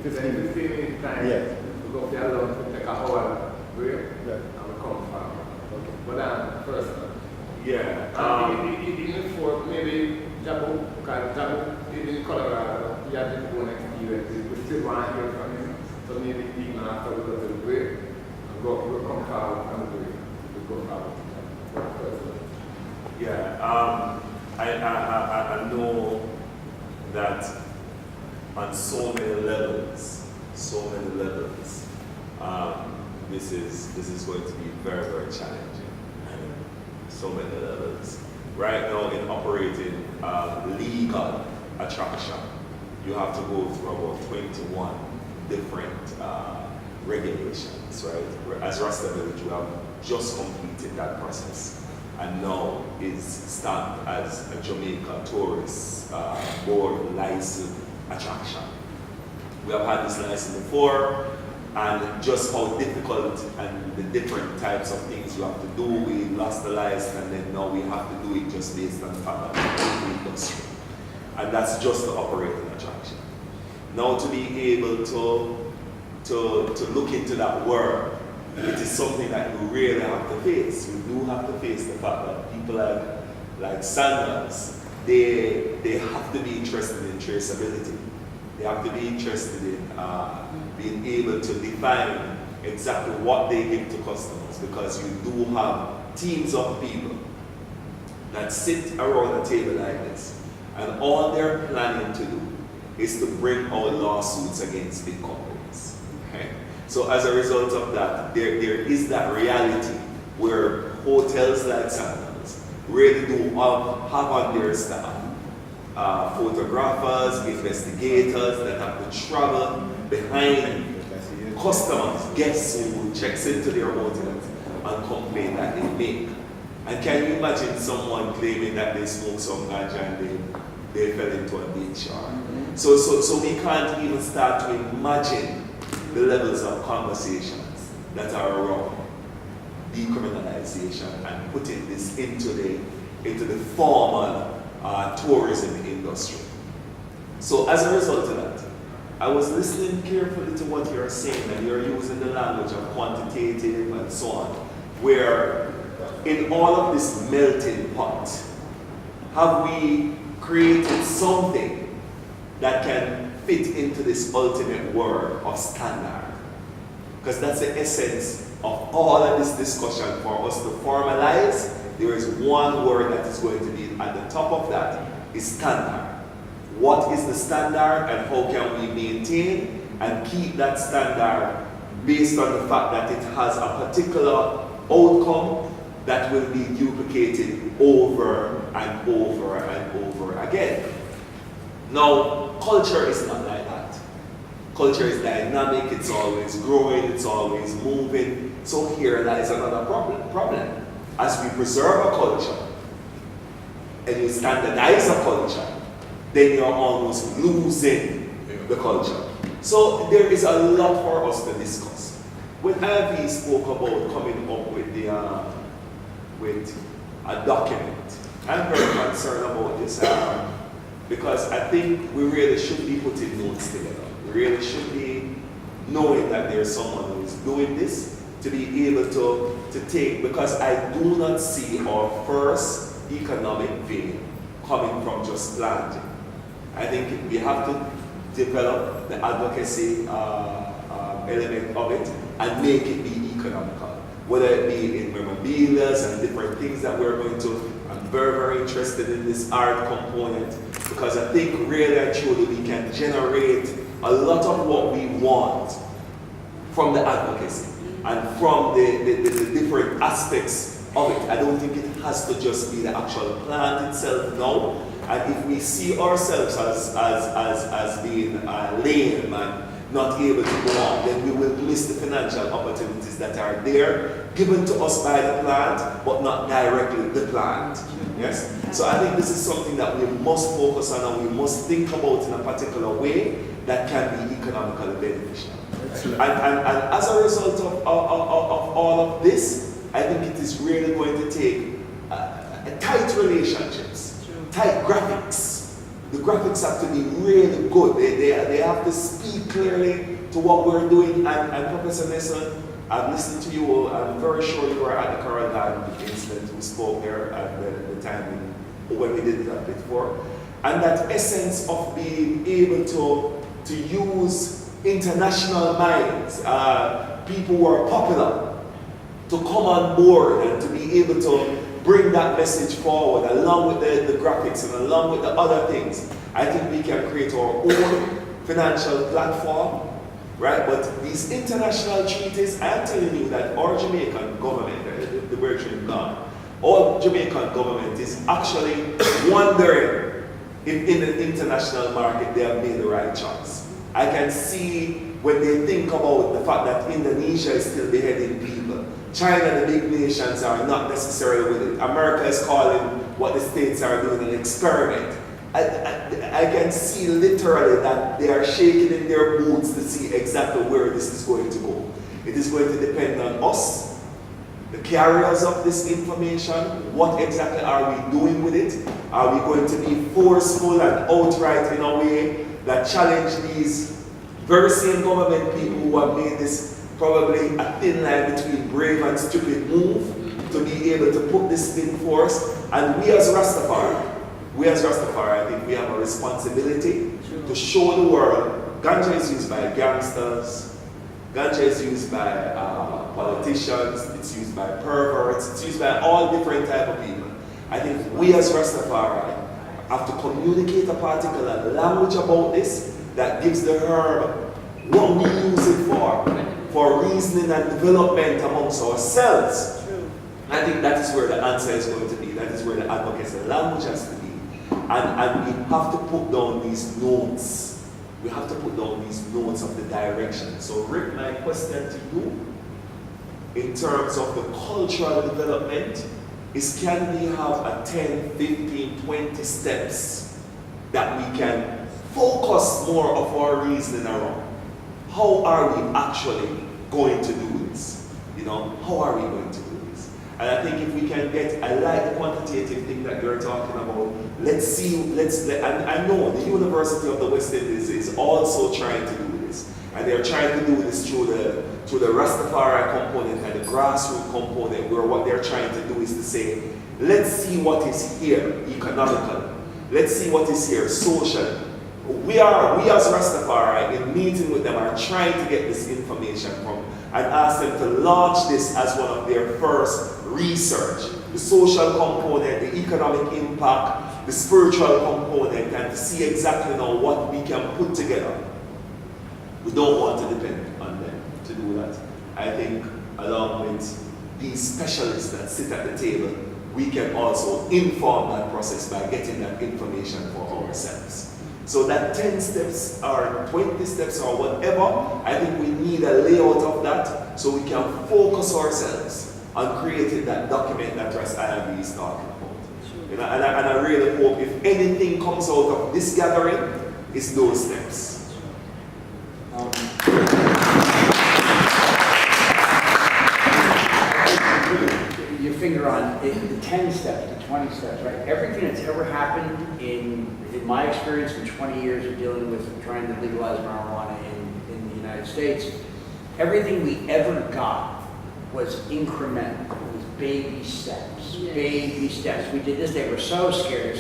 [SPEAKER 5] 15 minutes time.
[SPEAKER 4] Yes.
[SPEAKER 5] We go there alone to take a hour break.
[SPEAKER 4] Yeah.
[SPEAKER 5] And we come back.
[SPEAKER 4] Okay.
[SPEAKER 5] But first man. Yeah. Even for maybe Jabu in Colorado, he had his own experience. We still want to hear from him. So maybe even after we go to the break, we'll come forward and we'll go forward. First one.
[SPEAKER 14] I know that on so many levels, this is going to be very, very challenging. So many levels. Right now, in operating legal attraction, you have to go through about 21 different regulations, right? As Rasta Village, we have just completed that process, and now is stamped as a Jamaica Tourist Board licensed attraction. We have had this license before, and just how difficult and the different types of things you have to do. We lost the license, and then now we have to do it just based on the fact that we're in the industry. And that's just the operating attraction. Now to be able to look into that world, it is something that you really have to face. You do have to face the fact that people like Sandals, they have to be interested in traceability. They have to be interested in being able to define exactly what they give to customers, because you do have teams of people that sit around a table like this, and all they're planning to do is to bring out lawsuits against big companies. Okay? So as a result of that, there is that reality where hotels like Sandals really do have on their staff photographers, investigators that have to travel behind customers, guests who checks into their hotels and complain that they make. And can you imagine someone claiming that they smoked some ganja and they fell into a ditch? So we can't even start to imagine the levels of conversations that are around decriminalization and putting this into the formal tourism industry. So as a result of that, I was listening carefully to what you're saying, and you're using the language of quantitative and so on, where in all of this melting pot, have we created something that can fit into this ultimate word of standard? Because that's the essence of all of this discussion. For us to formalize, there is one word that is going to be at the top of that, is standard. What is the standard, and how can we maintain and keep that standard based on the fact that it has a particular outcome that will be duplicated over and over and over again. Now, culture is not like that. Culture is dynamic, it's always growing, it's always moving. So here lies another problem. As we preserve a culture, and you standardize a culture, then you're almost losing the culture. So there is a lot for us to discuss. When Ivy spoke about coming up with a document, I'm very concerned about this because I think we really should be putting notes together. We really should be knowing that there's someone who is doing this, to be able to take, because I do not see our first economic gain coming from just planting. I think we have to develop the advocacy element of it and make it be economical. Whether it be in memorabilia and different things that we're going to, I'm very, very interested in this art component, because I think really and truly we can generate a lot of what we want from the advocacy and from the different aspects of it. I don't think it has to just be the actual plant itself now. And if we see ourselves as being lame and not able to go on, then we will miss the financial opportunities that are there, given to us by the plant, but not directly the plant. Yes? So I think this is something that we must focus on, and we must think about in a particular way that can be economically beneficial. And as a result of all of this, I think it is really going to take tight relationships, tight graphics. The graphics have to be really good. They have to speak clearly to what we're doing. And Professor Nesson, I've listened to you. I'm very sure you were at the Coral Garden incident. We spoke there at the time when we did that before. And that essence of being able to use international minds, people who are popular, to come on board and to be able to bring that message forward along with the graphics and along with the other things, I think we can create our own financial platform, right? But these international treaties, I'm telling you that our Jamaican government, the version gone, our Jamaican government is actually wondering if in the international market they have made the right choice. I can see when they think about the fact that Indonesia is still beheading people. China, the big nations, are not necessarily with it. America is calling what the states are doing an experiment. I can see literally that they are shaking in their boots to see exactly where this is going to go. It is going to depend on us, the carriers of this information. What exactly are we doing with it? Are we going to be forceful and outright in a way that challenge these very same government people who have made this probably a thin line between brave and stupid move to be able to put this in force? And we as Rastafari, I think we have a responsibility to show the world Ganja is used by gangsters, Ganja is used by politicians, it's used by perverts, it's used by all different type of people. I think we as Rastafari have to communicate a particular language about this that gives the herb what we use it for reasoning and development amongst ourselves. I think that is where the answer is going to be. That is where the advocacy language has to be. And we have to put down these notes. We have to put down these notes of the direction. So Rick, my question to you, in terms of the cultural development, is can we have a 10, 15, 20 steps that we can focus more of our reasoning around? How are we actually going to do this? You know, how are we going to do this? And I think if we can get, I like the quantitative thing that you're talking about. And I know the University of the West Indies is also trying to do this. And they're trying to do this through the Rastafari component and the grassroots component, where what they're trying to do is to say, let's see what is here economically. Let's see what is here socially. We as Rastafari, in meeting with them, are trying to get this information from and ask them to launch this as one of their first research. The social component, the economic impact, the spiritual component, and to see exactly now what we can put together. We don't want to depend on them to do that. I think along with these specialists that sit at the table, we can also inform that process by getting that information for ourselves. So that 10 steps or 20 steps or whatever, I think we need a layout of that so we can focus ourselves on creating that document that Iyah is talking about. Sure. You know, and I really hope if anything comes out of this gathering, it's those steps.
[SPEAKER 9] Your finger on the 10 steps, the 20 steps, right? Everything that's ever happened in my experience in 20 years of dealing with trying to legalize marijuana in the United States, everything we ever got was incremental. It was baby steps, baby steps. We did this, they were so scared.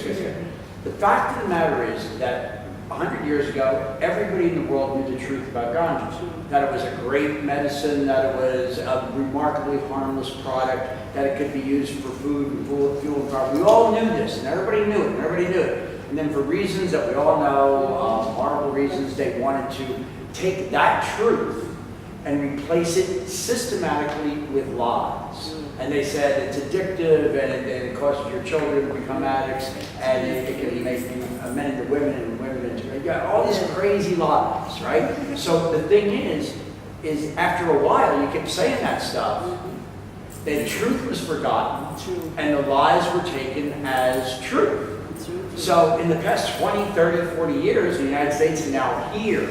[SPEAKER 9] The fact of the matter is that 100 years ago, everybody in the world knew the truth about ganja. That it was a great medicine, that it was a remarkably harmless product, that it could be used for food and fuel and power. We all knew this, and everybody knew it, And then for reasons that we all know, horrible reasons, they wanted to take that truth and replace it systematically with lies. And they said it's addictive and it causes your children to become addicts and it can make men into women and women into men. You got all these crazy lies, right? So the thing is after a while you kept saying that stuff, the truth was forgotten and the lies were taken as truth. So in the past 20, 30, 40 years, the United States is now here.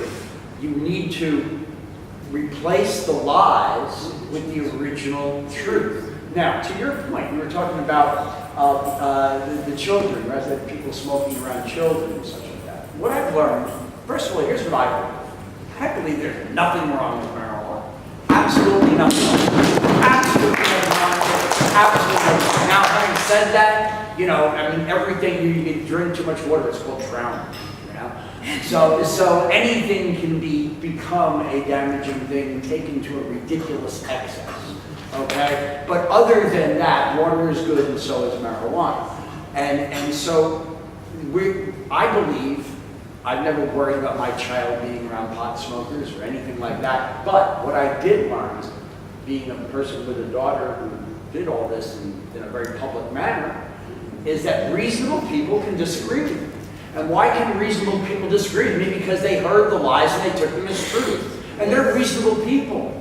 [SPEAKER 9] You need to replace the lies with the original truth. Now, to your point, you were talking about the children, right? That people smoking around children and such like that. What I've learned, first of all, here's what I believe. I believe there's nothing wrong with marijuana. Absolutely nothing wrong. Absolutely nothing wrong with it. Absolutely nothing wrong. Now, having said that, you know, I mean, everything you drink too much water, it's called drowning. So anything can become a damaging thing taken to a ridiculous excess. okay? But other than that, water is good and so is marijuana. And so I believe, I've never worried about my child being around pot smokers or anything like that, but what I did learn, being a person with a daughter who did all this in a very public manner, is that reasonable people can disagree with me. And why can reasonable people disagree with me? Because they heard the lies and they took them as truth. And they're reasonable people.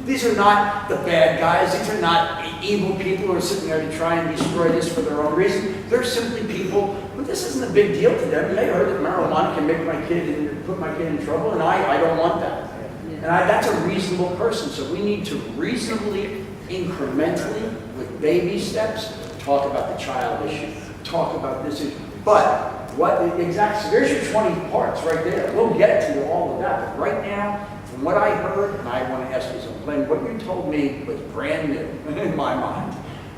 [SPEAKER 9] These are not the bad guys. These are not evil people who are sitting there to try and destroy this for their own reason. They're simply people, but this isn't a big deal to them. They heard that marijuana can make my kid and put my kid in trouble, and I don't want that. And that's a reasonable person. So we need to reasonably, incrementally, with baby steps, talk about the child issue, talk about this issue. But what exactly, there's your 20 parts right there. We'll get to all of that. But right now, from what I heard, and I want to ask you something, Blaine, what you told me was brand new in my mind.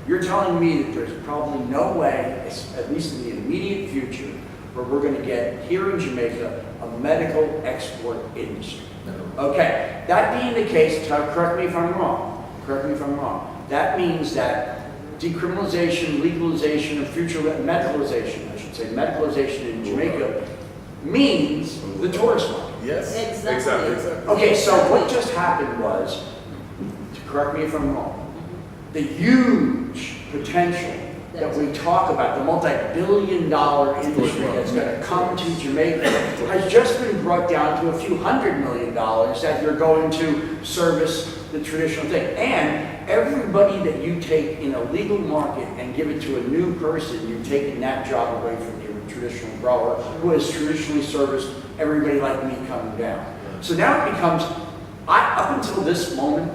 [SPEAKER 9] You're telling me that there's probably no way, at least in the immediate future, where we're going to get here in Jamaica a medical export industry. Okay, that being the case, correct me if I'm wrong. Correct me if I'm wrong. That means that decriminalization, legalization, or future medicalization, I should say, medicalization in Jamaica means the tourist market.
[SPEAKER 14] Yes,
[SPEAKER 11] Exactly.
[SPEAKER 9] Okay, so what just happened was, correct me if I'm wrong, the huge potential that we talk about, the multi-billion-dollar industry that's going to come to Jamaica, has just been brought down to a few $100 million that you're going to service the traditional thing. And everybody that you take in a legal market and give it to a new person, you're taking that job away from your traditional grower who has traditionally serviced everybody like me coming down. So now it becomes, up until this moment,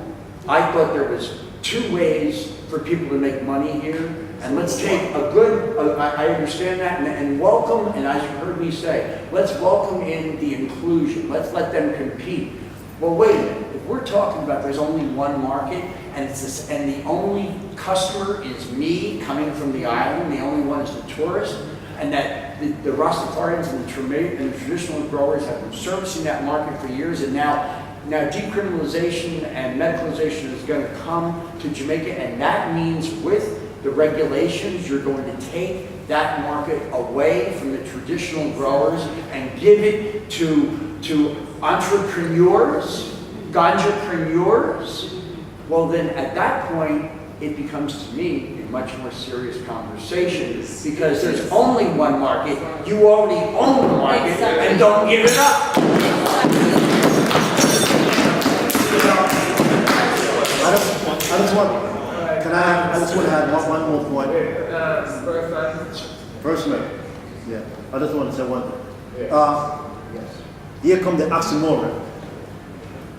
[SPEAKER 9] I thought there was two ways for people to make money here. And let's take a good, I understand that, and welcome, and as you heard me say, let's welcome in the inclusion. Let's let them compete. Well, wait a minute. If we're talking about there's only one market, and and the only customer is me coming from the island, the only one is the tourist, and that the Rastafarians and the traditional growers have been servicing that market for years, and now decriminalization and medicalization is going to come to Jamaica, and that means with the regulations, you're going to take that market away from the traditional growers and give it to entrepreneurs, ganjapreneurs. Well, then at that point, it becomes to me a much more serious conversation because there's only one market. You already own the market and don't give it up.
[SPEAKER 4] I just want to add one more point. Personally, yeah. I just want to say one thing. Here comes the oxymoron.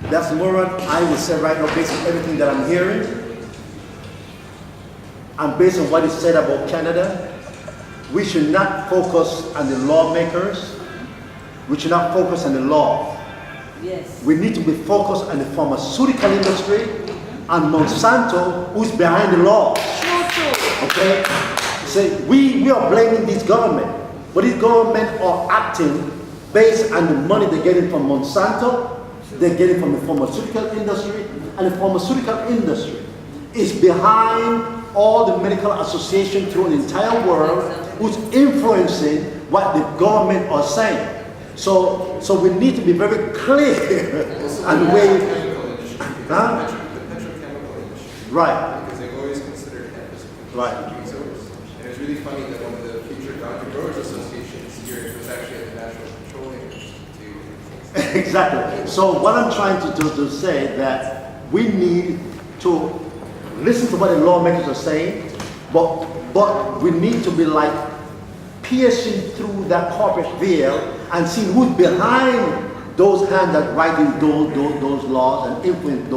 [SPEAKER 4] The oxymoron, I will say right now, based on everything that I'm hearing, and based on what is said about Canada, we should not focus on the lawmakers. We should not focus on the law.
[SPEAKER 11] Yes.
[SPEAKER 4] We need to be focused on the pharmaceutical industry and Monsanto, who's behind the law. Okay? So we are blaming this government, but this government are acting based on the money they're getting from Monsanto, they're getting from the pharmaceutical industry, and the pharmaceutical industry is behind all the medical associations through the entire world, who's influencing what the government are saying. So we need to be very clear on the way. Huh? Right.
[SPEAKER 15] Because they've always considered hemp as a
[SPEAKER 4] right.
[SPEAKER 15] resource. And it's really funny that one of the future Ganja Growers Associations here was actually at the National Petroleum Institute.
[SPEAKER 4] Exactly. So what I'm trying to say that we need to listen to what the lawmakers are saying, but we need to be like piercing through that corporate veil and see who's behind those hands that writing those laws and influence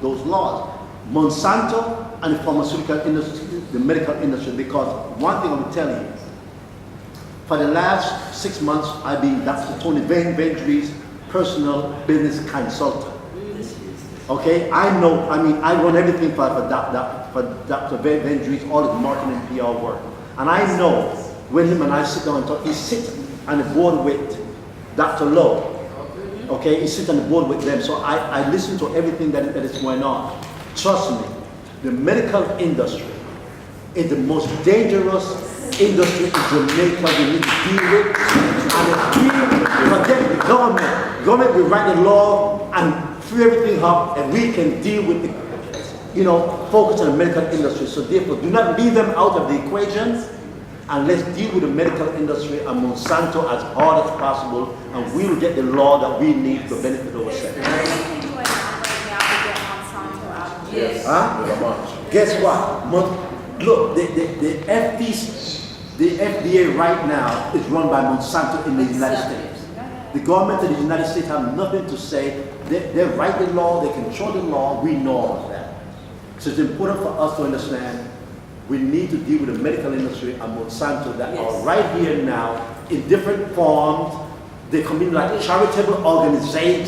[SPEAKER 4] those laws. Monsanto and the pharmaceutical industry, the medical industry, because one thing I'm telling you, for the last 6 months, I've been Dr. Tony Vendry's personal business consultant. Okay, I run everything for Dr. Vendry's, all his marketing and PR work. And I know when him and I sit down and talk, he sits on the board with Dr. Lowe. Okay, he sits on the board with them. So I listen to everything that is going on. Trust me, The medical industry is the most dangerous industry in Jamaica we need to deal with. And if we protect the government will write the law and free everything up, and we can deal with the, focus on the medical industry. So therefore, do not leave them out of the equations, and let's deal with the medical industry and Monsanto as hard as possible, and we will get the law that we need to benefit ourselves.
[SPEAKER 8] Yes.
[SPEAKER 4] Huh? Guess what? Look, the FDA right now is run by Monsanto in the United States. The government of the United States have nothing to say. They write the law, they control the law, we know all of that. So it's important for us to understand we need to deal with the medical industry and Monsanto that are right here now in different forms. They come in like charitable organization.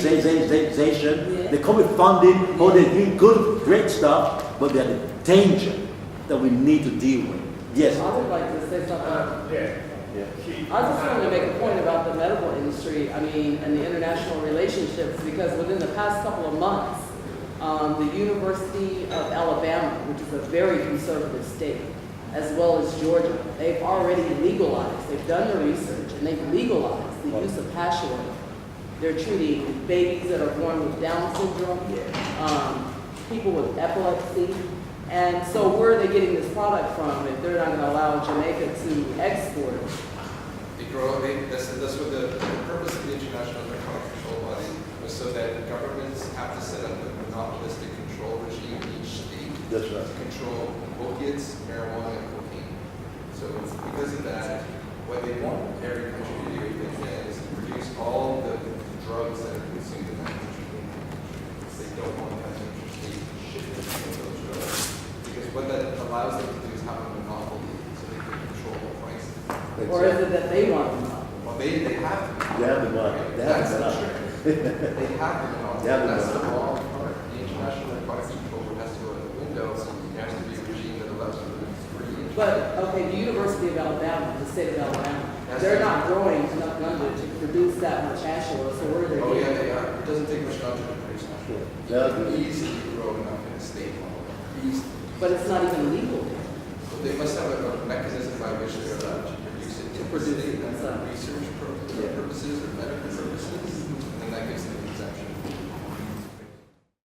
[SPEAKER 4] They come with funding, they're doing good, great stuff, but they're the danger that we need to deal with. Yes?
[SPEAKER 3] I would like to say something. I just wanted to make a point about the medical industry, and the international relationships, because within the past couple of months, the University of Alabama, which is a very conservative state, as well as Georgia, they've already legalized, they've done the research, and they've legalized the use of hash oil. They're treating babies that are born with Down syndrome, people with epilepsy. And so where are they getting this product from if they're not going to allow Jamaica to export it?
[SPEAKER 15] That's what the purpose of the International Narcotic Control Body was, so that governments have to set up a monopolistic control regime in each state to control opiates, marijuana, and cocaine. So because of that, what they want every country to do is to produce all the drugs that are consumed in that country. They don't want that interstate shipment of those drugs. Because what that allows them to do is have a monopoly, so they can control the prices.
[SPEAKER 3] Or is it that they want them?
[SPEAKER 15] Well, they have to.
[SPEAKER 4] They have the money.
[SPEAKER 15] That's the trick. They have the monopoly. That's the wrong part. The international narcotics control board has to go out the window. There has to be a regime that allows them to free.
[SPEAKER 3] But, okay, the University of Alabama, the state of Alabama, they're not growing enough Ganja to produce that much hash oil, so where are they
[SPEAKER 15] Oh,
[SPEAKER 3] getting
[SPEAKER 15] yeah, they are. It doesn't take much Ganja to produce hash oil. Easily grow enough in the state level.
[SPEAKER 3] But it's not even legal.
[SPEAKER 15] They must have a mechanism by which they're allowed to produce it. To produce it, research purposes or medical purposes.